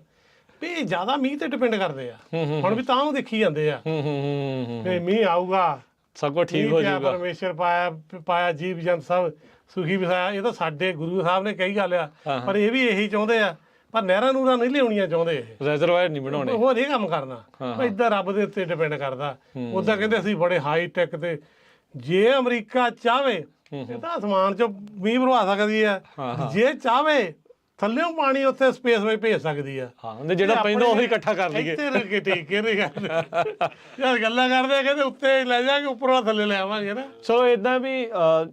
ਵੀ ਇਹ ਜ਼ਿਆਦਾ ਮੀਂਹ ਤੇ ਡਿਪੈਂਡ ਕਰਦੇ ਆ। ਹੁਣ ਵੀ ਤਾਂ ਉਹ ਦੇਖੀ ਜਾਂਦੇ ਆ ਵੀ ਮੀਂਹ ਆਊਗਾ, ਸਭ ਕੁਝ ਠੀਕ ਹੋ ਜਾਊਗਾ, ਪਰਮੇਸ਼ਰ ਪਾਇਆ ਜੀਵ ਜੰਤ ਸਭ ਸੁਖੀ ਵਸਾਇਆ। ਇਹ ਤਾਂ ਸਾਡੇ ਗੁਰੂ ਸਾਹਿਬ ਨੇ ਕਹੀ ਗੱਲ ਆ, ਪਰ ਇਹ ਵੀ ਇਹੀ ਚਾਹੁੰਦੇ ਆ। ਪਰ ਨਹਿਰਾਂ ਨੂਰਾਂ ਨਹੀਂ ਲਿਆਉਣੀਆਂ ਚਾਹੁੰਦੇ, ਇਹ ਰਿਜ਼ਰਵਾਇਰ ਨਹੀਂ ਬਣਾਉਣੇ, ਹੋਰ ਇਹ ਕੰਮ ਕਰਨਾ। ਏਦਾਂ ਰੱਬ ਦੇ ਉੱਤੇ ਡਿਪੈਂਡ ਕਰਦਾ। ਉਦਾਂ ਕਹਿੰਦੇ ਅਸੀਂ ਬੜੇ ਹਾਈ ਟੈਕ ਤੇ, ਜੇ ਅਮਰੀਕਾ ਚਾਹਵੇ ਇਹ ਤਾਂ ਅਸਮਾਨ ਚੋਂ ਮੀਂਹ ਭਰਵਾ ਸਕਦੀ ਆ, ਜੇ ਚਾਹਵੇ ਥੱਲਿਓਂ ਪਾਣੀ ਉੱਥੇ ਸਪੇਸ ਵਿੱਚ ਭੇਜ ਸਕਦੀ ਆ। ਹਾਂ, ਜਿਹੜਾ ਪੈਂਦਾ ਉਹੀ ਇਕੱਠਾ ਕਰ ਲਈਏ। ਇੱਥੇ ਰੱਖ ਕੇ ਠੀਕ ਯਾਰ ਗੱਲਾਂ ਕਰਦੇ ਆ, ਕਹਿੰਦੇ ਉੱਤੇ ਲੈ ਜਾਵਾਂਗੇ, ਉੱਪਰੋਂ ਥੱਲੇ ਲੈ ਆਵਾਂਗੇ ਨਾ। ਸੋ ਇਦਾਂ ਵੀ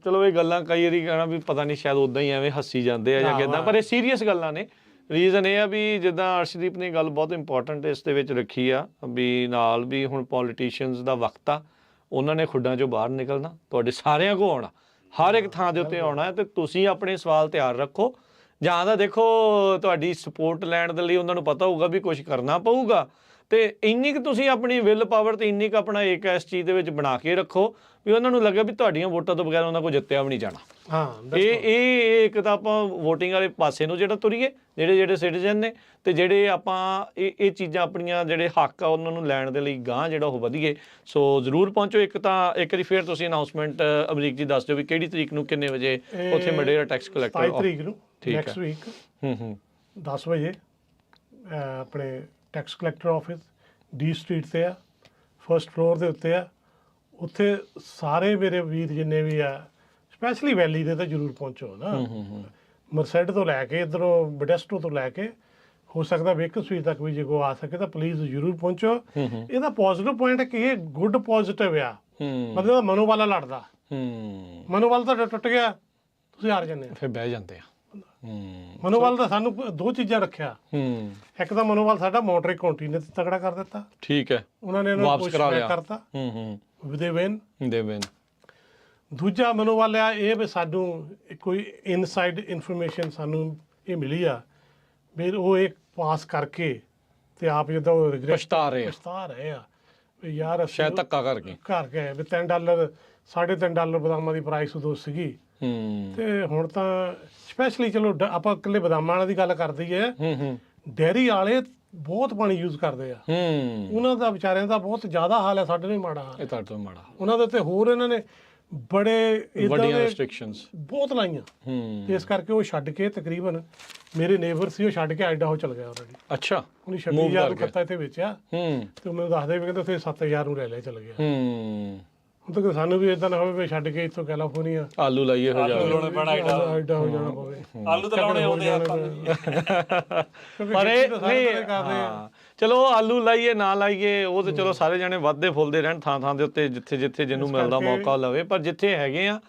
ਚਲੋ ਇਹ ਗੱਲਾਂ ਕਈ ਵਾਰੀ ਕਹਿਣਾ ਵੀ ਪਤਾ ਨਹੀਂ, ਸ਼ਾਇਦ ਉਦਾਂ ਹੀ ਐਵੇਂ ਹੱਸੀ ਜਾਂਦੇ ਆ ਜਾਂ ਕਿੱਦਾਂ, ਪਰ ਇਹ ਸੀਰੀਅਸ ਗੱਲਾਂ ਨੇ। ਰੀਜ਼ਨ ਇਹ ਆ ਵੀ ਜਿੱਦਾਂ ਅਰਸ਼ਦੀਪ ਨੇ ਗੱਲ ਬਹੁਤ ਇੰਪੋਰਟੈਂਟ ਇਸ ਦੇ ਵਿੱਚ ਰੱਖੀ ਆ ਵੀ ਨਾਲ ਵੀ ਹੁਣ ਪੋਲੀਟੀਸ਼ੀਅਨਸ ਦਾ ਵਕਤ ਆ, ਉਹਨਾਂ ਨੇ ਖੁੱਡਾਂ 'ਚੋਂ ਬਾਹਰ ਨਿਕਲਣਾ, ਤੁਹਾਡੇ ਸਾਰਿਆਂ ਕੋਲ ਆਉਣਾ, ਹਰ ਇੱਕ ਥਾਂ ਦੇ ਉੱਤੇ ਆਉਣਾ ਤੇ ਤੁਸੀਂ ਆਪਣੇ ਸਵਾਲ ਤਿਆਰ ਰੱਖੋ। ਜਾਂ ਤਾਂ ਦੇਖੋ ਤੁਹਾਡੀ ਸਪੋਰਟ ਲੈਣ ਦੇ ਲਈ ਉਹਨਾਂ ਨੂੰ ਪਤਾ ਹੋਊਗਾ ਵੀ ਕੁਝ ਕਰਨਾ ਪਊਗਾ, ਤੇ ਇੰਨੀ ਕੁ ਤੁਸੀਂ ਆਪਣੀ ਵਿਲ ਪਾਵਰ ਤੇ ਇੰਨੀ ਕੁ ਆਪਣਾ ਇੱਕ ਇਸ ਚੀਜ਼ ਦੇ ਵਿੱਚ ਬਣਾ ਕੇ ਰੱਖੋ ਵੀ ਉਹਨਾਂ ਨੂੰ ਲੱਗੇ ਵੀ ਤੁਹਾਡੀਆਂ ਵੋਟਾਂ ਤੋਂ ਬਗੈਰ ਉਹਨਾਂ ਕੋਲ ਜਿੱਤਿਆ ਵੀ ਨਹੀਂ ਜਾਣਾ। ਹਾਂ, ਇਹ ਇੱਕ ਤਾਂ ਆਪਾਂ ਵੋਟਿੰਗ ਵਾਲੇ ਪਾਸੇ ਨੂੰ ਜਿਹੜਾ ਤੁਰੀਏ, ਜਿਹੜੇ ਸਿਟੀਜ਼ਨ ਨੇ, ਤੇ ਜਿਹੜੇ ਆਪਾਂ ਇਹ ਚੀਜ਼ਾਂ ਆਪਣੀਆਂ ਜਿਹੜੇ ਹੱਕ ਆ ਉਹਨਾਂ ਨੂੰ ਲੈਣ ਦੇ ਲਈ ਗਾਂਹ ਜਿਹੜਾ ਉਹ ਵਧੀਏ। ਸੋ ਜ਼ਰੂਰ ਪਹੁੰਚੋ। ਇੱਕ ਵਾਰੀ ਫਿਰ ਤੁਸੀਂ ਅਨਾਉਂਸਮੈਂਟ ਅਮਰੀਕ ਜੀ ਦੱਸ ਦਿਓ ਵੀ ਕਿਹੜੀ ਤਰੀਕ ਨੂੰ, ਕਿੰਨੇ ਵਜੇ ਉੱਥੇ ਮੰਡੇਰਾ ਟੈਕਸ ਕਲੈਕਟਰ? 27 ਤਰੀਕ ਨੂੰ, ਨੈਕਸਟ ਵੀਕ 10 ਵਜੇ ਆਪਣੇ tax collector office D street ਤੇ ਆ, ਫਰਸਟ ਫਲੋਰ ਦੇ ਉੱਤੇ ਆ। ਉੱਥੇ ਸਾਰੇ ਮੇਰੇ ਵੀਰ ਜਿੰਨੇ ਵੀ ਆ, ਸਪੈਸ਼ਲੀ ਵੈਲੀ ਦੇ ਤਾਂ ਜ਼ਰੂਰ ਪਹੁੰਚੋ ਨਾ। ਮਰਸੈਡ ਤੋਂ ਲੈ ਕੇ ਇੱਧਰੋਂ ਬਡੈਸਟੋ ਤੋਂ ਲੈ ਕੇ ਹੋ ਸਕਦਾ ਵੇਕਨ ਸਵੀਟ ਤੱਕ ਵੀ ਜੇ ਕੋ ਆ ਸਕੇ ਤਾਂ ਪਲੀਜ਼ ਜ਼ਰੂਰ ਪਹੁੰਚੋ। ਇਹਦਾ ਪੋਜ਼ਿਟਿਵ ਪੁਆਇੰਟ ਹੈ ਕਿ ਇਹ ਗੁੱਡ ਪੋਜ਼ਿਟਿਵ ਆ, ਮਤਲਬ ਮਨੋਬਲ ਲੜਦਾ, ਮਨੋਬਲ ਤਾਂ ਟੁੱਟ ਗਿਆ, ਤੁਸੀਂ ਹਾਰ ਜਾਂਦੇ, ਫਿਰ ਬਹਿ ਜਾਂਦੇ ਆ। ਮਨੋਬਲ ਦਾ ਸਾਨੂੰ ਦੋ ਚੀਜ਼ਾਂ ਰੱਖਿਆ, ਇੱਕ ਤਾਂ ਮਨੋਬਲ ਸਾਡਾ ਮੌਨਟਰੀ ਕਾਉਂਟੀ ਨੇ ਤਗੜਾ ਕਰ ਦਿੱਤਾ, ਠੀਕ ਹੈ, ਉਹਨਾਂ ਨੇ ਇਹਨੂੰ ਵਾਪਸ ਕਰਤਾ, ਦੇ ਵਿਨ। ਦੂਜਾ ਮਨੋਬਲ ਆ ਇਹ ਵੀ ਸਾਨੂੰ ਕੋਈ ਇਨਸਾਈਡ ਇਨਫੋਰਮੇਸ਼ਨ ਸਾਨੂੰ ਇਹ ਮਿਲੀ ਆ ਵੀ ਉਹ ਇੱਕ ਪਾਸ ਕਰਕੇ ਤੇ ਆਪ ਜਿੱਦਾਂ ਉਹ ਪਛਤਾ ਰਹੇ ਆ ਵੀ ਯਾਰ ਸ਼ਾਇਦ ਧੱਕਾ ਕਰਕੇ ਵੀ $3 $3.5 ਬਦਾਮਾਂ ਦੀ ਪ੍ਰਾਈਸ ਉਦੋਂ ਸੀਗੀ ਤੇ ਹੁਣ ਤਾਂ ਸਪੈਸ਼ਲੀ ਚਲੋ ਆਪਾਂ ਇਕੱਲੇ ਬਦਾਮਾਂ ਵਾਲਾ ਦੀ ਗੱਲ ਕਰਦੇ ਹੀ ਹੈ, ਡੇਅਰੀ ਵਾਲੇ ਬਹੁਤ ਪਾਣੀ ਯੂਜ਼ ਕਰਦੇ ਆ, ਉਹਨਾਂ ਦਾ ਵਿਚਾਰਿਆਂ ਦਾ ਬਹੁਤ ਜ਼ਿਆਦਾ ਹਾਲ ਹੈ, ਸਾਡੇ ਨਹੀਂ ਮਾੜਾ ਹਾਲ, ਇਹ ਤੁਹਾਡੇ ਤੋਂ ਮਾੜਾ ਉਹਨਾਂ ਦੇ ਉੱਤੇ ਹੋਰ ਇਹਨਾਂ ਨੇ ਬੜੇ ਵੱਡੀਆਂ ਰੈਸਟ੍ਰਿਕਸ਼ਨਸ ਬਹੁਤ ਲਾਈਆਂ ਤੇ ਇਸ ਕਰਕੇ ਉਹ ਛੱਡ ਕੇ ਤਕਰੀਬਨ ਮੇਰੇ ਨੇਬਰ ਸੀ ਉਹ ਛੱਡ ਕੇ ਆਈਡਾਹੋ ਚਲ ਗਿਆ ਆਲਰੇਡੀ। ਅੱਛਾ ਉਹਨੇ 26,000 ਨੂੰ ਖੱਤਾ ਇੱਥੇ ਵੇਚਿਆ ਤੇ ਮੈਨੂੰ ਦੱਸਦੇ ਵੀ ਕਹਿੰਦੇ ਉੱਥੇ 7,000 ਨੂੰ ਲੈ ਲਿਆ ਚਲ ਗਿਆ। ਹੁਣ ਤਾਂ ਸਾਨੂੰ ਵੀ ਇਦਾਂ ਨਾ ਹੋਵੇ ਵੀ ਛੱਡ ਕੇ ਇੱਥੋਂ ਕੈਲੀਫੋਰਨੀਆ ਆਲੂ ਲਾਈਏ ਹੋ ਜਾਵੇ, ਆਈਡਾਹੋ ਜਾਣਾ ਪਵੇ। ਆਲੂ ਤਾਂ ਲਾਉਣੇ ਆਉਂਦੇ ਆਪਾਂ ਨੂੰ ਪਰ ਇਹ ਨਹੀਂ ਚਲੋ ਆਲੂ ਲਾਈਏ ਨਾ ਲਾਈਏ ਉਹ ਤੇ ਚਲੋ ਸਾਰੇ ਜਣੇ ਵੱਧਦੇ ਫੁੱਲਦੇ ਰਹਿਣ ਥਾਂ ਦੇ ਉੱਤੇ ਜਿੱਥੇ ਜਿਹਨੂੰ ਮਿਲਦਾ ਮੌਕਾ ਲਵੇ, ਪਰ ਜਿੱਥੇ ਹੈਗੇ ਆ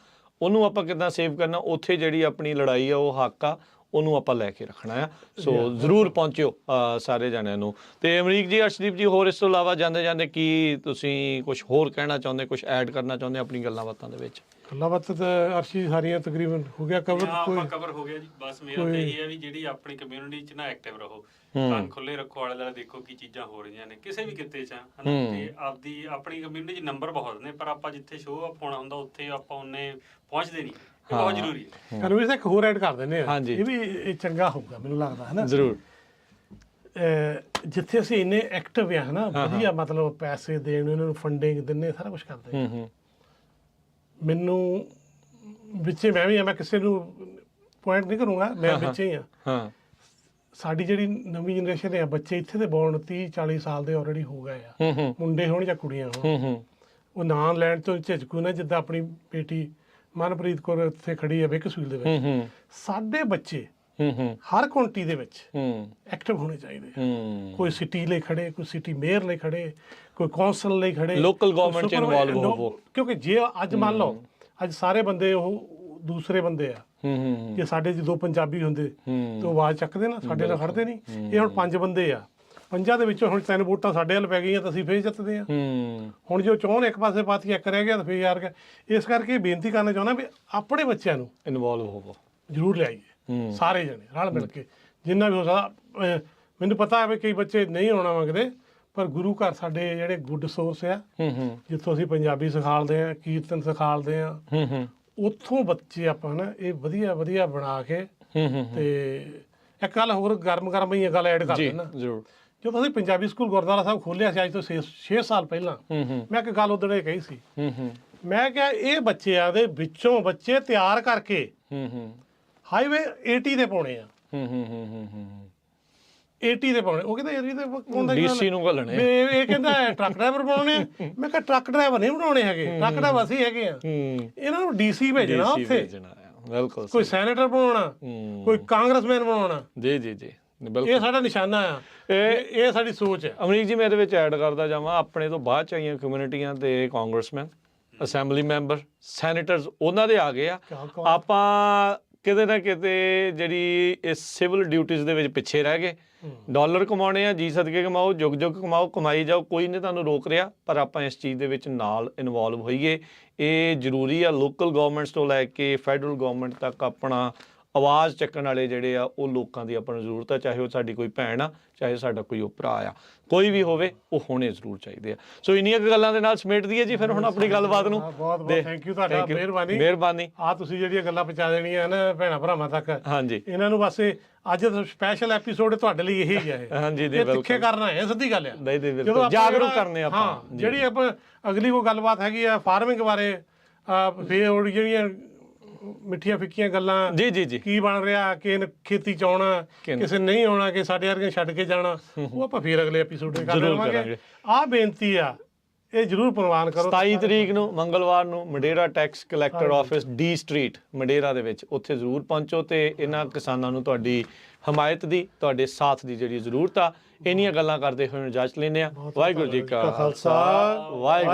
ਉਹਨੂੰ ਆਪਾਂ ਕਿੱਦਾਂ ਸੇਵ ਕਰਨਾ, ਉੱਥੇ ਜਿਹੜੀ ਆਪਣੀ ਲੜਾਈ ਆ ਉਹ ਹੱਕ ਆ ਉਹਨੂੰ ਆਪਾਂ ਲੈ ਕੇ ਰੱਖਣਾ ਆ। ਸੋ ਜ਼ਰੂਰ ਪਹੁੰਚਿਓ ਸਾਰੇ ਜਣਿਆਂ ਨੂੰ। ਤੇ ਅਮਰੀਕ ਜੀ, ਅਰਸ਼ਦੀਪ ਜੀ, ਹੋਰ ਇਸ ਤੋਂ ਇਲਾਵਾ ਜਾਂਦੇ ਕੀ ਤੁਸੀਂ ਕੁਝ ਹੋਰ ਕਹਿਣਾ ਚਾਹੁੰਦੇ, ਕੁਝ ਐਡ ਕਰਨਾ ਚਾਹੁੰਦੇ ਆਪਣੀ ਗੱਲਾਂ ਬਾਤਾਂ ਦੇ ਵਿੱਚ? ਗੱਲਾਂ ਬਾਤਾਂ ਤਾਂ ਅਰਸ਼ੀ ਸਾਰੀਆਂ ਤਕਰੀਬਨ ਹੋ ਗਿਆ ਕਵਰ। ਆਪਾਂ ਕਵਰ ਹੋ ਗਿਆ ਜੀ। ਬਸ ਮੇਰਾ ਤਾਂ ਇਹੀ ਹੈ ਵੀ ਜਿਹੜੀ ਆਪਣੀ ਕਮਿਊਨਿਟੀ 'ਚ ਨਾ ਐਕਟਿਵ ਰਹੋ, ਕੰਨ ਖੁੱਲੇ ਰੱਖੋ, ਆਲੇ ਦੁਆਲੇ ਦੇਖੋ ਕੀ ਚੀਜ਼ਾਂ ਹੋ ਰਹੀਆਂ ਨੇ ਕਿਸੇ ਵੀ ਕਿੱਤੇ 'ਚ, ਹਨਾ। ਤੇ ਆਪਣੀ ਕਮਿਊਨਿਟੀ 'ਚ ਨੰਬਰ ਬਹੁਤ ਨੇ, ਪਰ ਆਪਾਂ ਜਿੱਥੇ ਸ਼ੋਅ ਅਪ ਹੋਣਾ ਹੁੰਦਾ ਉੱਥੇ ਆਪਾਂ ਉਹਨੇ ਪਹੁੰਚਦੇ ਨਹੀਂ, ਬਹੁਤ ਜ਼ਰੂਰੀ ਹੈ। ਕਨਵੀਰ ਇੱਕ ਹੋਰ ਐਡ ਕਰ ਦਿੰਦੇ ਆ, ਇਹ ਵੀ ਚੰਗਾ ਹੋਊਗਾ ਮੈਨੂੰ ਲੱਗਦਾ ਹੈ ਨਾ। ਜ਼ਰੂਰ। ਜਿੱਥੇ ਅਸੀਂ ਇੰਨੇ ਐਕਟਿਵ ਆ ਹਨਾ, ਵਧੀਆ ਮਤਲਬ ਪੈਸੇ ਦੇਣ, ਇਹਨਾਂ ਨੂੰ ਫੰਡਿੰਗ ਦਿੰਨੇ, ਸਾਰਾ ਕੁਝ ਕਰਦੇ ਆ। ਮੈਨੂੰ ਵਿੱਚੇ ਮੈਂ ਵੀ ਆ, ਮੈਂ ਕਿਸੇ ਨੂੰ ਪੁਆਇੰਟ ਨਹੀਂ ਕਰੂੰਗਾ, ਮੈਂ ਵਿੱਚੇ ਹੀ ਆ। ਸਾਡੀ ਜਿਹੜੀ ਨਵੀਂ ਜਨਰੇਸ਼ਨ ਹੈ, ਬੱਚੇ ਇੱਥੇ ਦੇ ਬੋਰਨ 30-40 ਸਾਲ ਦੇ ਆਲਰੇਡੀ ਹੋ ਗਏ ਆ, ਮੁੰਡੇ ਹੋਣ ਜਾਂ ਕੁੜੀਆਂ ਹੋਣ, ਉਹ ਨਾਂ ਲੈਣ ਤੋਂ ਝਿਜਕੂ ਨਾ। ਜਿੱਦਾਂ ਆਪਣੀ ਬੇਟੀ ਮਨਪ੍ਰੀਤ ਕੌਰ ਇੱਥੇ ਖੜੀ ਹੈ ਬੇਕਸਵੀਲ ਦੇ ਵਿੱਚ, ਸਾਡੇ ਬੱਚੇ ਹਰ ਕਾਉਂਟੀ ਦੇ ਵਿੱਚ ਐਕਟਿਵ ਹੋਣੇ ਚਾਹੀਦੇ ਆ। ਕੋਈ ਸਿਟੀ ਲਈ ਖੜੇ, ਕੋਈ ਸਿਟੀ ਮੇਅਰ ਲਈ ਖੜੇ, ਕੋਈ ਕੌਂਸਲ ਲਈ ਖੜੇ, ਲੋਕਲ ਗਵਰਨਮੈਂਟ ਚ ਇਨਵੋਲਵ ਹੋਵੋ। ਕਿਉਂਕਿ ਜੇ ਅੱਜ ਮੰਨ ਲਓ ਅੱਜ ਸਾਰੇ ਬੰਦੇ ਉਹ ਦੂਸਰੇ ਬੰਦੇ ਆ, ਜੇ ਸਾਡੇ 'ਚ 2 ਪੰਜਾਬੀ ਹੁੰਦੇ ਤਾਂ ਆਵਾਜ਼ ਚੱਕਦੇ ਨਾ, ਸਾਡੇ ਨਾਲ ਖੜਦੇ ਨਹੀਂ। ਇਹ ਹੁਣ 5 ਬੰਦੇ ਆ, 5 ਦੇ ਵਿੱਚੋਂ ਹੁਣ 3 ਵੋਟਾਂ ਸਾਡੇ ਵੱਲ ਪੈ ਗਈਆਂ ਤਾਂ ਅਸੀਂ ਫੇਰ ਜਿੱਤਦੇ ਆ। ਹੁਣ ਜੋ ਚੋਣ ਇੱਕ ਪਾਸੇ ਪਾਤੀ ਇੱਕ ਰਹਿ ਗਿਆ ਤਾਂ ਫੇਰ ਯਾਰ ਗਿਆ। ਇਸ ਕਰਕੇ ਬੇਨਤੀ ਕਰਨਾ ਚਾਹੁੰਦਾ ਵੀ ਆਪਣੇ ਬੱਚਿਆਂ ਨੂੰ ਇਨਵੋਲਵ ਹੋਵੋ, ਜ਼ਰੂਰ ਲਿਆਈਏ ਸਾਰੇ ਜਣੇ ਰਲ ਮਿਲ ਕੇ ਜਿੰਨਾ ਵੀ ਹੋ ਸਕਦਾ। ਮੈਨੂੰ ਪਤਾ ਹੈ ਵੀ ਕਈ ਬੱਚੇ ਨਹੀਂ ਆਉਣਾ ਮੰਗਦੇ, ਪਰ ਗੁਰੂ ਘਰ ਸਾਡੇ ਜਿਹੜੇ ਗੁੱਡ ਸੋਰਸ ਆ, ਜਿੱਥੋਂ ਅਸੀਂ ਪੰਜਾਬੀ ਸਿਖਾਲਦੇ ਆ, ਕੀਰਤਨ ਸਿਖਾਲਦੇ ਆ, ਉੱਥੋਂ ਬੱਚੇ ਆਪਾਂ ਨਾ ਇਹ ਵਧੀਆ ਬਣਾ ਕੇ। ਤੇ ਇੱਕ ਗੱਲ ਹੋਰ ਗਰਮ ਹੀ ਗੱਲ ਐਡ ਕਰ ਦੇਣਾ, ਜਦੋਂ ਅਸੀਂ ਪੰਜਾਬੀ ਸਕੂਲ ਗੁਰਦੁਆਰਾ ਸਾਹਿਬ ਖੋਲਿਆ ਸੀ ਅੱਜ ਤੋਂ 6 ਸਾਲ ਪਹਿਲਾਂ, ਮੈਂ ਇੱਕ ਗੱਲ ਉਦੋਂ ਇਹ ਕਹੀ ਸੀ, ਮੈਂ ਕਿਹਾ ਇਹ ਬੱਚਿਆਂ ਦੇ ਵਿੱਚੋਂ ਬੱਚੇ ਤਿਆਰ ਕਰਕੇ ਹਾਈਵੇ 80 ਤੇ ਪਾਉਣੇ ਆ, 80 ਤੇ ਪਾਉਣੇ। ਉਹ ਕਹਿੰਦਾ ਯਾਰ ਇਹ ਡੀਸੀ ਨੂੰ ਘੱਲਣੇ, ਇਹ ਕਹਿੰਦਾ ਟਰੱਕ ਡਰਾਈਵਰ ਬਣਾਉਣੇ ਆ। ਮੈਂ ਕਿਹਾ ਟਰੱਕ ਡਰਾਈਵਰ ਨਹੀਂ ਬਣਾਉਣੇ ਹੈਗੇ, ਟਰੱਕ ਡਰਾਈਵਰ ਅਸੀਂ ਹੈਗੇ ਆ, ਇਹਨਾਂ ਨੂੰ ਡੀਸੀ ਭੇਜਣਾ ਉੱਥੇ, ਬਿਲਕੁਲ ਕੋਈ ਸੈਨੇਟਰ ਬਣਾਉਣਾ, ਕੋਈ ਕਾਂਗਰਸਮੈਨ ਬਣਾਉਣਾ। ਜੀ ਇਹ ਸਾਡਾ ਨਿਸ਼ਾਨਾ ਆ, ਇਹ ਸਾਡੀ ਸੋਚ ਹੈ। ਅਮਰੀਕ ਜੀ, ਮੈਂ ਇਹਦੇ ਵਿੱਚ ਐਡ ਕਰਦਾ ਜਾਵਾਂ, ਆਪਣੇ ਤੋਂ ਬਾਅਦ ਚ ਆਈਆਂ ਕਮਿਊਨਿਟੀਆਂ ਤੇ ਕਾਂਗਰਸਮੈਨ, ਅਸੈਂਬਲੀ ਮੈਂਬਰ, ਸੈਨੇਟਰਸ ਉਹਨਾਂ ਦੇ ਆ ਗਏ ਆ। ਆਪਾਂ ਕਿਤੇ ਨਾ ਕਿਤੇ ਜਿਹੜੀ ਇਸ ਸਿਵਲ ਡਿਊਟੀਜ਼ ਦੇ ਵਿੱਚ ਪਿੱਛੇ ਰਹਿ ਗਏ। ਡਾਲਰ ਕਮਾਉਣੇ ਆ, ਜੀ ਸਦਕੇ ਕਮਾਓ, ਜੁਗ ਕਮਾਓ, ਕਮਾਈ ਜਾਓ, ਕੋਈ ਨਹੀਂ ਤੁਹਾਨੂੰ ਰੋਕ ਰਿਹਾ, ਪਰ ਆਪਾਂ ਇਸ ਚੀਜ਼ ਦੇ ਵਿੱਚ ਨਾਲ ਇਨਵੋਲਵ ਹੋਈਏ। ਇਹ ਜ਼ਰੂਰੀ ਆ। ਲੋਕਲ ਗਵਰਨਮੈਂਟਸ ਤੋਂ ਲੈ ਕੇ ਫੈਡਰਲ ਗਵਰਨਮੈਂਟ ਤੱਕ ਆਪਣਾ ਆਵਾਜ਼ ਚੱਕਣ ਵਾਲੇ ਜਿਹੜੇ ਆ ਉਹ ਲੋਕਾਂ ਦੀ ਆਪਾਂ ਨੂੰ ਜ਼ਰੂਰਤ ਆ, ਚਾਹੇ ਉਹ ਸਾਡੀ ਕੋਈ ਭੈਣ ਆ, ਚਾਹੇ ਸਾਡਾ ਕੋਈ ਉਹ ਭਰਾ ਆ, ਕੋਈ ਵੀ ਹੋਵੇ, ਉਹ ਹੋਣੇ ਜ਼ਰੂਰ ਚਾਹੀਦੇ ਆ। ਸੋ ਇੰਨੀਆਂ ਗੱਲਾਂ ਦੇ ਨਾਲ ਸਮੇਟ ਦਈਏ ਜੀ ਫਿਰ ਹੁਣ ਆਪਣੀ ਗੱਲਬਾਤ ਨੂੰ। ਬਹੁਤ ਥੈਂਕ ਯੂ ਤੁਹਾਡਾ, ਮਿਹਰਬਾਨੀ। ਆ ਤੁਸੀਂ ਜਿਹੜੀਆਂ ਗੱਲਾਂ ਪਹੁੰਚਾ ਦੇਣੀਆਂ ਨਾ ਭੈਣਾਂ ਭਰਾਵਾਂ ਤੱਕ, ਹਾਂਜੀ, ਇਹਨਾਂ ਨੂੰ ਬਸ ਅੱਜ ਦਾ ਸਪੈਸ਼ਲ ਐਪੀਸੋਡ ਤੁਹਾਡੇ ਲਈ ਇਹੀ ਹੈ। ਹਾਂਜੀ, ਤਿੱਖੇ ਕਰਨਾ ਹੈ, ਸਿੱਧੀ ਗੱਲ ਹੈ, ਜਦੋਂ ਜਾਗਰੂਕ ਕਰਨੇ ਆਪਾਂ। ਜਿਹੜੀ ਆਪਾਂ ਅਗਲੀ ਕੋਈ ਗੱਲਬਾਤ ਹੈਗੀ ਆ ਫਾਰਮਿੰਗ ਬਾਰੇ, ਫੇਰ ਜਿਹੜੀਆਂ ਮਿੱਠੀਆਂ ਫਿੱਕੀਆਂ ਗੱਲਾਂ, ਜੀ ਕੀ ਬਣ ਰਿਹਾ, ਕਿ ਖੇਤੀ ਚ ਆਉਣਾ, ਕਿਸੇ ਨਹੀਂ ਆਉਣਾ, ਕਿ ਸਾਡੇ ਵਰਗੇ ਛੱਡ ਕੇ ਜਾਣਾ, ਉਹ ਆਪਾਂ ਫੇਰ ਅਗਲੇ ਐਪੀਸੋਡ ਤੇ ਕਰ ਲਵਾਂਗੇ। ਆਹ ਬੇਨਤੀ ਆ, ਇਹ ਜ਼ਰੂਰ ਪ੍ਰਵਾਨ ਕਰੋ। 27 ਤਰੀਕ ਨੂੰ ਮੰਗਲਵਾਰ ਨੂੰ Madera tax collector office D street Madera ਦੇ ਵਿੱਚ, ਉੱਥੇ ਜ਼ਰੂਰ ਪਹੁੰਚੋ ਤੇ ਇਹਨਾਂ ਕਿਸਾਨਾਂ ਨੂੰ ਤੁਹਾਡੀ ਹਮਾਇਤ ਦੀ, ਤੁਹਾਡੇ ਸਾਥ ਦੀ ਜਿਹੜੀ ਜ਼ਰੂਰਤ ਆ। ਇੰਨੀਆਂ ਗੱਲਾਂ ਕਰਦੇ ਹੋਏ ਇਜਾਜ਼ਤ ਲੈਂਦੇ ਆ। ਵਾਹਿਗੁਰੂ ਜੀ ਕਾ ਖਾਲਸਾ, ਵਾਹਿਗੁਰੂ।